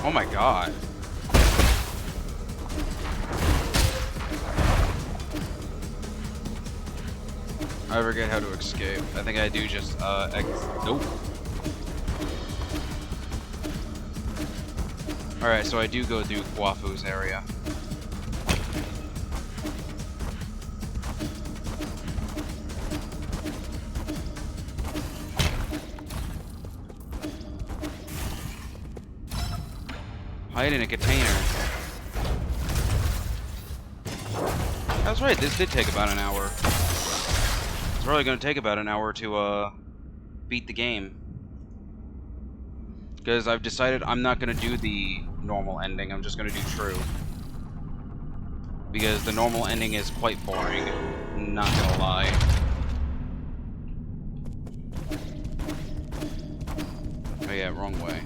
A: Oh my god. I forget how to escape. I think I do just, nope. Alright, so I do go through Guafu's area. Hide in a container. That's right, this did take about an hour. It's probably going to take about an hour to beat the game. Because I've decided I'm not going to do the normal ending, I'm just going to do true. Because the normal ending is quite boring, not going to lie. Oh yeah, wrong way.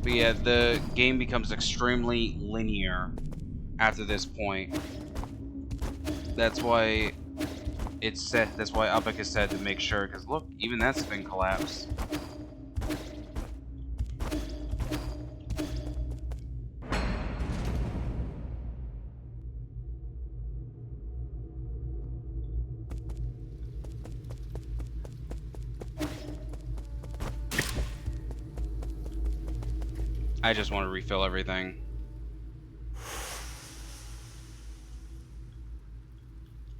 A: But yeah, the game becomes extremely linear after this point. That's why it's set. That's why Epic is said to make sure. Because look, even that's been collapsed. I just want to refill everything.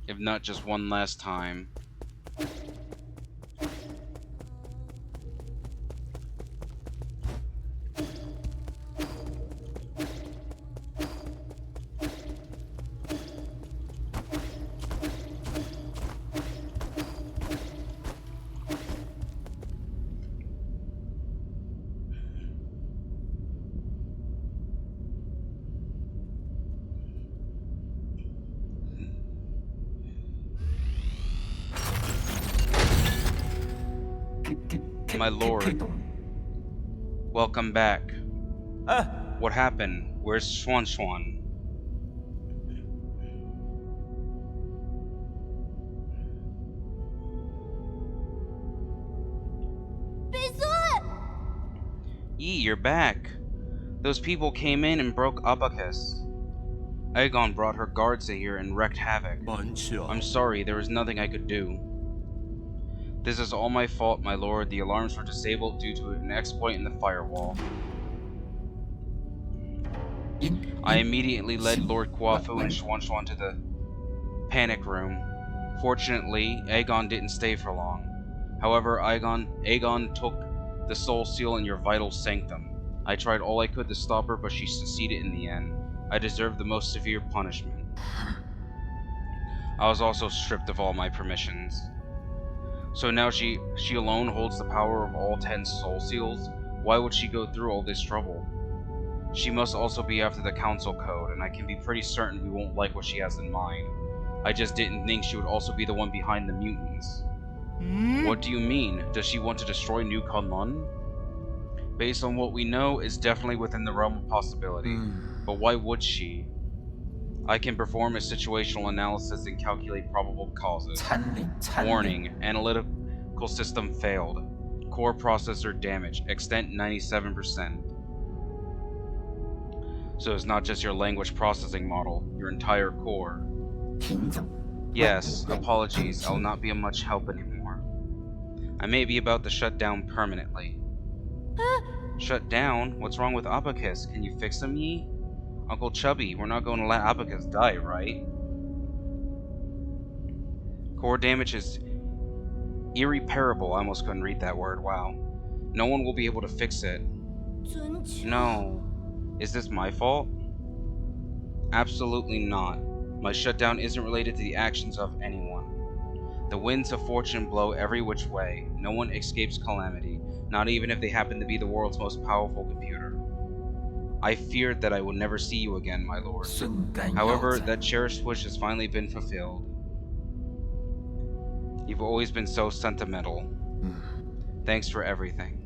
A: If not just one last time. My lord, welcome back. What happened? Where's Swan Swan? Yi, you're back. Those people came in and broke Abacus. Aegon brought her guards in here and wreaked havoc. I'm sorry, there was nothing I could do. This is all my fault, my lord. The alarms were disabled due to an exploit in the firewall. I immediately led Lord Guafu and Xuan to the panic room. Fortunately, Aegon didn't stay for long. However, Aegon took the soul seal in your vital sanctum. I tried all I could to stop her, but she succeeded in the end. I deserved the most severe punishment. I was also stripped of all my permissions. So now she alone holds the power of all 10 soul seals? Why would she go through all this trouble? She must also be after the council code, and I can be pretty certain we won't like what she has in mind. I just didn't think she would also be the one behind the mutants. What do you mean? Does she want to destroy New Kunlun? Based on what we know, it's definitely within the realm of possibility. But why would she? I can perform a situational analysis and calculate probable causes. Warning, analytical system failed. Core processor damage, extent 97%. So it's not just your language processing model, your entire core. Yes, apologies, I'll not be of much help anymore. I may be about to shut down permanently. Shut down? What's wrong with Abacus? Can you fix him, Yi? Uncle Chubby, we're not going to let Abacus die, right? Core damage is irreparable. I almost couldn't read that word, wow. No one will be able to fix it. No. Is this my fault? Absolutely not. My shutdown isn't related to the actions of anyone. The winds of fortune blow every which way. No one escapes calamity, not even if they happen to be the world's most powerful computer. I feared that I would never see you again, my lord. However, that cherished wish has finally been fulfilled. You've always been so sentimental. Thanks for everything.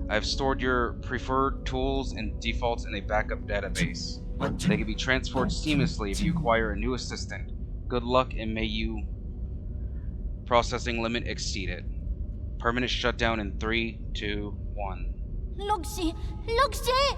A: I've stored your preferred tools and defaults in a backup database. They can be transferred seamlessly if you acquire a new assistant. Good luck, and may you processing limit exceeded. Permanent shutdown in 3, 2, 1.
E: Loxi! Loxi!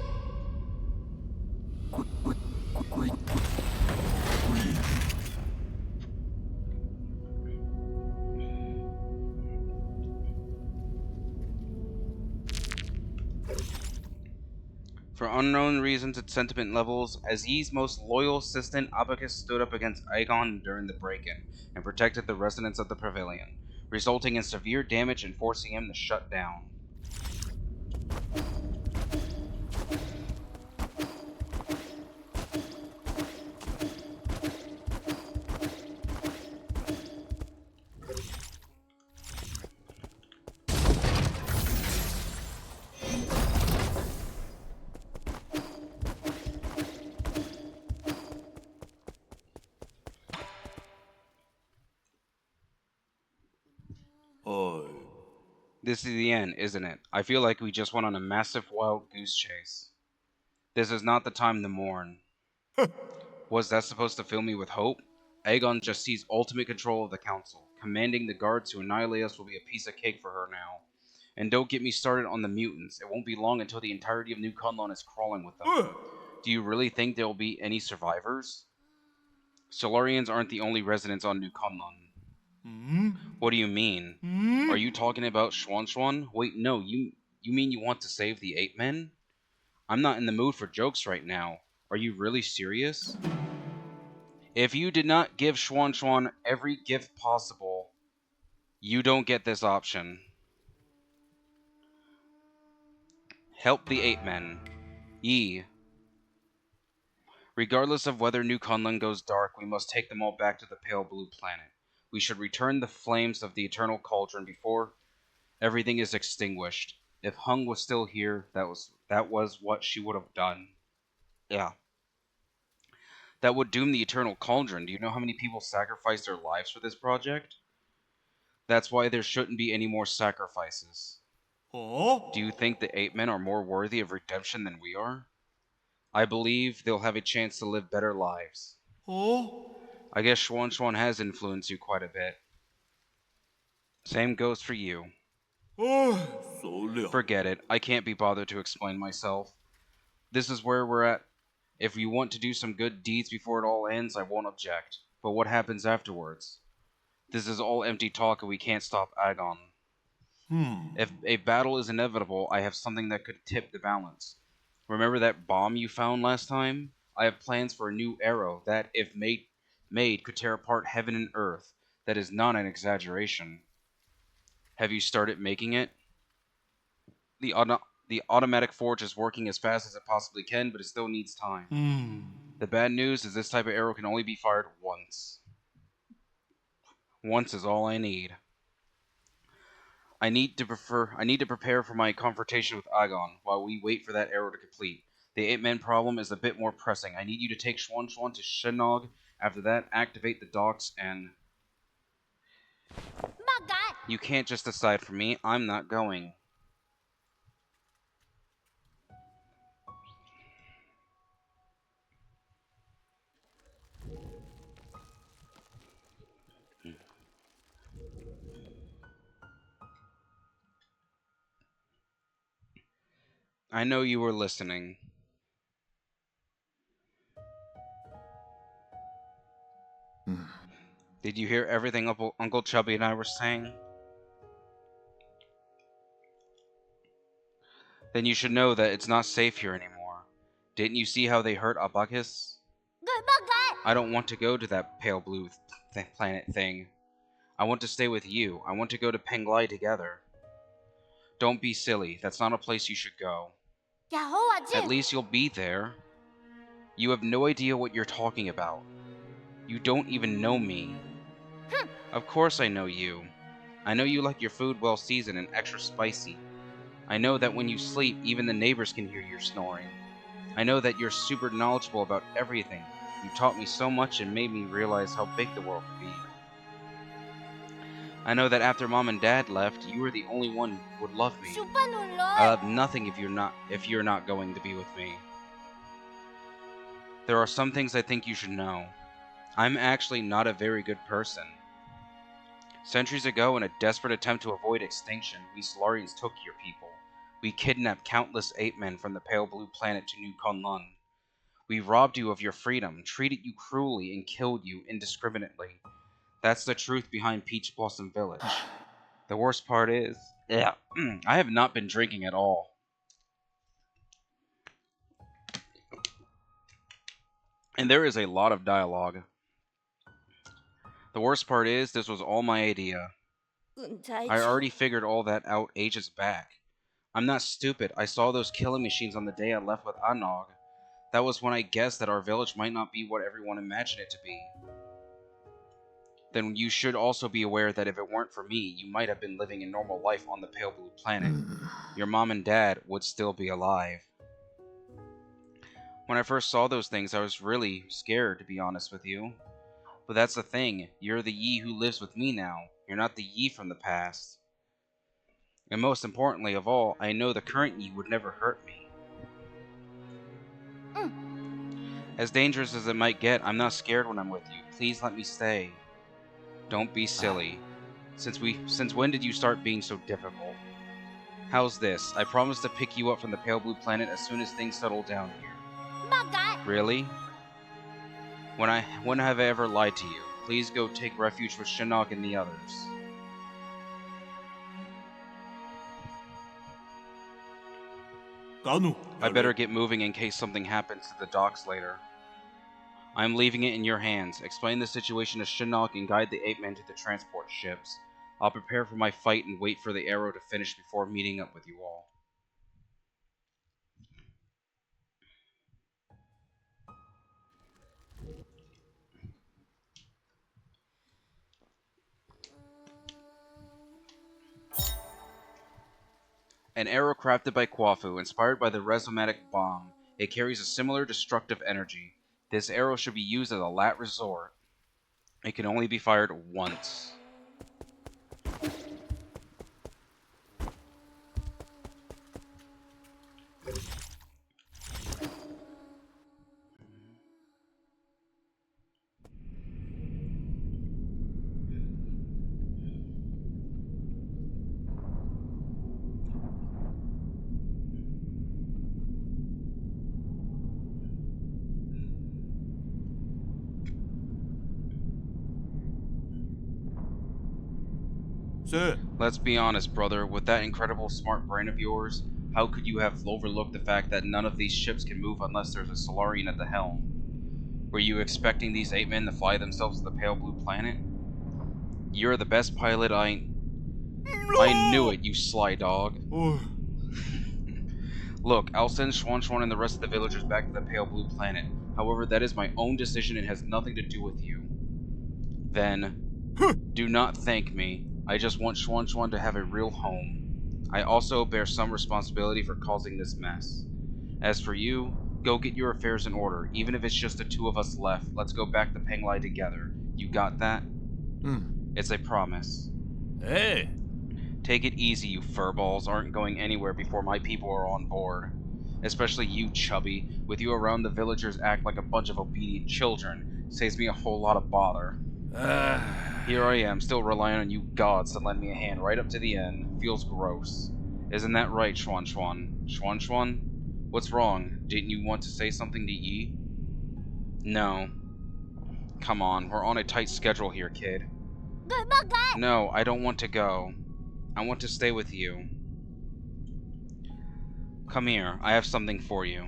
A: For unknown reasons and sentiment levels, Aziz's most loyal assistant, Abacus stood up against Aegon during the break-in and protected the residents of the pavilion, resulting in severe damage and forcing him to shut down. This is the end, isn't it? I feel like we just went on a massive wild goose chase. This is not the time to mourn. Was that supposed to fill me with hope? Aegon just sees ultimate control of the council. Commanding the guards to annihilate us will be a piece of cake for her now. And don't get me started on the mutants. It won't be long until the entirety of New Kunlun is crawling with them. Do you really think there will be any survivors? Solarians aren't the only residents on New Kunlun. What do you mean? Are you talking about Xuan? Wait, no, you mean you want to save the 8 men? I'm not in the mood for jokes right now. Are you really serious? If you did not give Xuan every gift possible, you don't get this option. Help the 8 men. Yi. Regardless of whether New Kunlun goes dark, we must take them all back to the pale blue planet. We should return the flames of the eternal cauldron before everything is extinguished. If Hung was still here, that was what she would have done. Yeah. That would doom the eternal cauldron. Do you know how many people sacrificed their lives for this project? That's why there shouldn't be any more sacrifices.
B: 어?
A: Do you think the 8 men are more worthy of redemption than we are? I believe they'll have a chance to live better lives.
B: 어?
A: I guess Schwan Schwan has influenced you quite a bit. Same goes for you.
B: 쏠려.
A: Forget it. I can't be bothered to explain myself. This is where we're at. If you want to do some good deeds before it all ends, I won't object. But what happens afterwards? This is all empty talk and we can't stop Agon. If a battle is inevitable, I have something that could tip the balance. Remember that bomb you found last time? I have plans for a new arrow that, if made, could tear apart heaven and earth. That is not an exaggeration. Have you started making it? The automatic forge is working as fast as it possibly can, but it still needs time. The bad news is this type of arrow can only be fired once. Once is all I need. I need to prepare for my confrontation with Agon while we wait for that arrow to complete. The 8-man problem is a bit more pressing. I need you to take Schwan Schwan to Shinog. After that, activate the docks and...
E: Magat!
A: You can't just decide for me. I'm not going. I know you were listening. Did you hear everything Uncle Chubby and I were saying? Then you should know that it's not safe here anymore. Didn't you see how they hurt Abacus?
E: Good Magat!
A: I don't want to go to that pale blue planet thing. I want to stay with you. I want to go to Penglai together. Don't be silly. That's not a place you should go. At least you'll be there. You have no idea what you're talking about. You don't even know me. Of course I know you. I know you like your food well seasoned and extra spicy. I know that when you sleep, even the neighbors can hear your snoring. I know that you're super knowledgeable about everything. You taught me so much and made me realize how big the world could be. I know that after Mom and Dad left, you were the only one who would love me. I'll have nothing if you're not going to be with me. There are some things I think you should know. I'm actually not a very good person. Centuries ago, in a desperate attempt to avoid extinction, we Solarians took your people. We kidnapped countless 8-men from the pale blue planet to New Kunlun. We robbed you of your freedom, treated you cruelly, and killed you indiscriminately. That's the truth behind Peach Blossom Village. The worst part is, I have not been drinking at all. And there is a lot of dialogue. The worst part is, this was all my idea. I already figured all that out ages back. I'm not stupid. I saw those killing machines on the day I left with Anog. That was when I guessed that our village might not be what everyone imagined it to be. Then you should also be aware that if it weren't for me, you might have been living a normal life on the pale blue planet. Your mom and dad would still be alive. When I first saw those things, I was really scared, to be honest with you. But that's the thing, you're the Yi who lives with me now. You're not the Yi from the past. And most importantly of all, I know the current Yi would never hurt me. As dangerous as it might get, I'm not scared when I'm with you. Please let me stay. Don't be silly. Since when did you start being so difficult? How's this? I promise to pick you up from the pale blue planet as soon as things settle down here. Really? When have I ever lied to you? Please go take refuge with Shinnok and the others. I better get moving in case something happens to the docks later. I'm leaving it in your hands. Explain the situation to Shinnok and guide the 8-men to the transport ships. I'll prepare for my fight and wait for the arrow to finish before meeting up with you all. An arrow crafted by Kwafu, inspired by the Resomatic bomb. It carries a similar destructive energy. This arrow should be used as a last resort. It can only be fired once.
B: 쎄.
A: Let's be honest, brother. With that incredible smart brain of yours, how could you have overlooked the fact that none of these ships can move unless there's a Solarian at the helm? Were you expecting these 8 men to fly themselves to the pale blue planet? You're the best pilot I knew it, you sly dog.
B: 어휴.
A: Look, I'll send Schwan and the rest of the villagers back to the pale blue planet. However, that is my own decision and has nothing to do with you. Then, do not thank me. I just want Schwan to have a real home. I also bear some responsibility for causing this mess. As for you, go get your affairs in order. Even if it's just the 2 of us left, let's go back to Penglai together. You got that? It's a promise.
B: 에.
A: Take it easy, you furballs aren't going anywhere before my people are on board. Especially you, Chubby. With you around, the villagers act like a bunch of obedient children. Saves me a whole lot of bother. Here I am, still relying on you gods to lend me a hand right up to the end. Feels gross. Isn't that right, Schwan? Schwan? What's wrong? Didn't you want to say something to Yi? No. Come on, we're on a tight schedule here, kid. No, I don't want to go. I want to stay with you. Come here, I have something for you.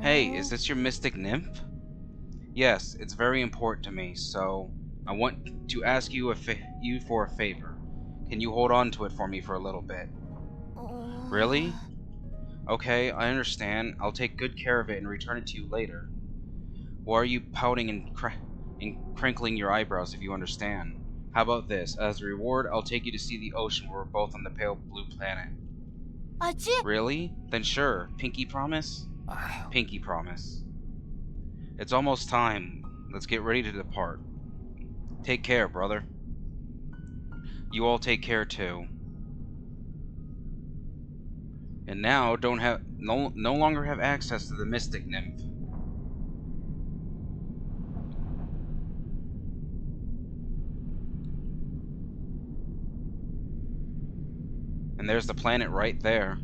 A: Hey, is this your mystic nymph? Yes, it's very important to me, so I want to ask you for a favor. Can you hold on to it for me for a little bit? Really? Okay, I understand. I'll take good care of it and return it to you later. Why are you pouting and crinkling your eyebrows if you understand? How about this? As a reward, I'll take you to see the ocean where we're both on the pale blue planet. Really? Then sure. Pinky promise? Pinky promise. It's almost time. Let's get ready to depart. Take care, brother. You all take care too. And now no longer have access to the mystic nymph. And there's the planet right there.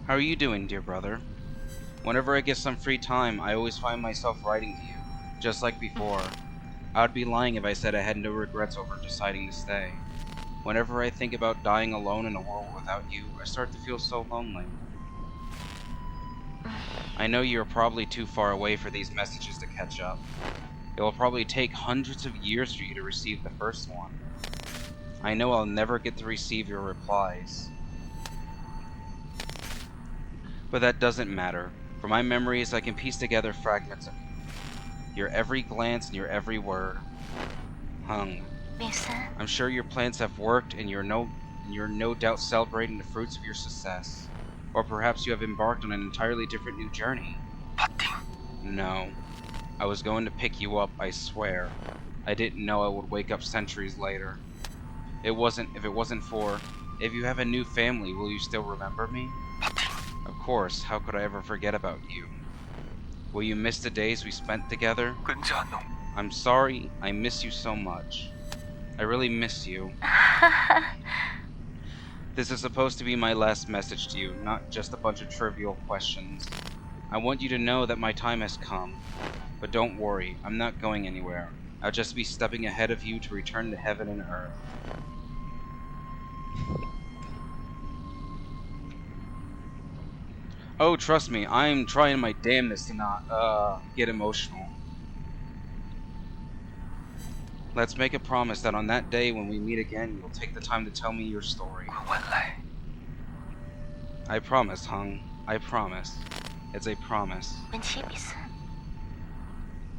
A: How are you doing, dear brother? Whenever I get some free time, I always find myself writing to you, just like before. I would be lying if I said I had no regrets over deciding to stay. Whenever I think about dying alone in a world without you, I start to feel so lonely. I know you're probably too far away for these messages to catch up. It will probably take hundreds of years for you to receive the first one. I know I'll never get to receive your replies. But that doesn't matter. For my memories, I can piece together fragments of you. Your every glance and your every word. Hung. I'm sure your plans have worked and you're no doubt celebrating the fruits of your success. Or perhaps you have embarked on an entirely different new journey. No. I was going to pick you up, I swear. I didn't know I would wake up centuries later. If you have a new family, will you still remember me? Of course, how could I ever forget about you? Will you miss the days we spent together? I'm sorry, I miss you so much. I really miss you. This is supposed to be my last message to you, not just a bunch of trivial questions. I want you to know that my time has come. But don't worry, I'm not going anywhere. I'll just be stepping ahead of you to return to heaven and earth. Oh, trust me, I'm trying my damnedest to not, get emotional. Let's make a promise that on that day when we meet again, you'll take the time to tell me your story. I promise, Hung. I promise. It's a promise.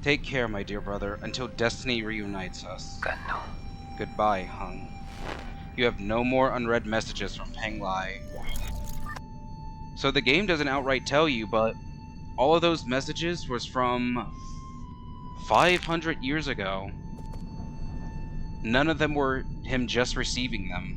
A: Take care, my dear brother, until destiny reunites us. Goodbye, Hung. You have no more unread messages from Penglai. So the game doesn't outright tell you, but all of those messages was from 500 years ago. None of them were him just receiving them.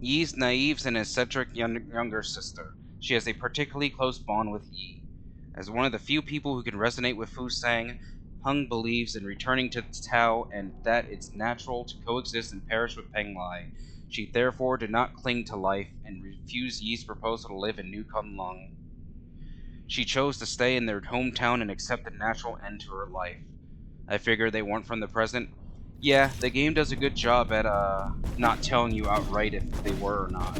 A: Yi's naive and eccentric younger sister. She has a particularly close bond with Yi. As one of the few people who can resonate with Fu Sang, Hung believes in returning to Tao and that it's natural to coexist and perish with Peng Lai. She therefore did not cling to life and refused Yi's proposal to live in New Kunlung. She chose to stay in their hometown and accept the natural end to her life. I figure they weren't from the present. Yeah, the game does a good job at not telling you outright if they were or not.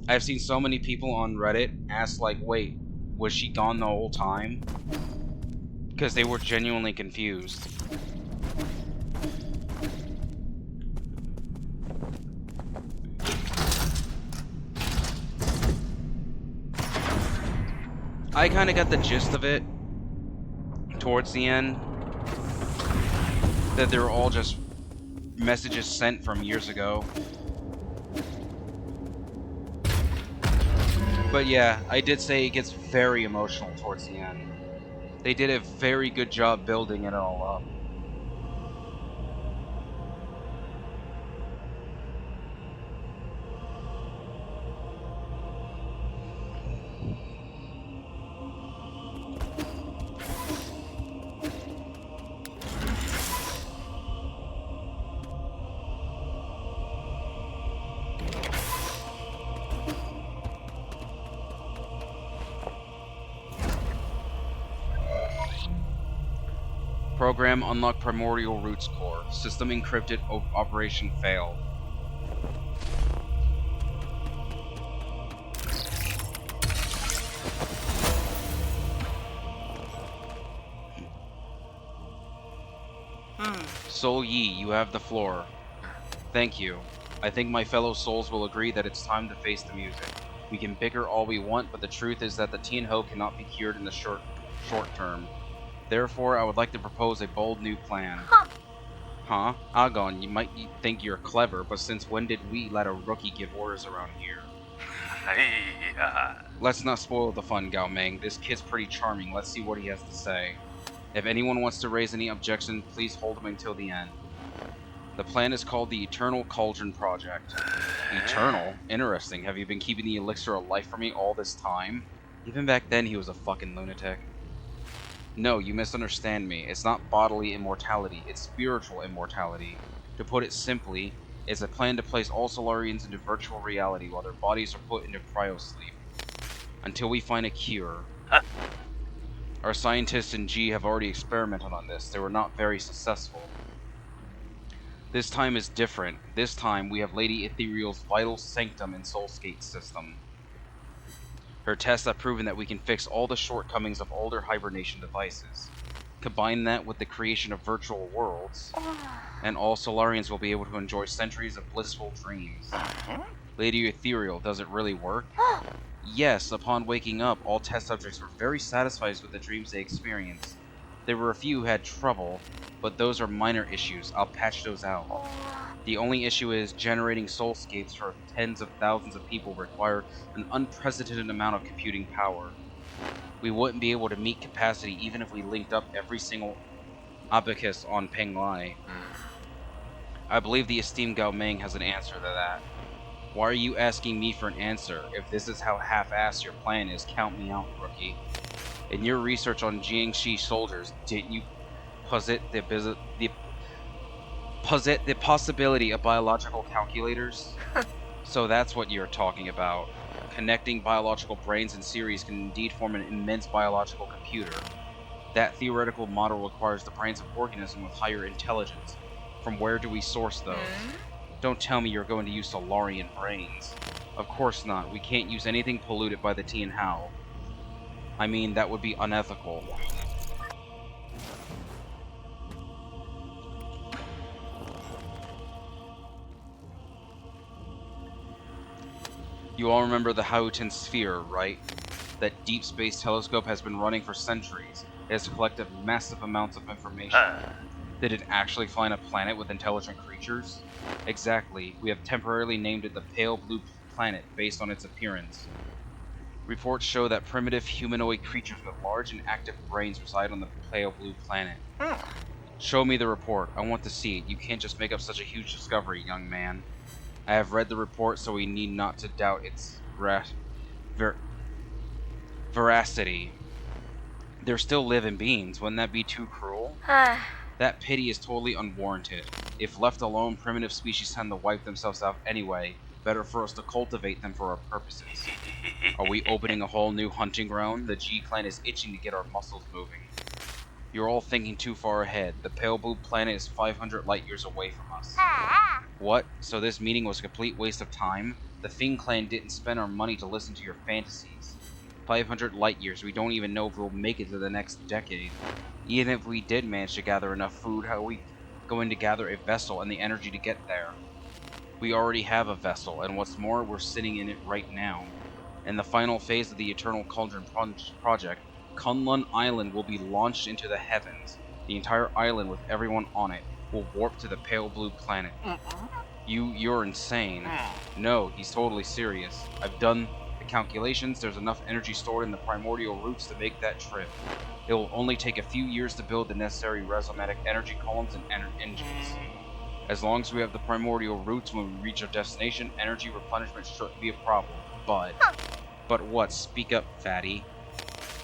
A: I've seen so many people on Reddit ask like, wait, was she gone the whole time? Because they were genuinely confused. I kind of got the gist of it towards the end. That they were all just messages sent from years ago. But yeah, I did say it gets very emotional towards the end. They did a very good job building it all up. Program unlock primordial roots core. System encrypted. Operation failed. Soul Yi, you have the floor. Thank you. I think my fellow souls will agree that it's time to face the music. We can bicker all we want, but the truth is that the Tianho cannot be cured in the short term. Therefore, I would like to propose a bold new plan. Huh? Agon, you might think you're clever, but since when did we let a rookie give orders around here? Let's not spoil the fun, Gao Meng. This kid's pretty charming. Let's see what he has to say. If anyone wants to raise any objection, please hold them until the end. The plan is called the Eternal Cauldron Project. Eternal? Interesting. Have you been keeping the elixir of life for me all this time? Even back then, he was a fucking lunatic. No, you misunderstand me. It's not bodily immortality, it's spiritual immortality. To put it simply, it's a plan to place all Solarians into virtual reality while their bodies are put into cryosleep. Until we find a cure. Our scientists in G have already experimented on this. They were not very successful. This time is different. This time, we have Lady Ethereal's vital sanctum and soulscape system. Her tests have proven that we can fix all the shortcomings of older hibernation devices. Combine that with the creation of virtual worlds, and all Solarians will be able to enjoy centuries of blissful dreams. Lady Ethereal, does it really work? Yes, upon waking up, all test subjects were very satisfied with the dreams they experienced. There were a few who had trouble, but those are minor issues. I'll patch those out. The only issue is generating soulscapes for tens of thousands of people require an unprecedented amount of computing power. We wouldn't be able to meet capacity even if we linked up every single abacus on Peng Lai. I believe the esteemed Gao Meng has an answer to that. Why are you asking me for an answer? If this is how half-assed your plan is, count me out, rookie. In your research on Jiangxi soldiers, didn't you posit the possibility of biological calculators? So that's what you're talking about. Connecting biological brains in series can indeed form an immense biological computer. That theoretical model requires the brains of organisms with higher intelligence. From where do we source those? Don't tell me you're going to use Solarian brains. Of course not. We can't use anything polluted by the Tianhao. I mean, that would be unethical. You all remember the Houghton Sphere, right? That deep space telescope has been running for centuries. It has collected massive amounts of information. Did it actually find a planet with intelligent creatures? Exactly. We have temporarily named it the Pale Blue Planet based on its appearance. Reports show that primitive humanoid creatures with large and active brains reside on the pale blue planet. Show me the report. I want to see it. You can't just make up such a huge discovery, young man. I have read the report, so we need not to doubt its veracity. They're still living beings. Wouldn't that be too cruel? That pity is totally unwarranted. If left alone, primitive species tend to wipe themselves out anyway. Better for us to cultivate them for our purposes. Are we opening a whole new hunting ground? The G-Clan is itching to get our muscles moving. You're all thinking too far ahead. The pale blue planet is 500 light years away from us. What? So this meeting was a complete waste of time? The Fing Clan didn't spend our money to listen to your fantasies. 500 light years, we don't even know if we'll make it to the next decade. Even if we did manage to gather enough food, how are we going to gather a vessel and the energy to get there? We already have a vessel, and what's more, we're sitting in it right now. In the final phase of the Eternal Cauldron project, Kunlun Island will be launched into the heavens. The entire island with everyone on it will warp to the pale blue planet. You're insane. No, he's totally serious. I've done the calculations. There's enough energy stored in the primordial roots to make that trip. It will only take a few years to build the necessary rhizomatic energy columns and engines. As long as we have the primordial roots when we reach our destination, energy replenishment shouldn't be a problem. But what? Speak up, fatty.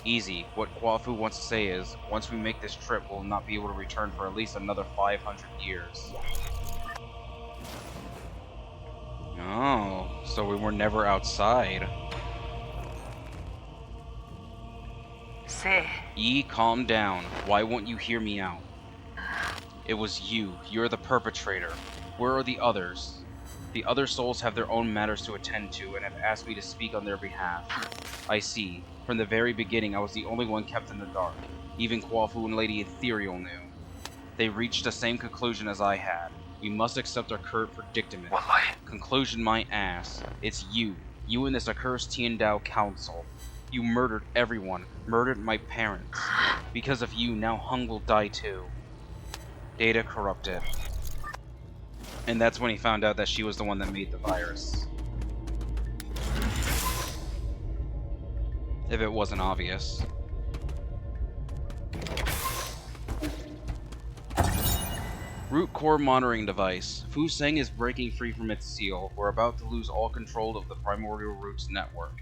A: Easy. What Kwafu wants to say is, once we make this trip, we'll not be able to return for at least another 500 years. Oh, so we were never outside. Calm down. Why won't you hear me out? It was you. You're the perpetrator. Where are the others? The other souls have their own matters to attend to and have asked me to speak on their behalf. I see. From the very beginning, I was the only one kept in the dark. Even Kwafu and Lady Ethereal knew. They reached the same conclusion as I had. We must accept our current predicament. Conclusion my ass. It's you. You and this accursed Tiandao Council. You murdered everyone. Murdered my parents. Because of you, now Hung will die too. Data corrupted. And that's when he found out that she was the one that made the virus. If it wasn't obvious. Root core monitoring device. Fuseng is breaking free from its seal. We're about to lose all control of the Primordial Roots network.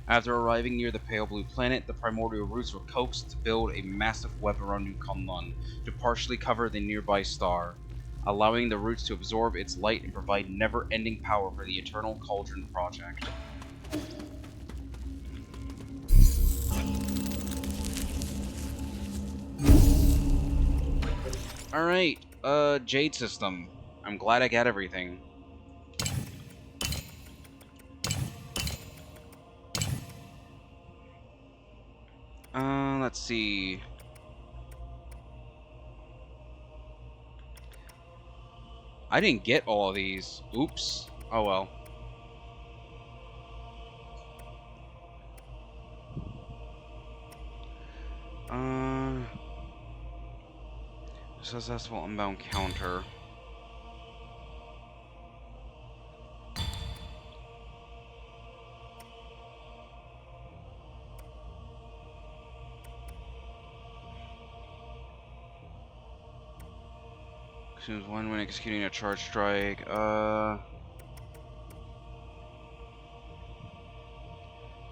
A: After arriving near the pale blue planet, the Primordial Roots were coaxed to build a massive web around New Kunlun to partially cover the nearby star, allowing the roots to absorb its light and provide never-ending power for the Eternal Cauldron project. Alright, Jade System. I'm glad I got everything. Let's see. I didn't get all of these. Oops. Oh well. Successful unbound counter. Consumes 1 when executing a charge strike.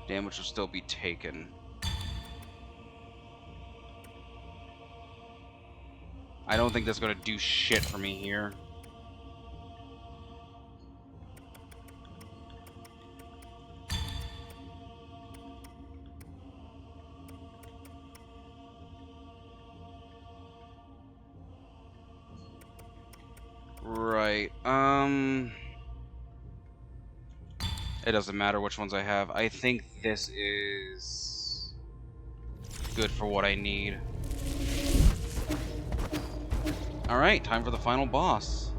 A: Damage will still be taken. I don't think that's gonna do shit for me here. Right, it doesn't matter which ones I have. I think this is good for what I need. Alright, time for the final boss.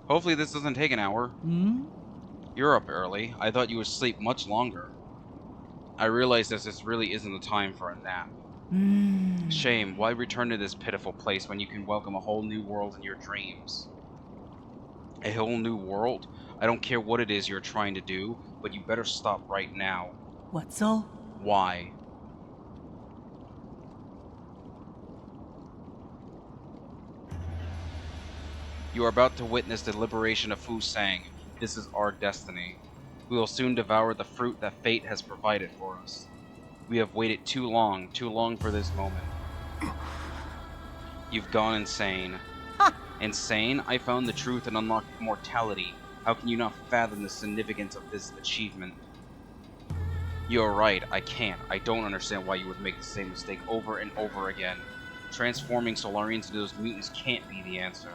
A: Hopefully this doesn't take an hour. You're up early. I thought you would sleep much longer. I realize this really isn't the time for a nap. Shame, why return to this pitiful place when you can welcome a whole new world in your dreams? A whole new world? I don't care what it is you're trying to do, but you better stop right now.
C: 왔어?
A: Why? You are about to witness the liberation of Fusang. This is our destiny. We will soon devour the fruit that fate has provided for us. We have waited too long for this moment. You've gone insane. Insane? I found the truth and unlocked immortality. How can you not fathom the significance of this achievement? You're right, I can't. I don't understand why you would make the same mistake over and over again. Transforming Solarians into those mutants can't be the answer.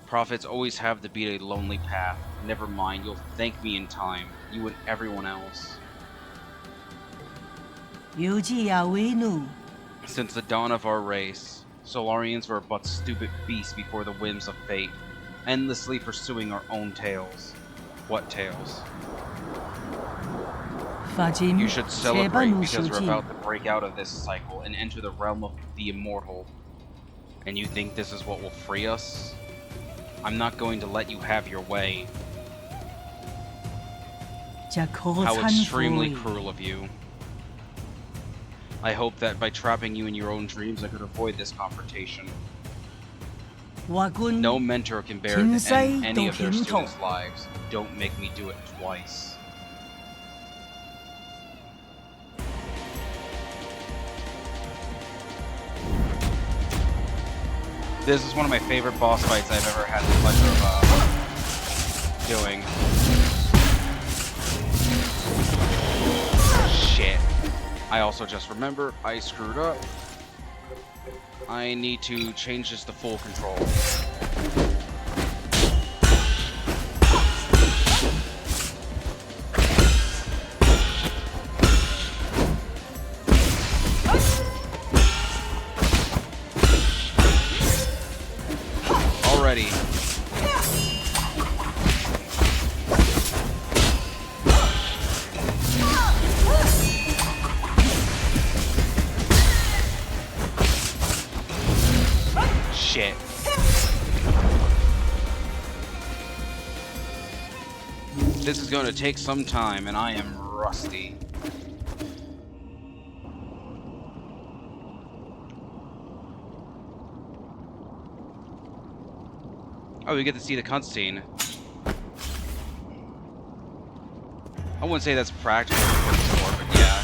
A: Prophets always have to beat a lonely path. Never mind, you'll thank me in time. You and everyone else.
C: 유지야 외누.
A: Since the dawn of our race, Solarians were but stupid beasts before the whims of fate, endlessly pursuing our own tails. What tales?
C: 빠짐.
A: You should celebrate
C: 제발
A: because we're
C: 우시지.
A: about to break out of this cycle and enter the realm of the immortal. And you think this is what will free us? I'm not going to let you have your way.
C: 자,
A: How extremely
C: 거산보이.
A: cruel of you. I hope that by trapping you in your own dreams I could avoid this confrontation.
C: 와군.
A: No mentor can bear to
C: 진사이
A: end any of their
C: 도힘토.
A: students' lives. Don't make me do it twice. This is one of my favorite boss fights I've ever had the pleasure of doing. Shit. I also just remembered I screwed up. I need to change this to full control. Already. Shit. This is going to take some time, and I am rusty. Oh, we get to see the cutscene. I wouldn't say that's practical for sure, but yeah.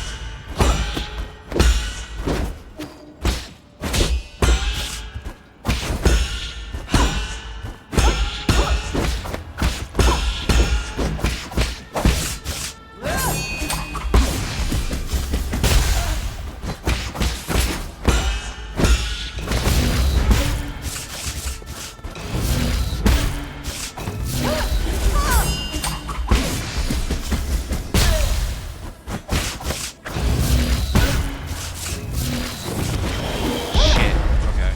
A: Shit. Okay.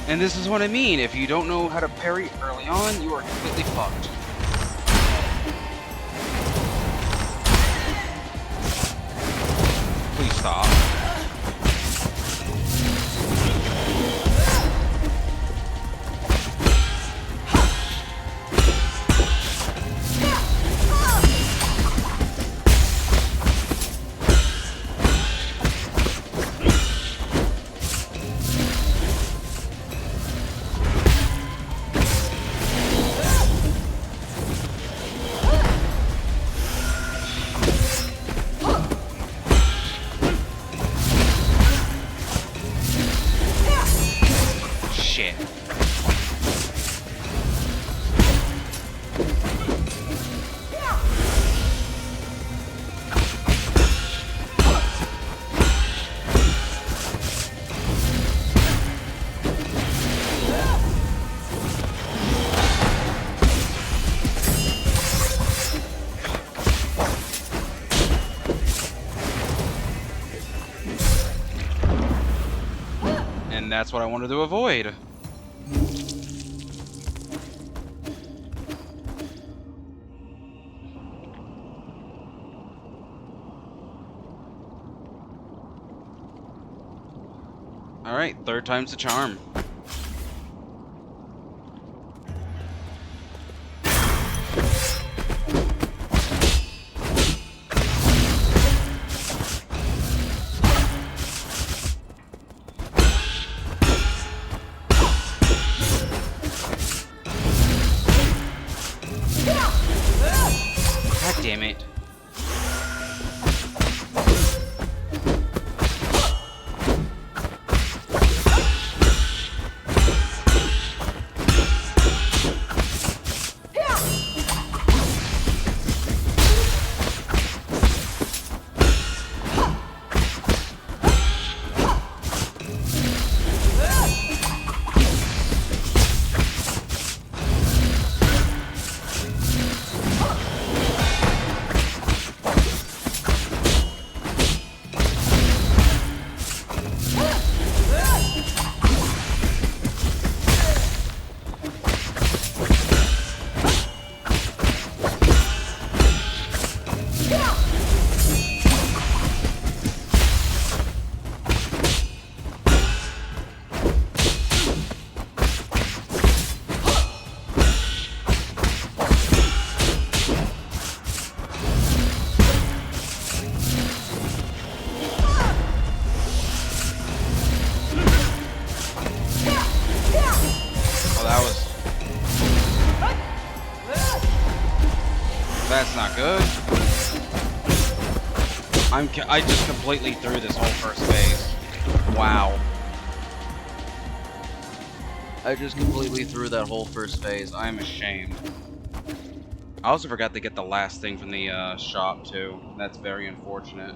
A: And this is what I mean. If you don't know how to parry early on, you are completely fucked. Please stop. Shit. And that's what I wanted to avoid. Alright, third time's the charm. God damn it. That's not good. I just completely threw this whole first phase. Wow. I just completely threw that whole first phase. I'm ashamed. I also forgot to get the last thing from the shop too. That's very unfortunate.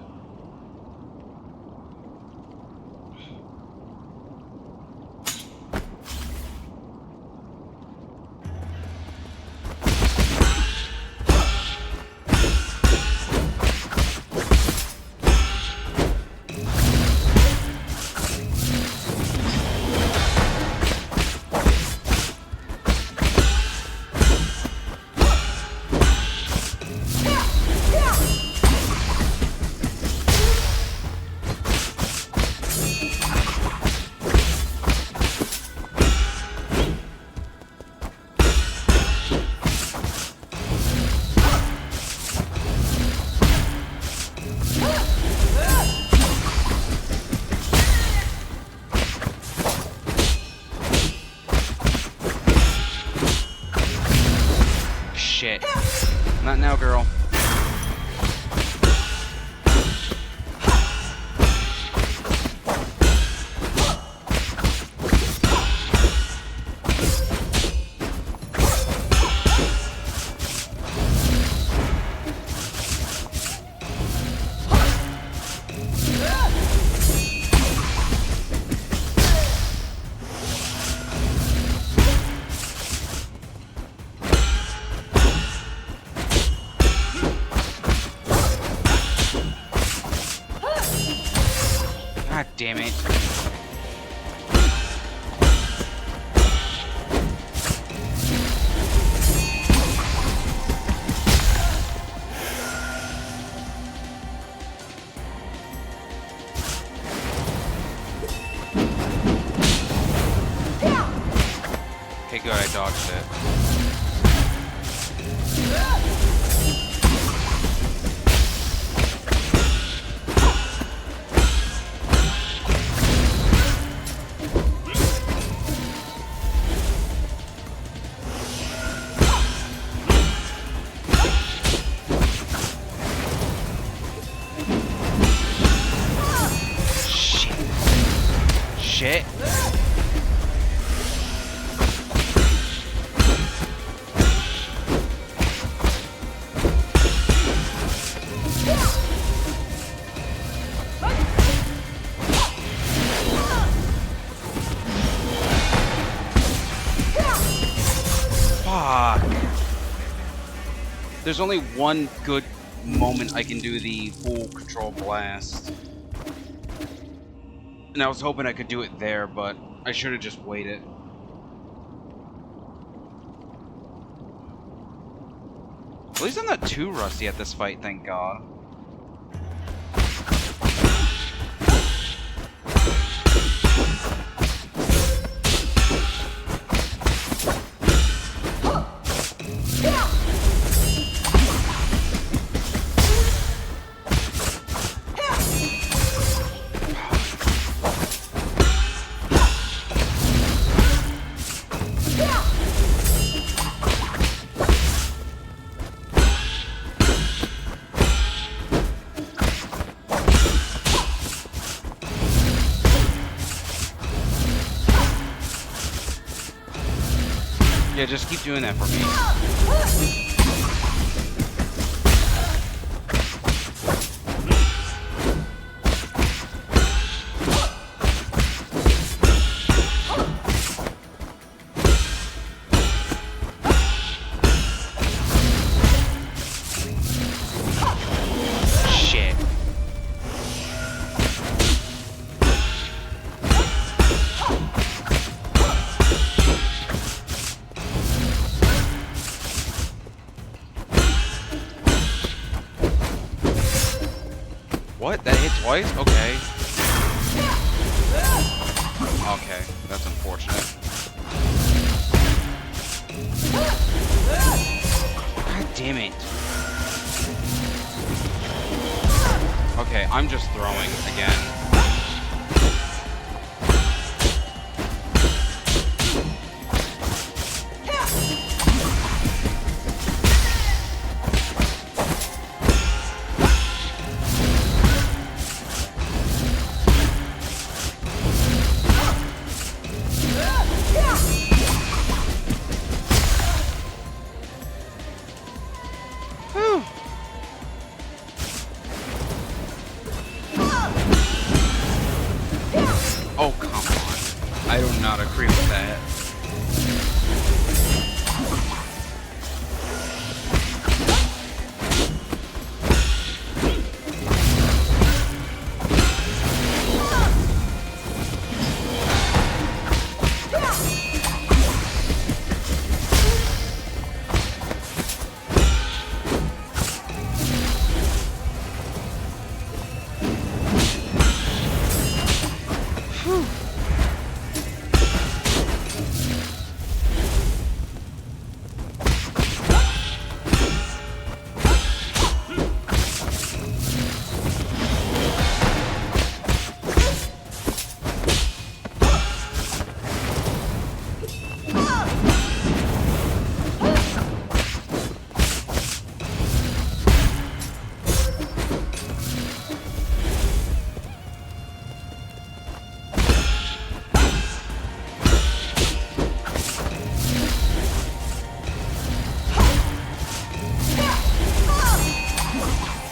A: Shit. Not now, girl. God damn it. Okay, good, I dodged it. Shit. Fuck. There's only one good moment I can do the full control blast. And I was hoping I could do it there, but I should have just waited. At least I'm not too rusty at this fight, thank God. Yeah, just keep doing that for me. Shit. What? That hit twice? Okay. Okay, that's unfortunate. God damn it. Okay, I'm just throwing again. Whew. Oh, come on. I do not agree with that.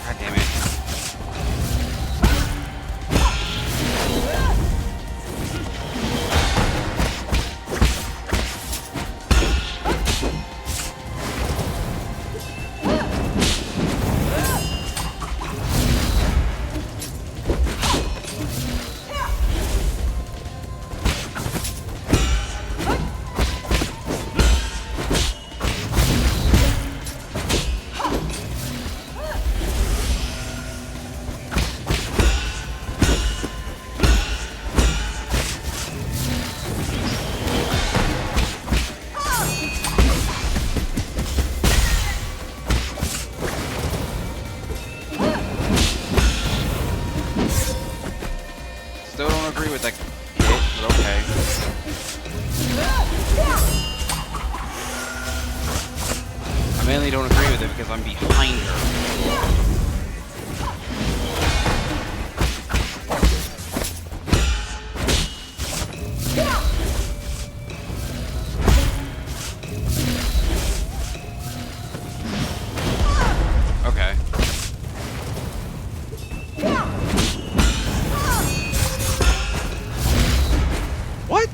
A: God damn it. Still don't agree with that hit, but okay. I mainly don't agree with it because I'm behind her. Okay. What?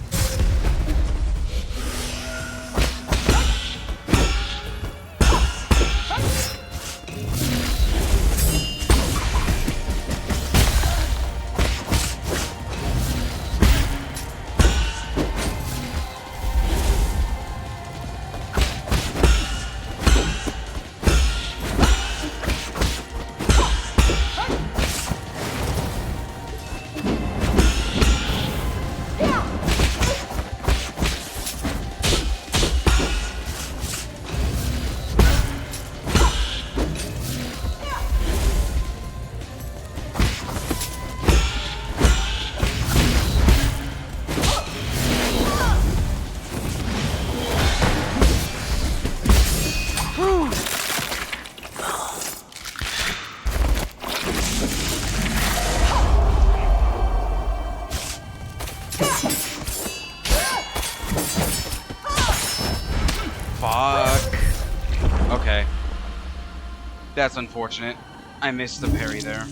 A: That's unfortunate. I missed the parry there.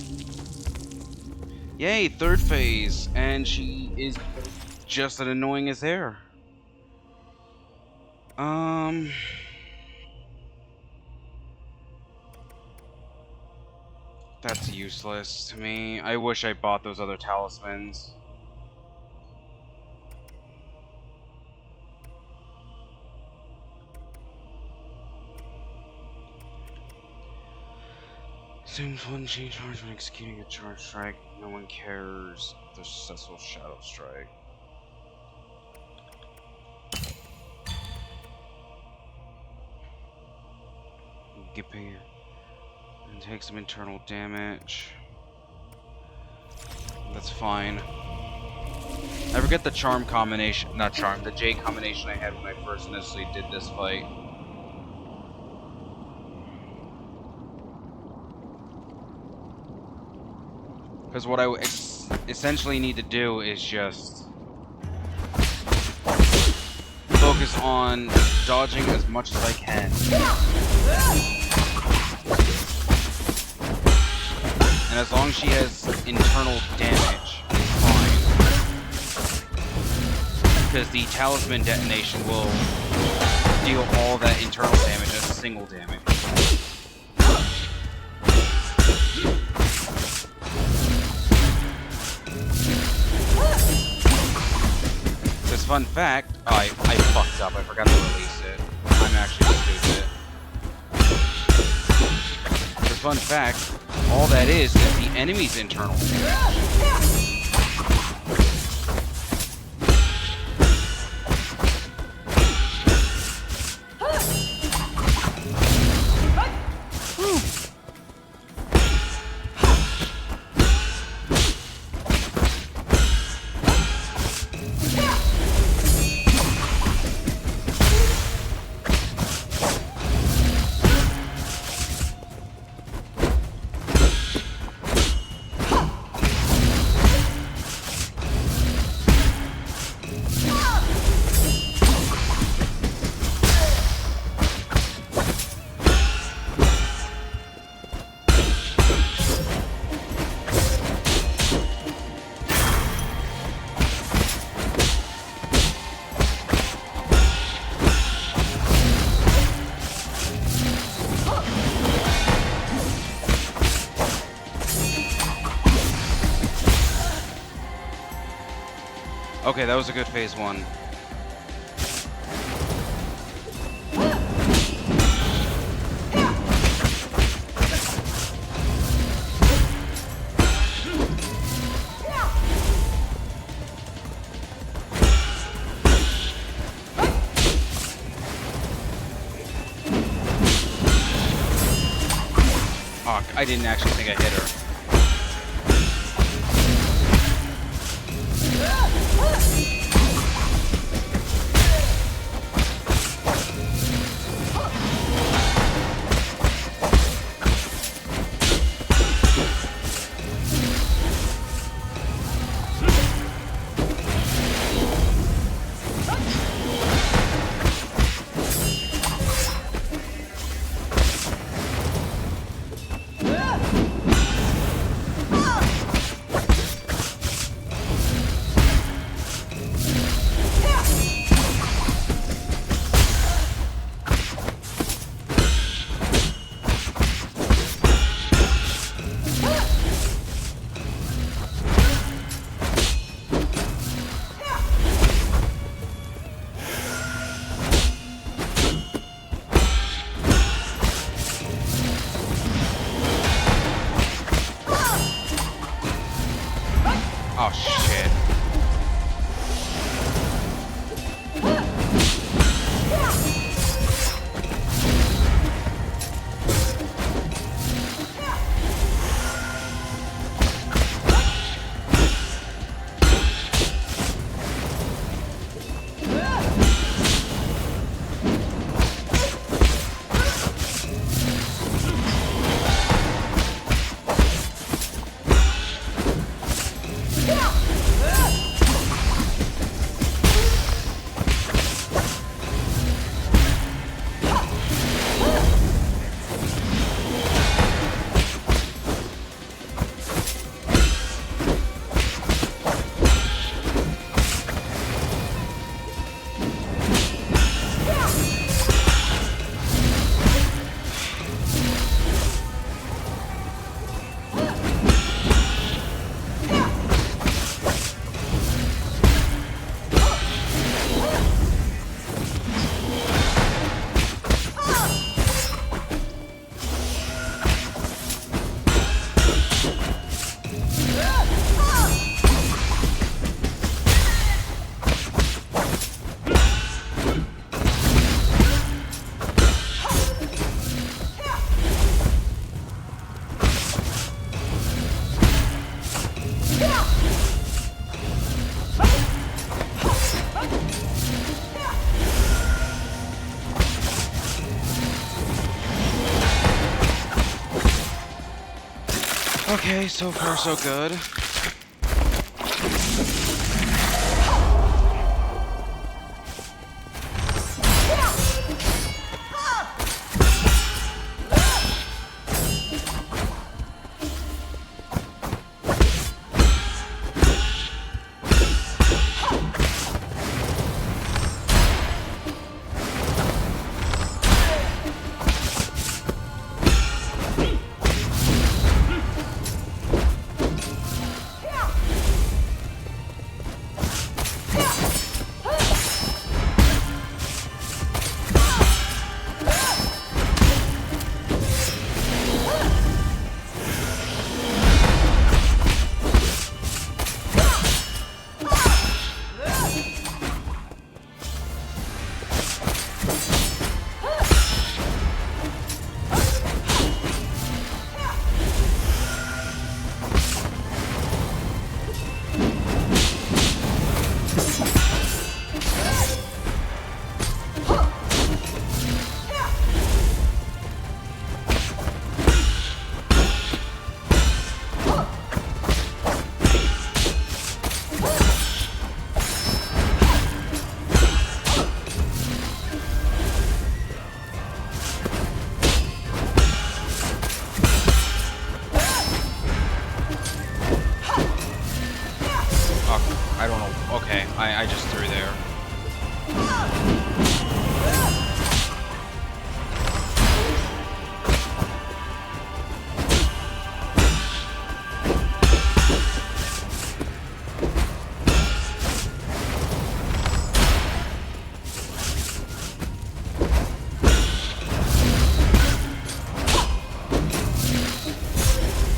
A: Yay, third phase, and she is just as annoying as there. That's useless to me. I wish I bought those other talismans. Assumes one chain charge when executing a charge strike. No one cares if there's successful shadow strike. Gippy. And take some internal damage. That's fine. I forget the charm combination, not charm, the J combination I had when I first initially did this fight. Because what I essentially need to do is just focus on dodging as much as I can. And as long as she has internal damage, it's fine. Because the talisman detonation will deal all that internal damage as single damage. This fun fact, I fucked up, I forgot to release it. I'm actually stupid. This fun fact, all that is the enemy's internal damage. Okay, that was a good phase one. Oh, I didn't actually think I hit her. Okay, so far so good. I don't know. Okay, I just threw there.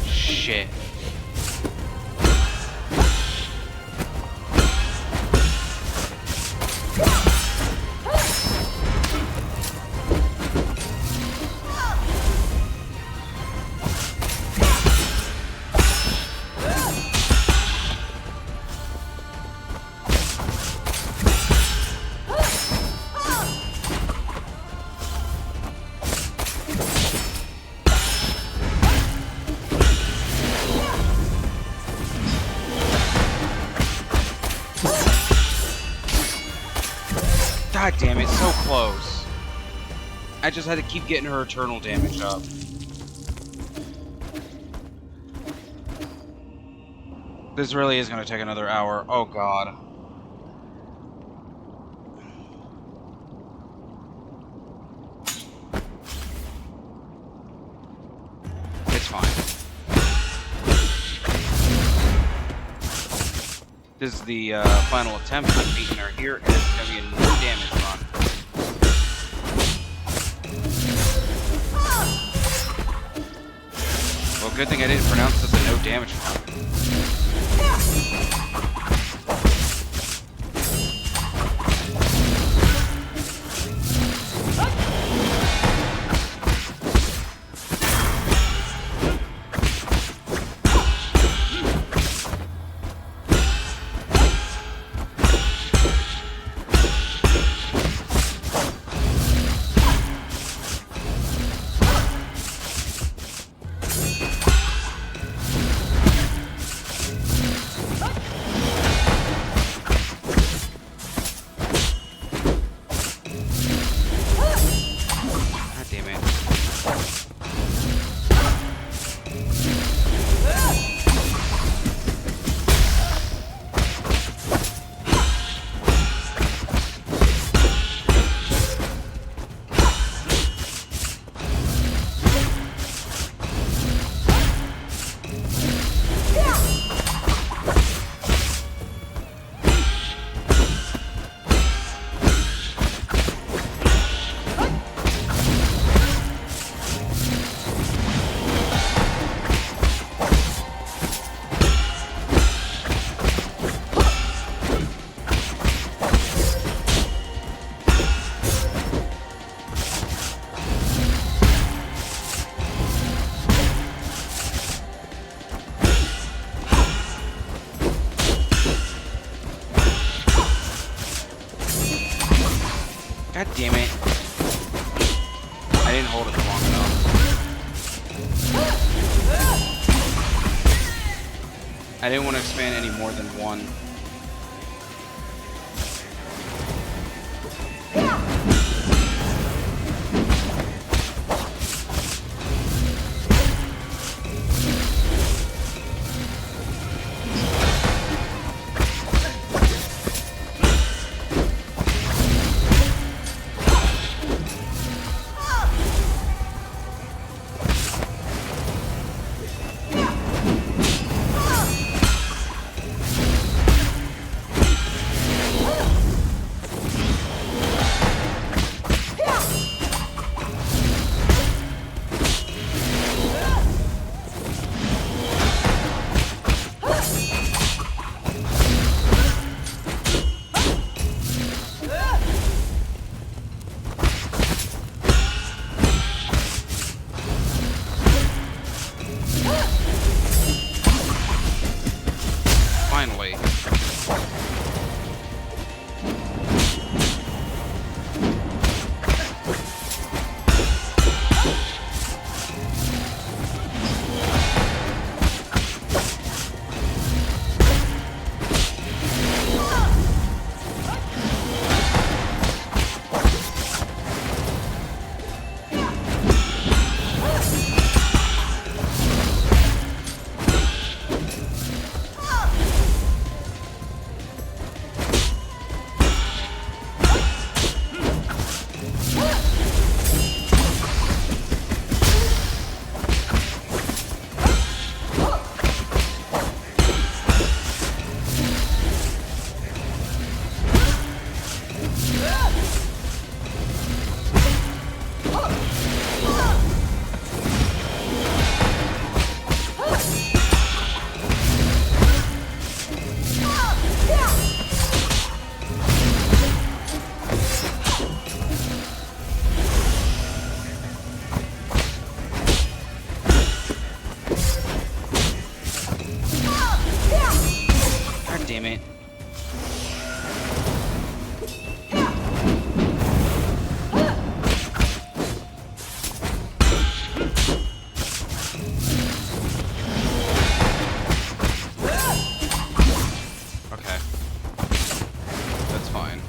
A: Shit. God damn it, so close. I just had to keep getting her eternal damage up. This really is going to take another hour. Oh god. It's fine. This is the final attempt at beating her here, and it's going to be a no damage run. Well, good thing I didn't pronounce this a no damage run. God damn it. I didn't hold it long enough. I didn't want to expand any more than one. Finally. God damn it. Okay. That's fine.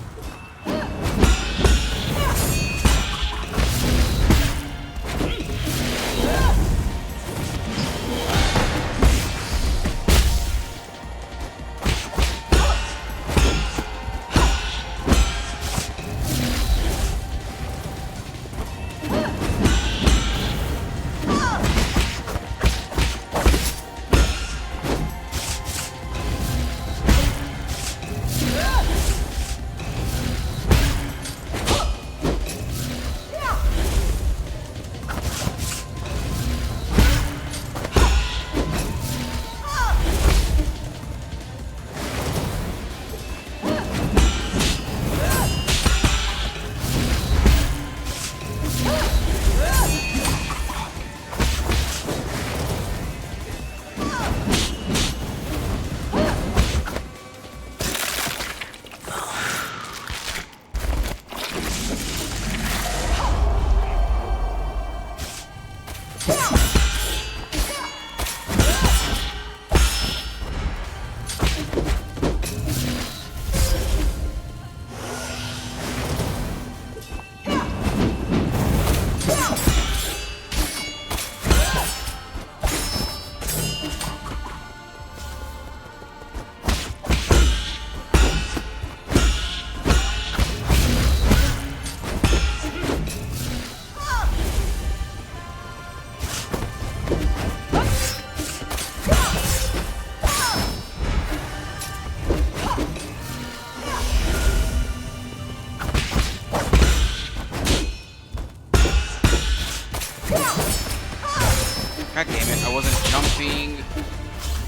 A: God damn it, I wasn't jumping.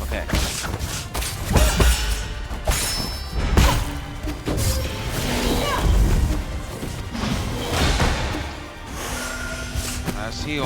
A: Okay. Let's heal.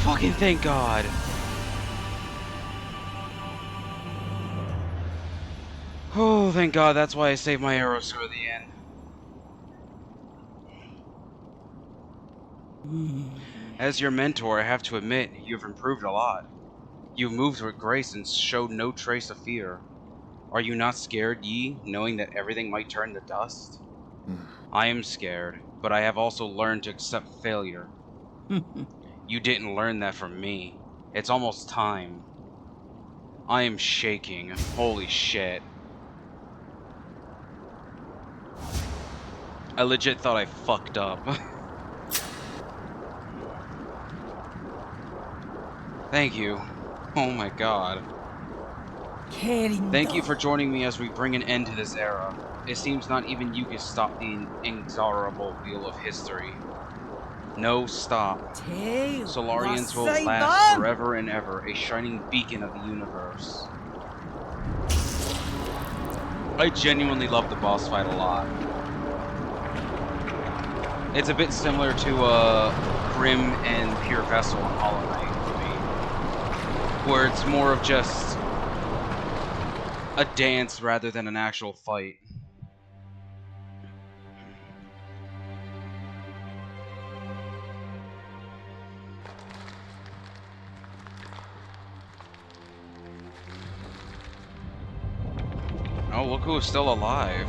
A: fucking thank God. Oh, thank God. That's why I saved my arrows for the end. As your mentor, I have to admit, you've improved a lot. You've moved with grace and showed no trace of fear. Are you not scared, Yi, knowing that everything might turn to dust? I am scared, but I have also learned to accept failure. You didn't learn that from me. It's almost time. I am shaking. Holy shit. I legit thought I fucked up. Thank you. Oh my god. Thank you for joining me as we bring an end to this era. It seems not even you can stop the inexorable wheel of history. No, stop. Solarians will last forever and ever, a shining beacon of the universe. I genuinely love the boss fight a lot. It's a bit similar to Grim and Pure Vessel on Hollow Knight for me, where it's more of just a dance rather than an actual fight. Oh, look who's still alive.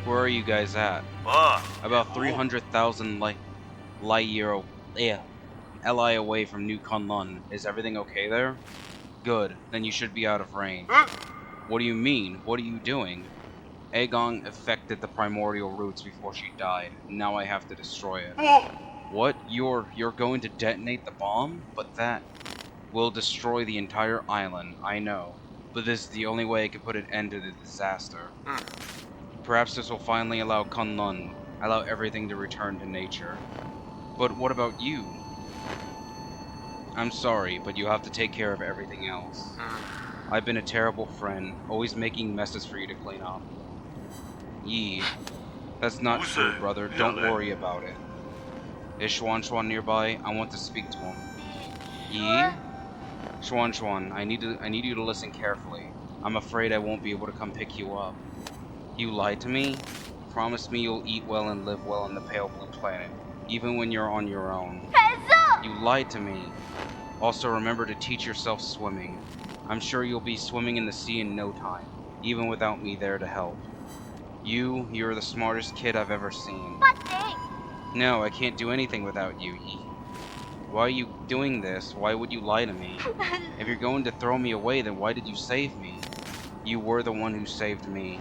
A: Where are you guys at? About 300,000 light year LI away from New Kunlun. Is everything okay there? Good, then you should be out of range. What do you mean? What are you doing? Aegon affected the primordial roots before she died. Now I have to destroy it. What? You're going to detonate the bomb? But that will destroy the entire island, I know. But this is the only way I can put an end to the disaster. Perhaps this will finally allow Kunlun, allow everything to return to nature. But what about you? I'm sorry, but you have to take care of everything else. I've been a terrible friend, always making messes for you to clean up. Yi, that's not true, brother. Don't worry about it. Is Xuan nearby? I want to speak to him. Yi? Xuan, I need you to listen carefully. I'm afraid I won't be able to come pick you up. You lied to me? Promise me you'll eat well and live well on the pale blue planet, even when you're on your own. You lied to me. Also remember to teach yourself swimming. I'm sure you'll be swimming in the sea in no time, even without me there to help. You're the smartest kid I've ever seen. No, I can't do anything without you, Yi. Why are you doing this? Why would you lie to me? If you're going to throw me away, then why did you save me? You were the one who saved me.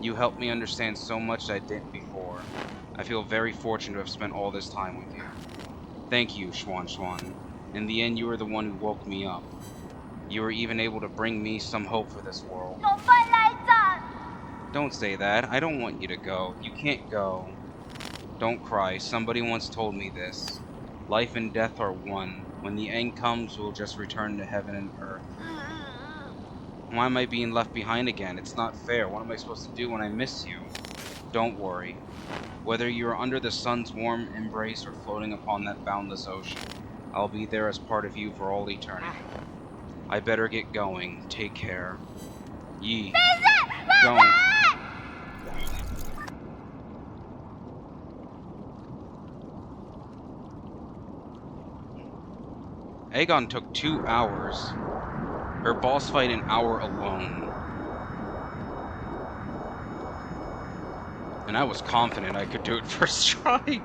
A: You helped me understand so much that I didn't before. I feel very fortunate to have spent all this time with you. Thank you, Xuan. In the end, you were the one who woke me up. You were even able to bring me some hope for this world. Don't say that. I don't want you to go. You can't go. Don't cry. Somebody once told me this. Life and death are one. When the end comes, we'll just return to heaven and earth. Why am I being left behind again? It's not fair. What am I supposed to do when I miss you? Don't worry. Whether you are under the sun's warm embrace or floating upon that boundless ocean, I'll be there as part of you for all eternity. I better get going. Take care. Yi. Don't. Aegon took 2 hours. Her boss fight an hour alone. And I was confident I could do it first try.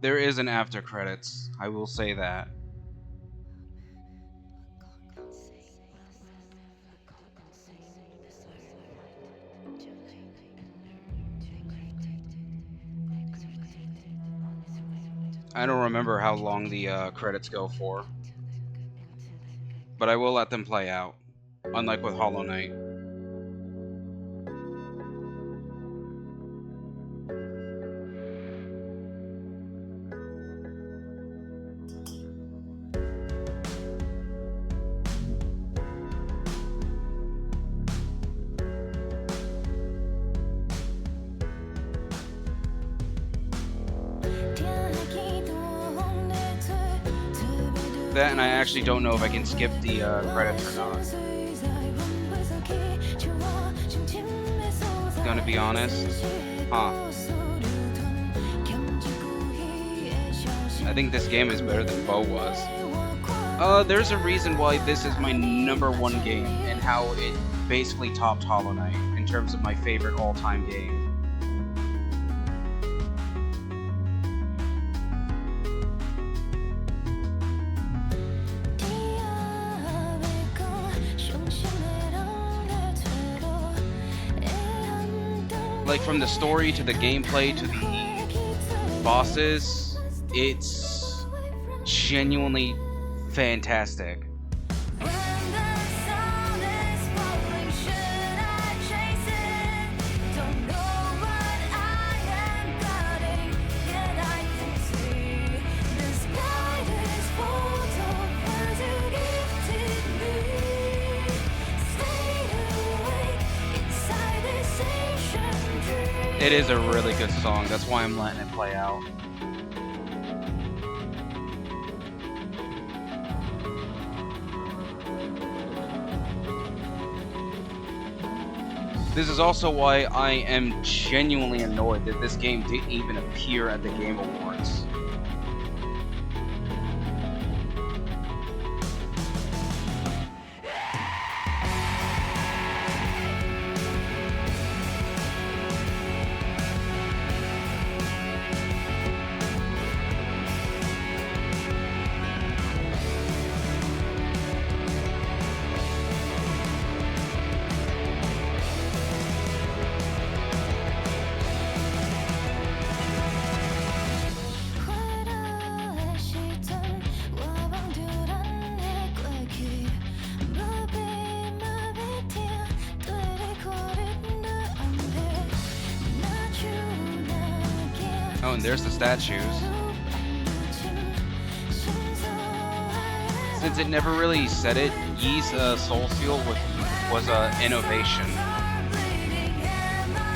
A: There is an after credits. I will say that. I don't remember how long the credits go for, but I will let them play out, unlike with Hollow Knight. That, and I actually don't know if I can skip the credits or not. Gonna be honest. Huh. I think this game is better than Bo was. There's a reason why this is my #1 game, and how it basically topped Hollow Knight in terms of my favorite all-time game. Like, from the story to the gameplay to the bosses, it's genuinely fantastic. It is a really good song, that's why I'm letting it play out. This is also why I am genuinely annoyed that this game didn't even appear at the Game Awards. Oh, and there's the statues. Since it never really said it, Yi's soul seal was an innovation,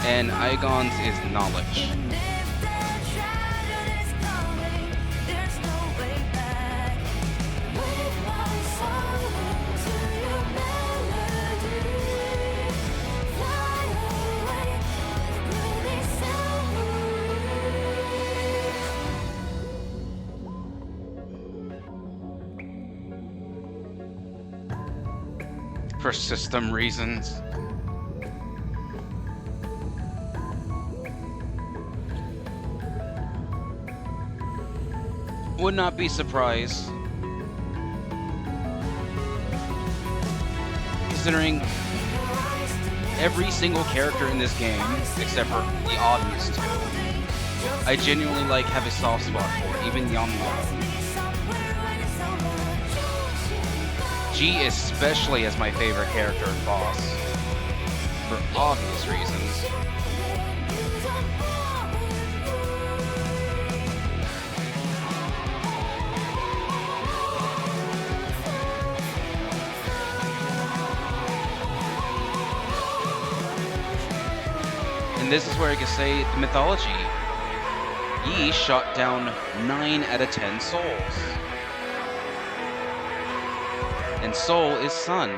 A: and Aigon's is knowledge. For system reasons. Would not be surprised, considering every single character in this game, except for the obvious two, I genuinely have a soft spot for, even Yamla. G especially is my favorite character and boss, for obvious reasons. And this is where I can say the mythology. Yi shot down 9 out of 10 souls. And soul is sun.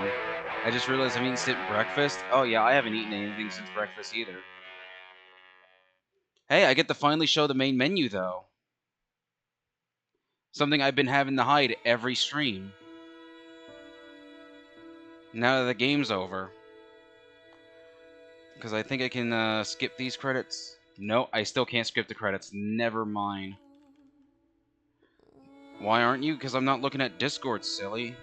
A: I just realized I'm eating since breakfast. Oh yeah, I haven't eaten anything since breakfast either. Hey, I get to finally show the main menu though. Something I've been having to hide every stream. Now that the game's over. Because I think I can skip these credits. No, I still can't skip the credits. Never mind. Why aren't you? Because I'm not looking at Discord, silly.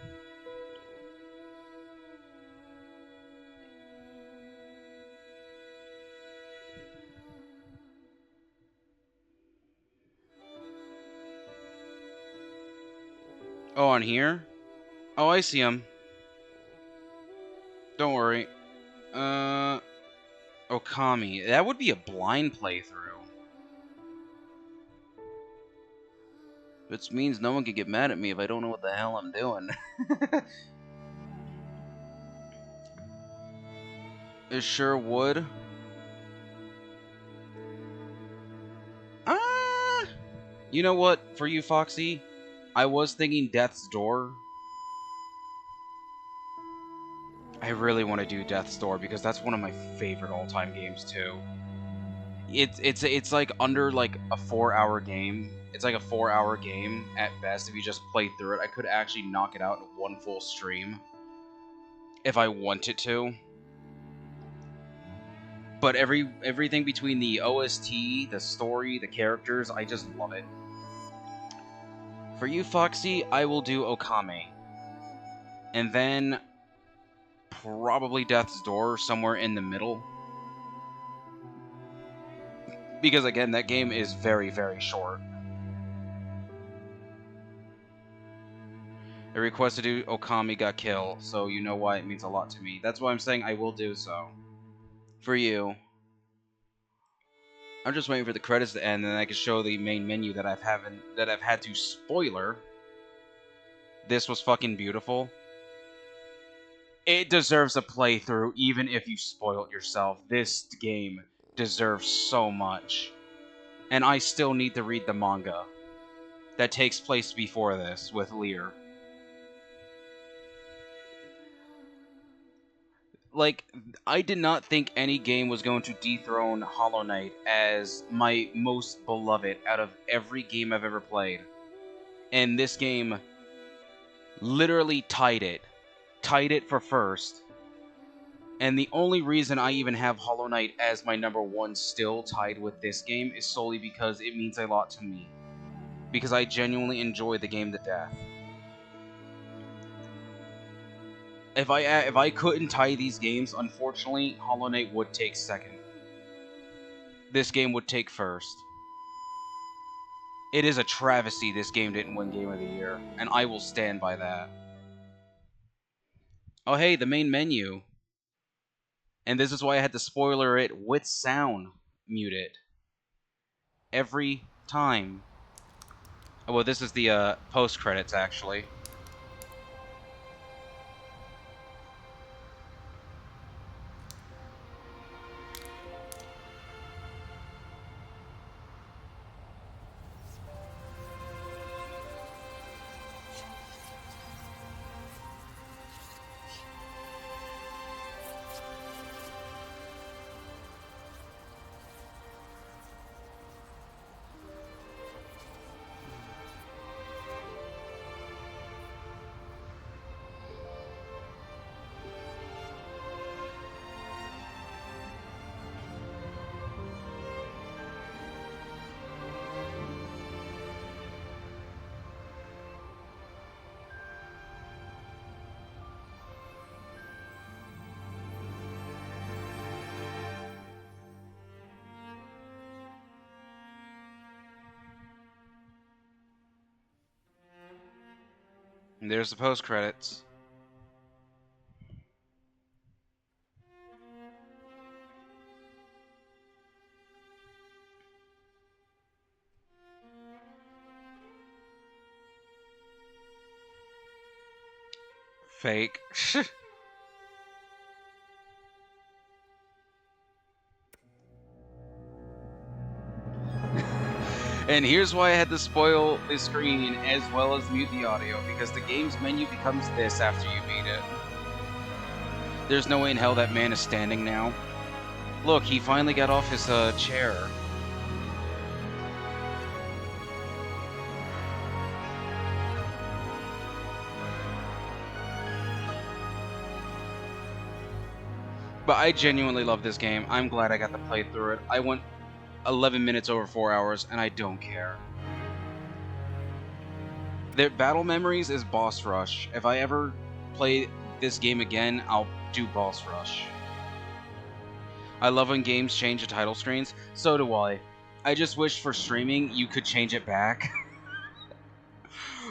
A: Oh, on here? Oh, I see him. Don't worry. Okami. That would be a blind playthrough. Which means no one can get mad at me if I don't know what the hell I'm doing. It sure would. You know what? For you, Foxy, I was thinking Death's Door. I really want to do Death's Door because that's one of my favorite all-time games too. It's like under like a 4-hour game. It's like a 4-hour game at best if you just play through it. I could actually knock it out in one full stream if I wanted to. But everything between the OST, the story, the characters, I just love it. For you, Foxy, I will do Okami. And then probably Death's Door somewhere in the middle. Because again, that game is very, very short. A request to do Okami got killed, so you know why it means a lot to me. That's why I'm saying I will do so. For you. I'm just waiting for the credits to end, and then I can show the main menu that I've had to spoiler. This was fucking beautiful. It deserves a playthrough, even if you spoil it yourself. This game deserves so much. And I still need to read the manga that takes place before this with Lear. Like, I did not think any game was going to dethrone Hollow Knight as my most beloved out of every game I've ever played. And this game literally tied it. Tied it for first. And the only reason I even have Hollow Knight as my number one still tied with this game is solely because it means a lot to me. Because I genuinely enjoy the game to death. If I couldn't tie these games, unfortunately, Hollow Knight would take second. This game would take first. It is a travesty this game didn't win Game of the Year, and I will stand by that. Oh hey, the main menu. And this is why I had to spoiler it with sound muted. every time. Oh, well, this is the post credits actually. And there's the post credits. Fake. And here's why I had to spoil the screen as well as mute the audio, because the game's menu becomes this after you beat it. There's no way in hell that man is standing now. Look, he finally got off his chair. But I genuinely love this game. I'm glad I got to play through it. I went 11 minutes over 4 hours, and I don't care. Their battle memories is boss rush. If I ever play this game again, I'll do boss rush. I love when games change the title screens. So do I. I just wish for streaming you could change it back.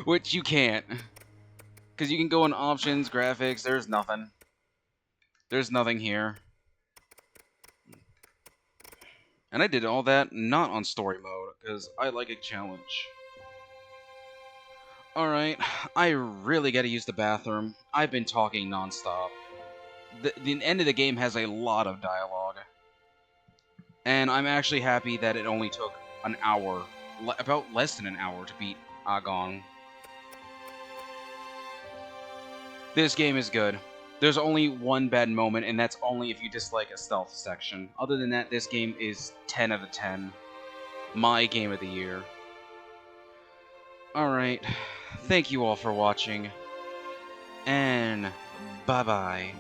A: Which you can't. Because you can go in options, graphics, there's nothing. There's nothing here. And I did all that not on story mode, because I like a challenge. Alright, I really gotta use the bathroom. I've been talking nonstop. The end of the game has a lot of dialogue. And I'm actually happy that it only took an hour, about less than an hour, to beat Agon. This game is good. There's only one bad moment, and that's only if you dislike a stealth section. Other than that, this game is 10 out of 10. My game of the year. Alright, thank you all for watching, and bye-bye.